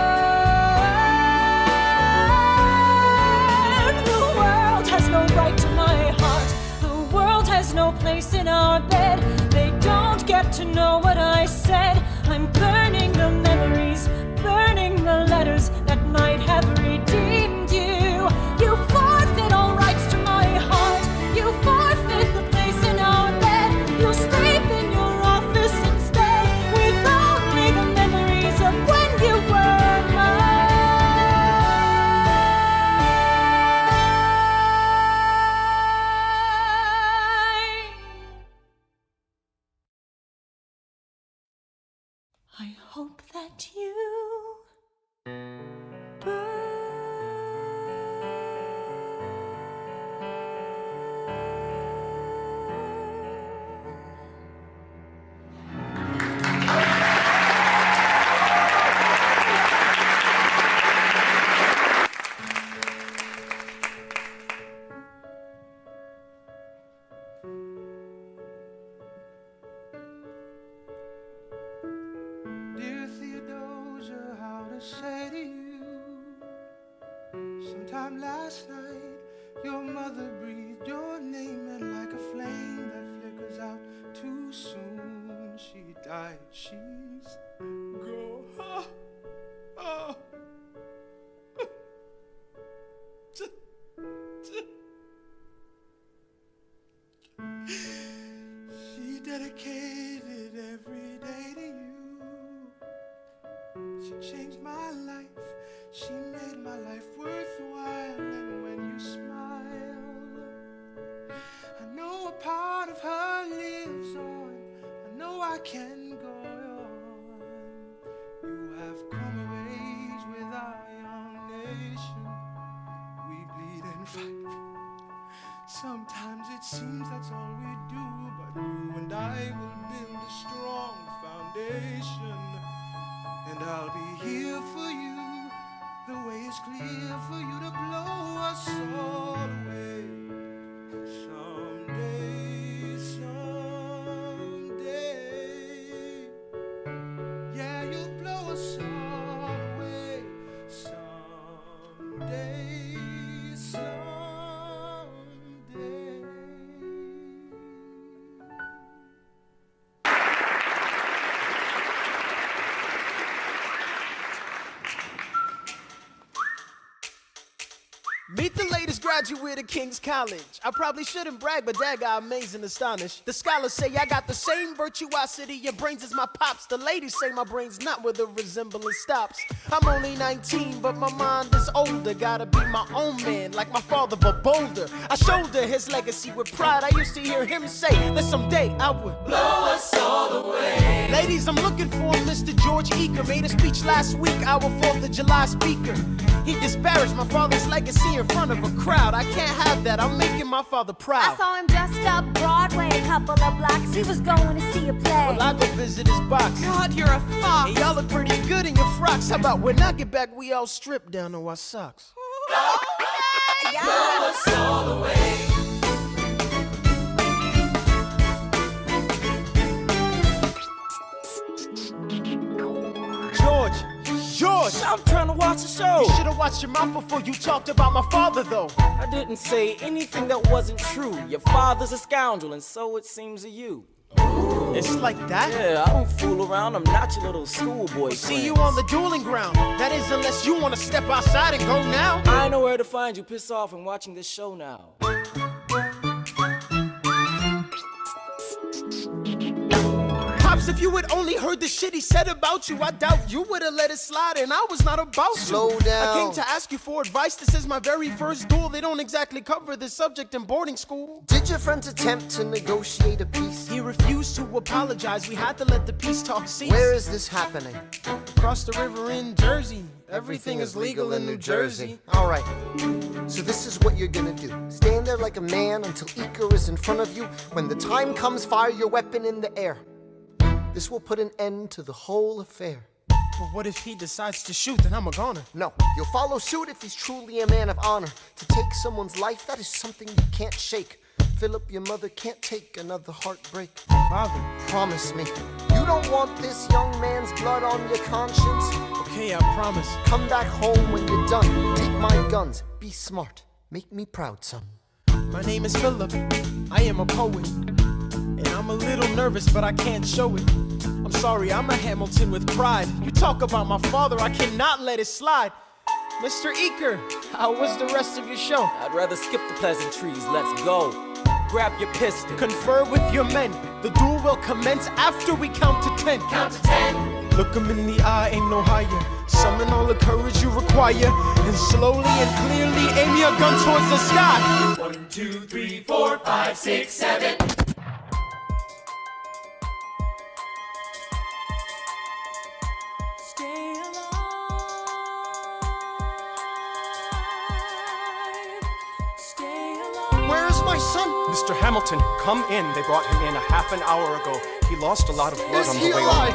The world has no right to my heart. The world has no place in our bed. They don't get to know what I said. I'm burning the memories, burning the letters that my Sometime last night, your mother breathed your name, and like a flame that flickers out too soon, she died. She's gone. Oh. She dedicated every day to you. She changed my life. She made my life worthwhile. And when you smile, I know a part of her lives on. I know I can go on. You have come of age with our young nation. We bleed and fight. Sometimes it seems that's all we do, but you and I will build a strong foundation. And I'll be here for you. The way is clear for you to blow us all away. Someday, someday. Yeah, you'll blow us all away. Someday, someday. Meet the latest graduate of King's College. I probably shouldn't brag, but that got amazing astonished. The scholars say I got the same virtuosity and brains as my pops. The ladies say my brain's not where the resemblance stops. I'm only 19, but my mind is older. Gotta be my own man, like my father, but bolder. I shoulder his legacy with pride. I used to hear him say that someday I would blow us all away. Ladies, I'm looking for Mr. George Eaker. Made a speech last week, our 4th of July speaker. He disparaged my father's legacy in front of a crowd. I can't have that. I'm making my father proud. I saw him dressed up Broadway a couple of blocks. He was going to see a play. Well, I go visit his box. God, you're a fox. Hey, y'all look pretty good in your frocks. How about when I get back, we all strip down to our socks? Yeah. Blow us all away. George! I'm trying to watch the show. You should have watched your mouth before you talked about my father, though. I didn't say anything that wasn't true. Your father's a scoundrel, and so it seems to you. It's like that? Yeah, I don't fool around. I'm not your little schoolboy. See you on the dueling ground. That is, unless you want to step outside and go now. I know where to find you. Piss off and watching this show now. Pops, if you had only heard the shit he said about you, I doubt you would have let it slide, and I was not about to. Slow down. I came to ask you for advice. This is my very first duel. They don't exactly cover this subject in boarding school. Did your friends attempt to negotiate a peace? He refused to apologize. We had to let the peace talk cease. Where is this happening? Across the river in Jersey. Everything is legal in New Jersey. All right, so this is what you're gonna do. Stand there like a man until Iker is in front of you. When the time comes, fire your weapon in the air. This will put an end to the whole affair. But what if he decides to shoot, then I'm a goner? No, you'll follow suit if he's truly a man of honor. To take someone's life, that is something you can't shake. Philip, your mother can't take another heartbreak. Father, promise me, you don't want this young man's blood on your conscience? Okay, I promise. Come back home when you're done. Take my guns. Be smart. Make me proud, son. My name is Philip. I am a poet. And I'm a little nervous, but I can't show it. I'm sorry, I'm a Hamilton with pride. You talk about my father, I cannot let it slide. Mr. Eaker, how was the rest of your show? I'd rather skip the pleasantries. Let's go. Grab your pistol. Confer with your men. The duel will commence after we count to 10. Count to 10. Look 'em in the eye, ain't no higher. Summon all the courage you require. And slowly and clearly aim your gun towards the sky. 1, 2, 3, 4, 5, 6, 7. Mr. Hamilton, come in. They brought him in a half an hour ago. He lost a lot of blood on the way over.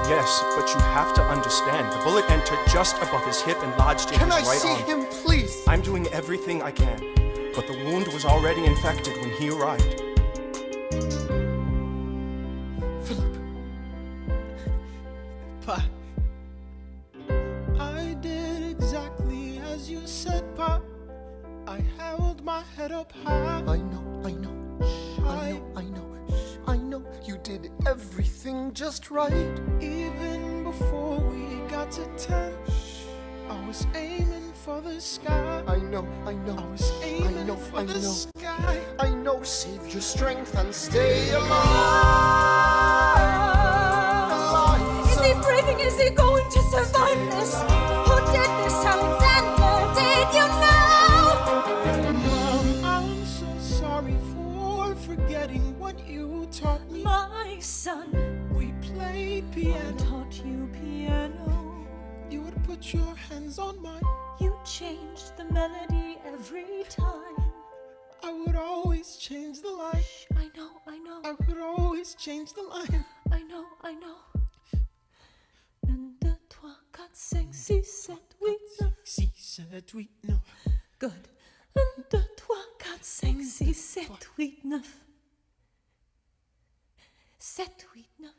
Yes, but you have to understand, the bullet entered just above his hip and lodged in his right arm. Can I see him, please? I'm doing everything I can, but the wound was already infected when he arrived. Philip. Pa. I did exactly as you said, Pa. I held my head up high. I know, you did everything just right. Even before we got to 10, I was aiming for the sky. I know. I was aiming for the sky. I know, save your strength and stay alive. Is he breathing? Is he going to survive this? Who did this, Alexander? Did you know? Mom, I'm so sorry for forgetting what you taught me. My son, we played piano. I taught you piano. You would put your hands on mine. You changed the melody every time. I would always change the line. Shh, I know. I would always change the line. I know. 1, 2, 3, 4, 5, 6, 7, 8, 9. 6, 7, 8, 9. Good. 1, 2, 3, 4, 5, 6, 7, 8, 9. 7, 8, 9.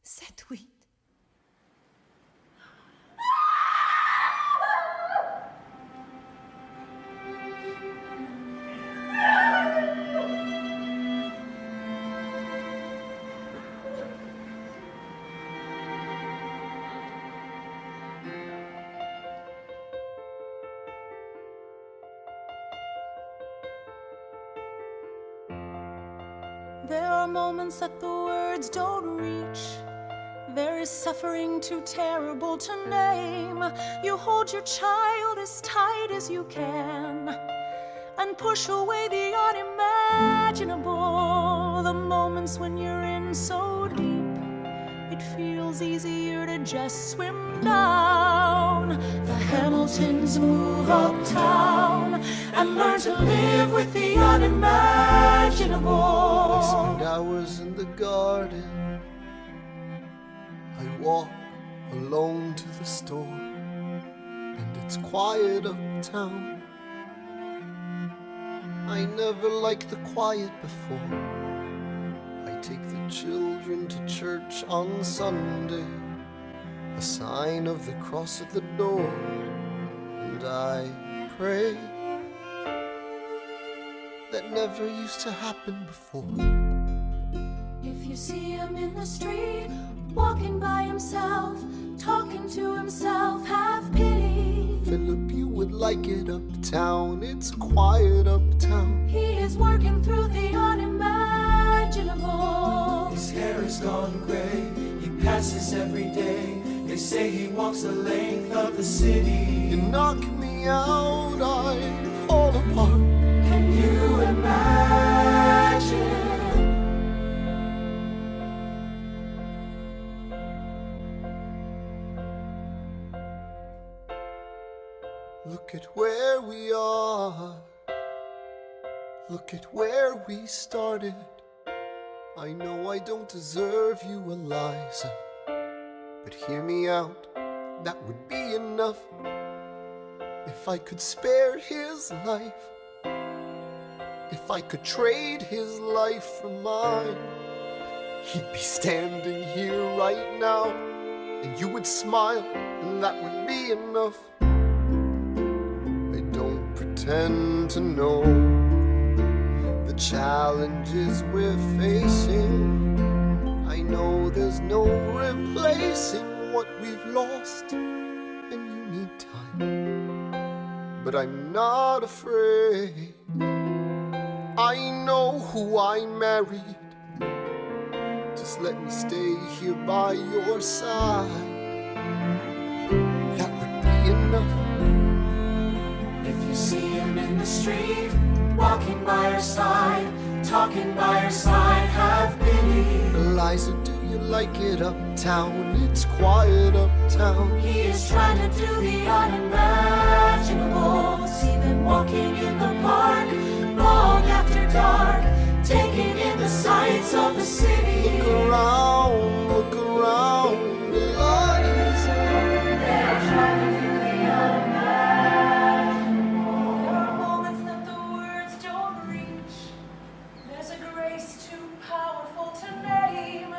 7, 8. There are moments that the words don't reach. There is suffering too terrible to name. You hold your child as tight as you can and push away the unimaginable. The moments when you're in so deep, it feels easier to just swim down. The Hamiltons move uptown and learn to live with the unimaginable. I spend hours in the garden. I walk alone to the store, and it's quiet uptown. I never liked the quiet before. I take the children to church on Sunday, a sign of the cross at the door, and I pray. That never used to happen before. If you see him in the street, walking by himself, talking to himself, have pity. Philip, you would like it uptown. It's quiet uptown. He is working through the unimaginable. His hair is gone gray. He passes every day. They say he walks the length of the city. You knock me out, I fall apart. Can you imagine? Look at where we are. Look at where we started. I know I don't deserve you, Eliza, but hear me out, that would be enough. If I could spare his life, if I could trade his life for mine, he'd be standing here right now, and you would smile, and that would be enough. I don't pretend to know the challenges we're facing. I know there's no replacing what we've lost, and you need time. But I'm not afraid. I know who I married. Just let me stay here by your side. That would be enough. If you see him in the street, walking by her side, talking by her side, have pity. Eliza, do you like it uptown? It's quiet uptown. He is trying to do the unimaginable. See them walking in the park, long after dark, taking in the sights of the city. Look around, Eliza. They're trying to do the unimaginable. There are moments that the words don't reach. There's a grace too powerful to name.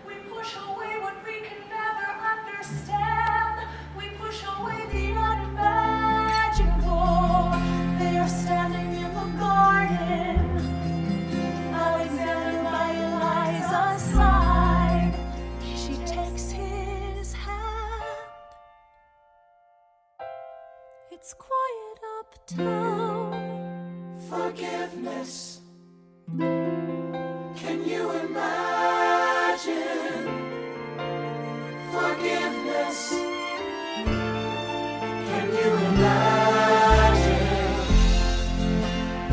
We push away what we can never understand. We push away the unimaginable. It's quiet uptown. Forgiveness. Can you imagine? Forgiveness. Can you imagine?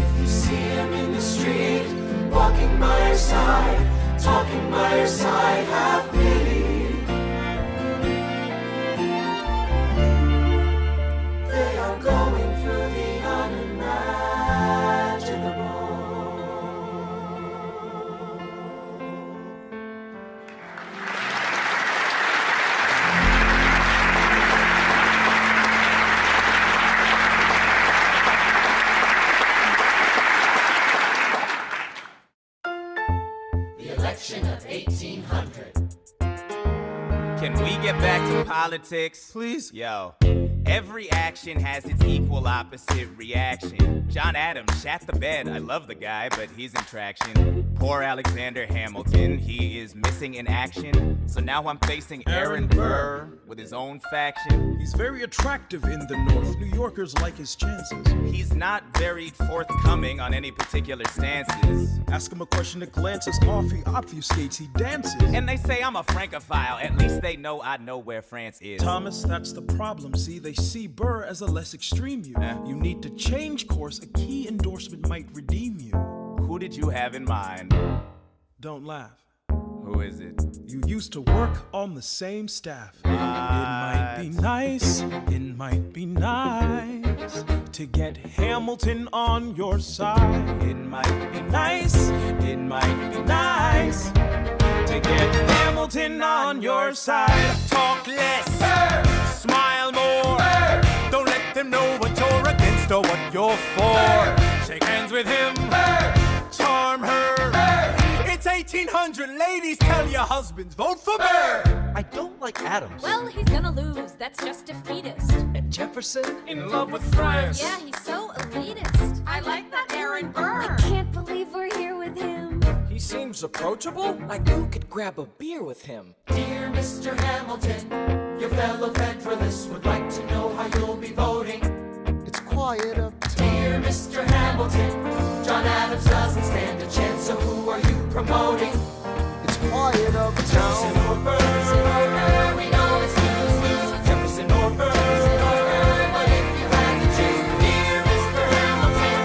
If you see him in the street, walking by your side, talking by your side, have pity. They are going through the unimaginable. The election of 1800. Can we get back to politics? Please? Yo. Every action has its equal opposite reaction. John Adams shat the bed. I love the guy, but he's in traction. Poor Alexander Hamilton, he is missing in action. So now I'm facing Aaron Burr with his own faction. He's very attractive in the North. New Yorkers like his chances. He's not very forthcoming on any particular stances. Ask him a question that glances off, he obfuscates, he dances. And they say I'm a Francophile. At least they know I know where France is. Thomas, that's the problem. See, they see Burr as a less extreme you. You need to change course. A key endorsement might redeem you. Who did you have in mind? Don't laugh. Who is it? You used to work on the same staff. It might be nice, it might be nice to get Hamilton on your side. It might be nice, it might be nice to get Hamilton on your side. Talk less, smile more. Don't let them know what you're against or what you're for. Shake hands with him, charm her. It's 1800, ladies, tell your husbands, vote for Burr. I don't like Adams. Well, he's gonna lose. That's just defeatist. And Jefferson? In love with France. Yeah, he's so elitist. I like that Aaron Burr. I can't believe we're here with him. He seems approachable, like you could grab a beer with him. Dear Mr. Hamilton, your fellow Federalists would like to know how you'll be voting. It's quiet uptown. Dear Mr. Hamilton, John Adams doesn't stand a chance, so who are you promoting? It's quiet uptown. Jefferson or Burr, we know it's lose-lose. Jefferson or Burr, but if you had to choose, dear Mr. Hamilton,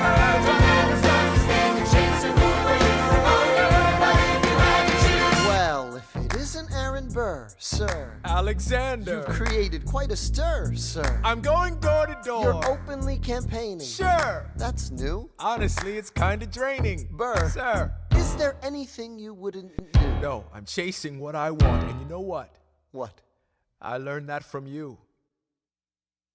John Adams doesn't stand a chance, so who are you promoting? But if you had to choose, Well, if it isn't Aaron Burr, sir. Alexander. You've created quite a stir, sir. I'm going door to door. You're openly campaigning. Sure. That's new. Honestly, it's kind of draining. Burr. Sir. Is there anything you wouldn't do? No, I'm chasing what I want. And you know what? What? I learned that from you.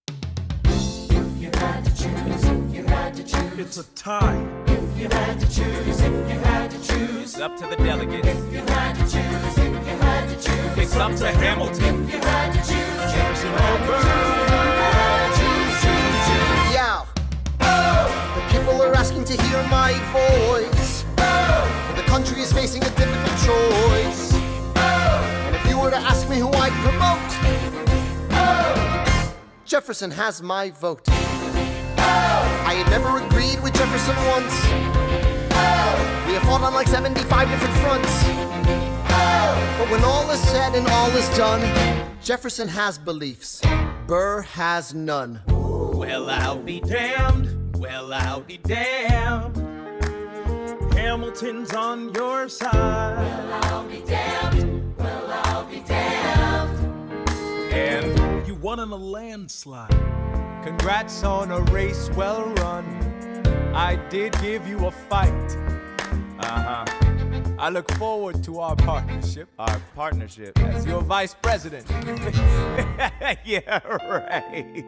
if you had to choose, if you had to choose, It's a tie. if you had to choose, if you had to choose, It's up to the delegates. if you had to choose, if you had to choose, It's up to Hamilton. if you had to choose, Jefferson or Burr, choose. Yeah. The people are asking to hear my voice. The country is facing a difficult choice. And if you were to ask me who I'd promote, Jefferson has my vote. I had never agreed with Jefferson once. We have fought on like 75 different fronts. But when all is said and all is done, Jefferson has beliefs. Burr has none. Well, I'll be damned. Well, I'll be damned. Hamilton's on your side. Well, I'll be damned. Well, I'll be damned. And you won on a landslide. Congrats on a race well run. I did give you a fight. I look forward to our partnership. Our partnership. As your vice president. Yeah, right.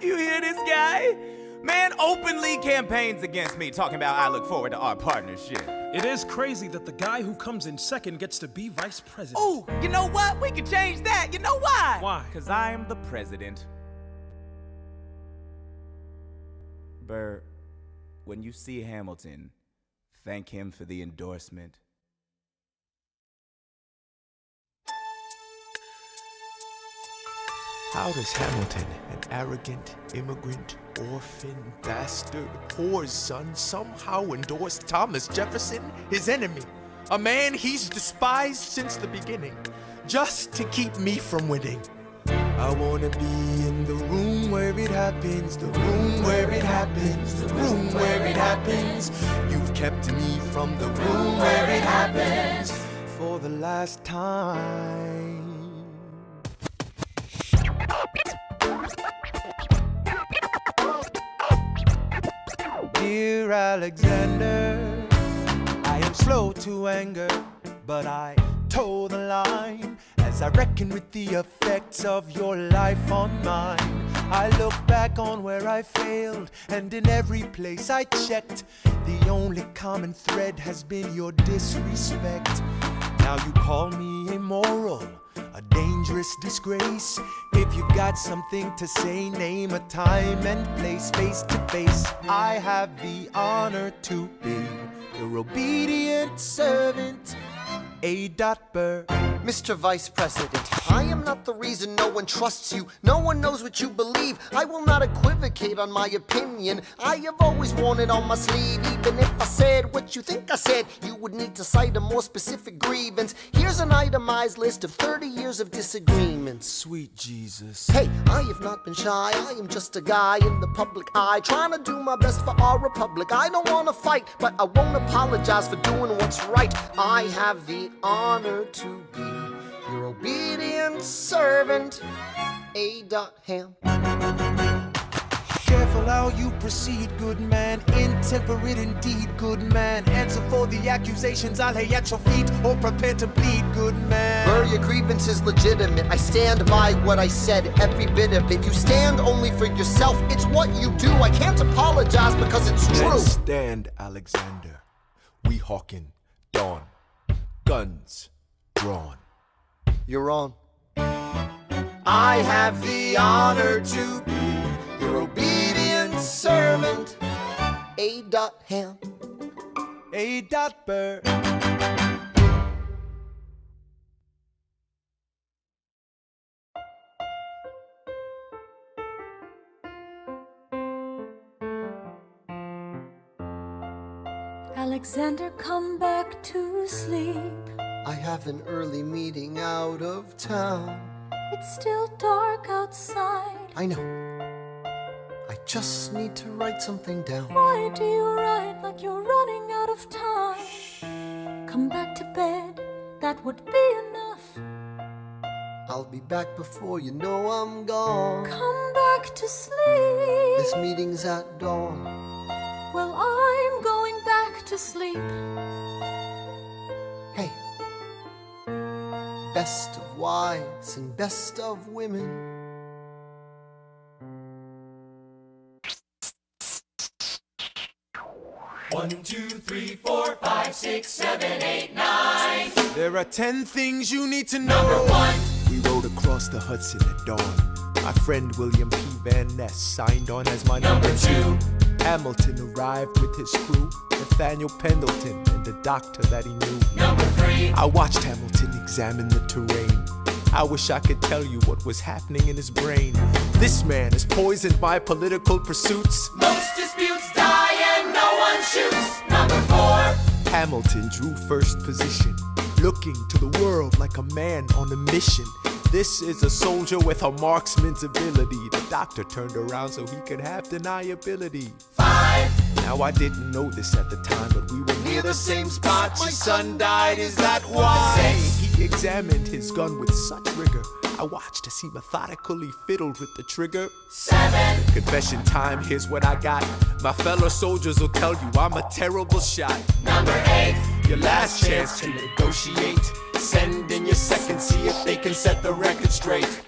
You hear this guy? Man openly campaigns against me, talking about I look forward to our partnership. It is crazy that the guy who comes in second gets to be vice president. Oh, you know what? We could change that. You know why? Why? Because I'm the president. Burr, when you see Hamilton, thank him for the endorsement. How does Hamilton, an arrogant immigrant, orphan, bastard, poor son, somehow endorse Thomas Jefferson, his enemy? A man he's despised since the beginning, just to keep me from winning. I wanna be in the room where it happens, the room where it happens, the room where it happens. You've kept me from the room where it happens for the last time. Dear Alexander, I am slow to anger, but I toe the line as I reckon with the effects of your life on mine. I look back on where I failed, and in every place I checked, the only common thread has been your disrespect. Now you call me immoral, a dangerous disgrace. If you've got something to say, name a time and place, face to face. I have the honor to be your obedient servant, A. Burr. Mr. Vice President, I am not the reason no one trusts you. No one knows what you believe. I will not equivocate on my opinion. I have always worn it on my sleeve. Even if I said what you think I said, you would need to cite a more specific grievance. Here's an itemized list of 30 years of disagreements. Sweet Jesus. Hey, I have not been shy. I am just a guy in the public eye, trying to do my best for our republic. I don't want to fight, but I won't apologize for doing what's right. I have the honor to be your obedient servant, A. Ham. Careful how you proceed, good man. Intemperate indeed, good man. Answer for the accusations I lay at your feet, or prepare to bleed, good man. Burr, your grievance is legitimate. I stand by what I said, every bit of it. You stand only for yourself. It's what you do. I can't apologize because it's true. Let's stand, Alexander. We hawking dawn. Guns drawn. You're on. I have the honor to be your obedient servant, A. Ham. A. Burr. Alexander, come back to sleep. I have an early meeting out of town. It's still dark outside. I know. I just need to write something down. Why do you write like you're running out of time? Come back to bed, that would be enough. I'll be back before you know I'm gone. Come back to sleep. This meeting's at dawn. Well, I'm going back to sleep. Hey. Best of wives and best of women. One, two, three, 4, 5, 6, 7, 8, 9. There are 10 things you need to know. Number 1. We rode across the Hudson at dawn. My friend William P. Van Ness signed on as my number 2. Hamilton arrived with his crew, Nathaniel Pendleton and the doctor that he knew. Number 3. I watched Hamilton examine the terrain. I wish I could tell you what was happening in his brain. This man is poisoned by political pursuits. Most disputes die and no one shoots. Number 4. Hamilton drew first position, looking to the world like a man on a mission. This is a soldier with a marksman's ability. The doctor turned around so he could have deniability. 5. Now I didn't know this at the time, but we were near the same spot. My son died, is that why? 6. He examined his gun with such rigor. I watched as he methodically fiddled with the trigger. 7. Confession time, here's what I got. My fellow soldiers will tell you I'm a terrible shot. Number 8. Your last chance to negotiate. Send in your second, see if they can set the record straight.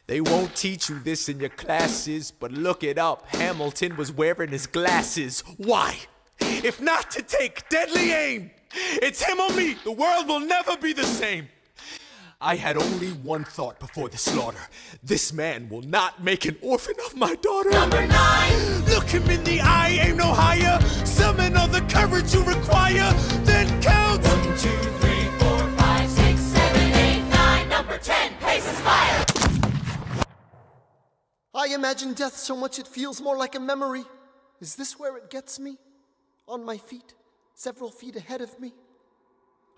They won't teach you this in your classes, but look it up. Hamilton was wearing his glasses. Why? If not to take deadly aim. It's him or me. The world will never be the same. I had only one thought before the slaughter. This man will not make an orphan of my daughter. Number 9. Look him in the eye, aim no higher. Summon all the courage you require. Then count. 1, 2, 3, 4, 5, 6, 7, 8, 9. Number 10. Paces fire. I imagine death so much it feels more like a memory. Is this where it gets me? On my feet, several feet ahead of me.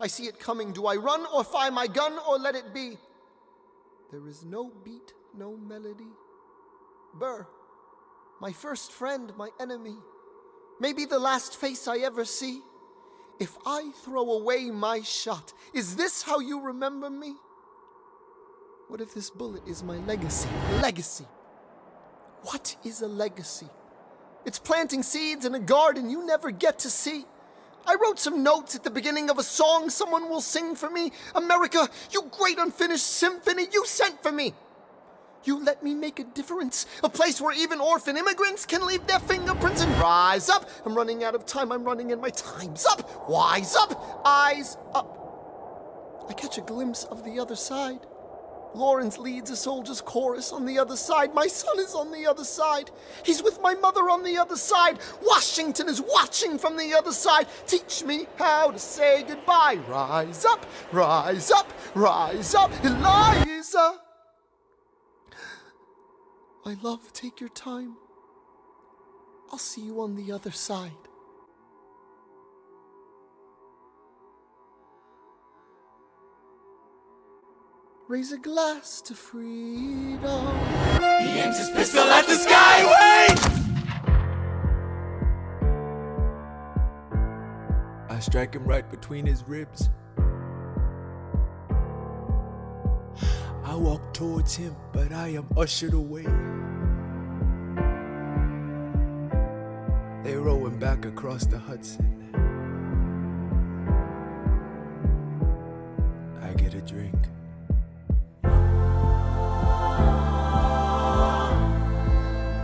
I see it coming. Do I run or fire my gun or let it be? There is no beat, no melody. Burr, my first friend, my enemy. Maybe the last face I ever see. If I throw away my shot, is this how you remember me? What if this bullet is my legacy? Legacy. What is a legacy? It's planting seeds in a garden you never get to see. I wrote some notes at the beginning of a song someone will sing for me. America, you great unfinished symphony you sent for me. You let me make a difference, a place where even orphan immigrants can leave their fingerprints and rise up. I'm running out of time, I'm running and my time's up. Wise up, eyes up. I catch a glimpse of the other side. Lawrence leads a soldier's chorus on the other side. My son is on the other side. He's with my mother on the other side. Washington is watching from the other side. Teach me how to say goodbye. Rise up, rise up, rise up, Eliza. My love, take your time. I'll see you on the other side. Raise a glass to freedom. He aims his pistol at the sky. Wait! I strike him right between his ribs. I walk towards him, but I am ushered away. They row him back across the Hudson. I get a drink.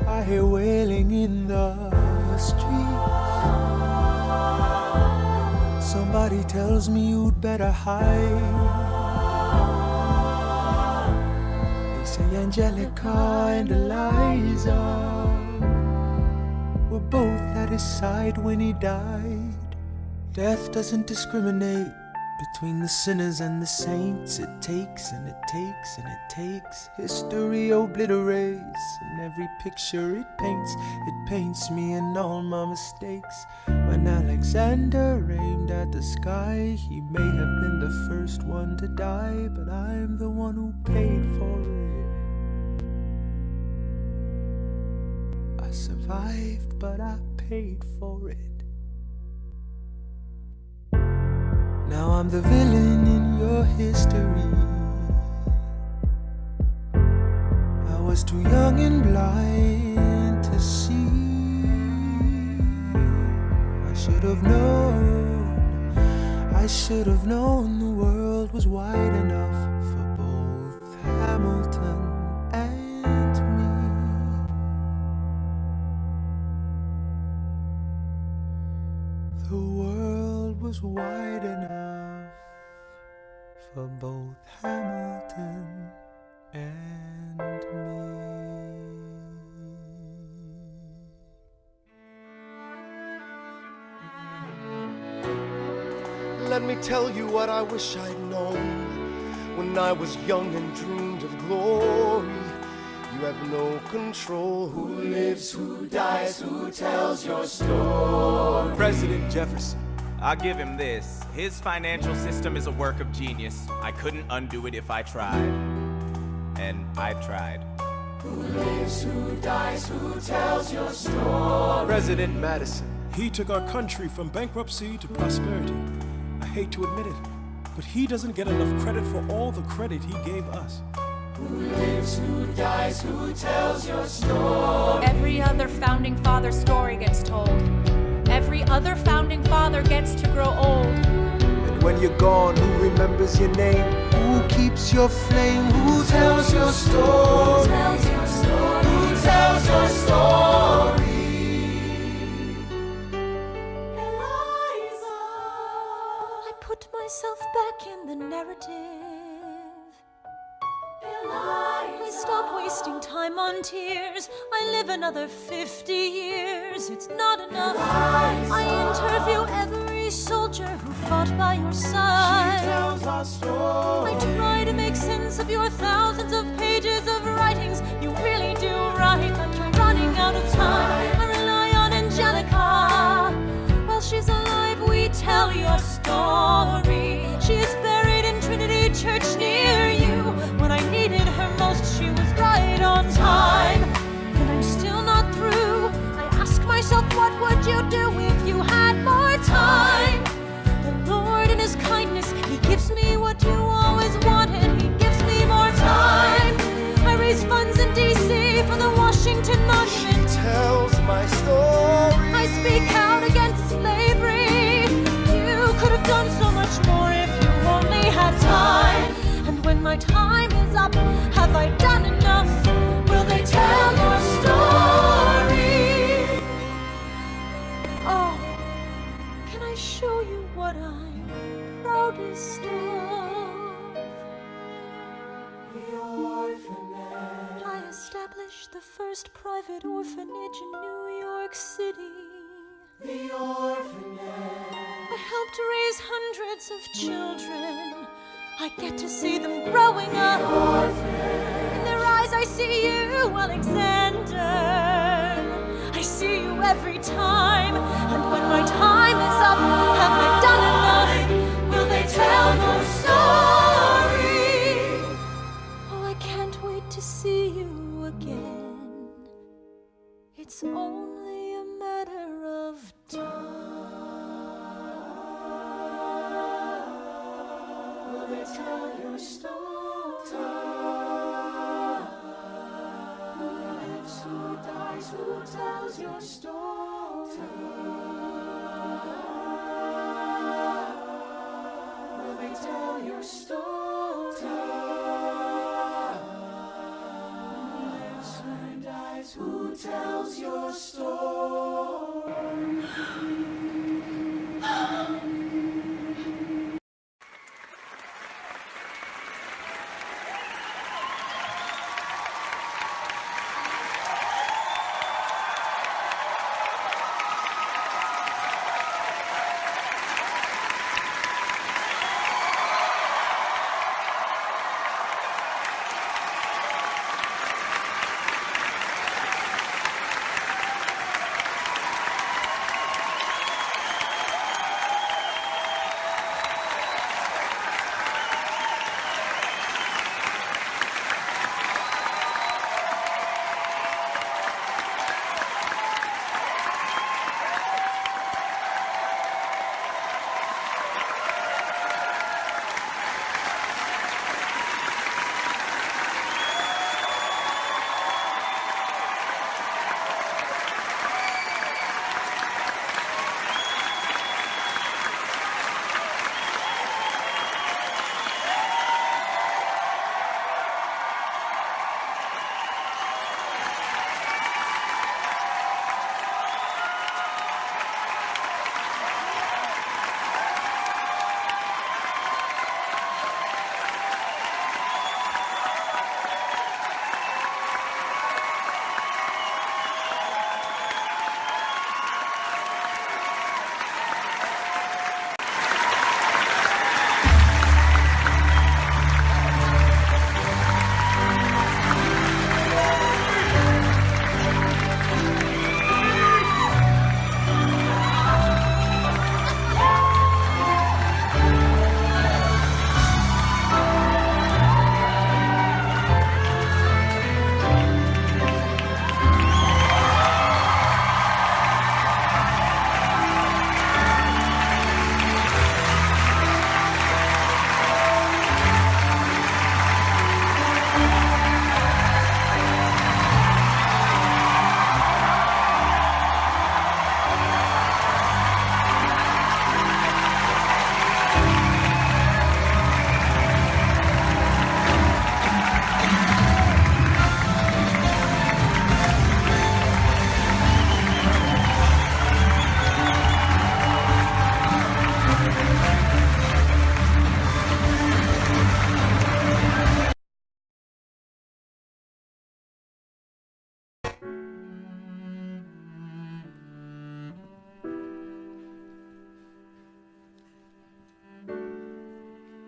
I hear wailing in the streets. Somebody tells me you'd better hide. They say Angelica and Eliza were both at his side when he died. Death doesn't discriminate between the sinners and the saints. It takes and it takes and it takes. History obliterates, and every picture it paints me and all my mistakes. When Alexander aimed at the sky, he may have been the first one to die, but I'm the one who paid for it. I survived, but I paid for it. Now I'm the villain in your history. I was too young and blind to see. I should have known the world was wide enough for both Hamilton and me. The world was wide enough for both Hamilton and me. Let me tell you what I wish I'd known when I was young and dreamed of glory. You have no control. Who lives, who dies, who tells your story? President Jefferson. I'll give him this. His financial system is a work of genius. I couldn't undo it if I tried. And I tried. Who lives, who dies, who tells your story? President Madison. He took our country from bankruptcy to prosperity. I hate to admit it, but he doesn't get enough credit for all the credit he gave us. Who lives, who dies, who tells your story? Every other founding father story gets told. Every other founding father gets to grow old. And when you're gone, who remembers your name? Who keeps your flame? Who tells your story? Who tells your story? Who tells your story? Put myself back in the narrative. I stop wasting time on tears. I live another 50 years. It's not enough. I interview every soldier who fought by your side. She tells our story. I try to make sense of your thousands of pages of writings. You really do write. night like you're running out of time. I rely on Angelica. While she's alive, we tell your story. She is buried in Trinity Church near you. When I needed her most, she was right on time. And I'm still not through. I ask myself, what would you do if you had more time? The Lord in His kindness, He gives me what you always wanted. He gives me more time. I raise funds in D.C. for the Washington Monument. She tells my story. I speak out against slavery. You could have done so much more if you only had time. And when my time is up, have I done enough? Will they tell your story? Oh, can I show you what I'm proudest of? The orphanage. I established the first private orphanage in New York City. The orphanage. I helped raise hundreds of children. I get to see them growing up. In their eyes I see you, Alexander. I see you every time. And when my time is up, have I done enough? Will they tell your story? Oh, I can't wait to see you again. It's only a matter of time. Will they tell your story? Who lives, who dies, who tells your story? Will they tell your story? Who lives, who dies, who tells your story?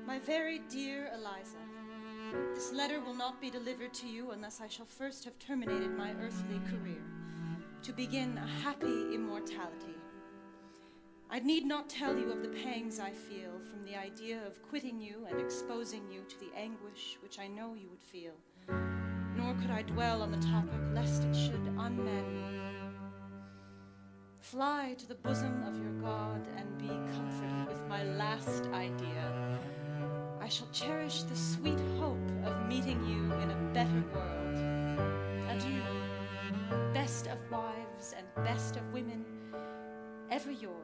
My very dear Eliza, This letter will not be delivered to you unless I shall first have terminated my earthly career, to begin a happy immortality. I need not tell you of the pangs I feel from the idea of quitting you and exposing you to the anguish which I know you would feel, nor could I dwell on the topic lest it should unman you. Fly to the bosom of your God and be comforted with my last idea. I shall cherish the sweet hope of meeting you in a better world. Adieu, best of wives and best of women, ever yours.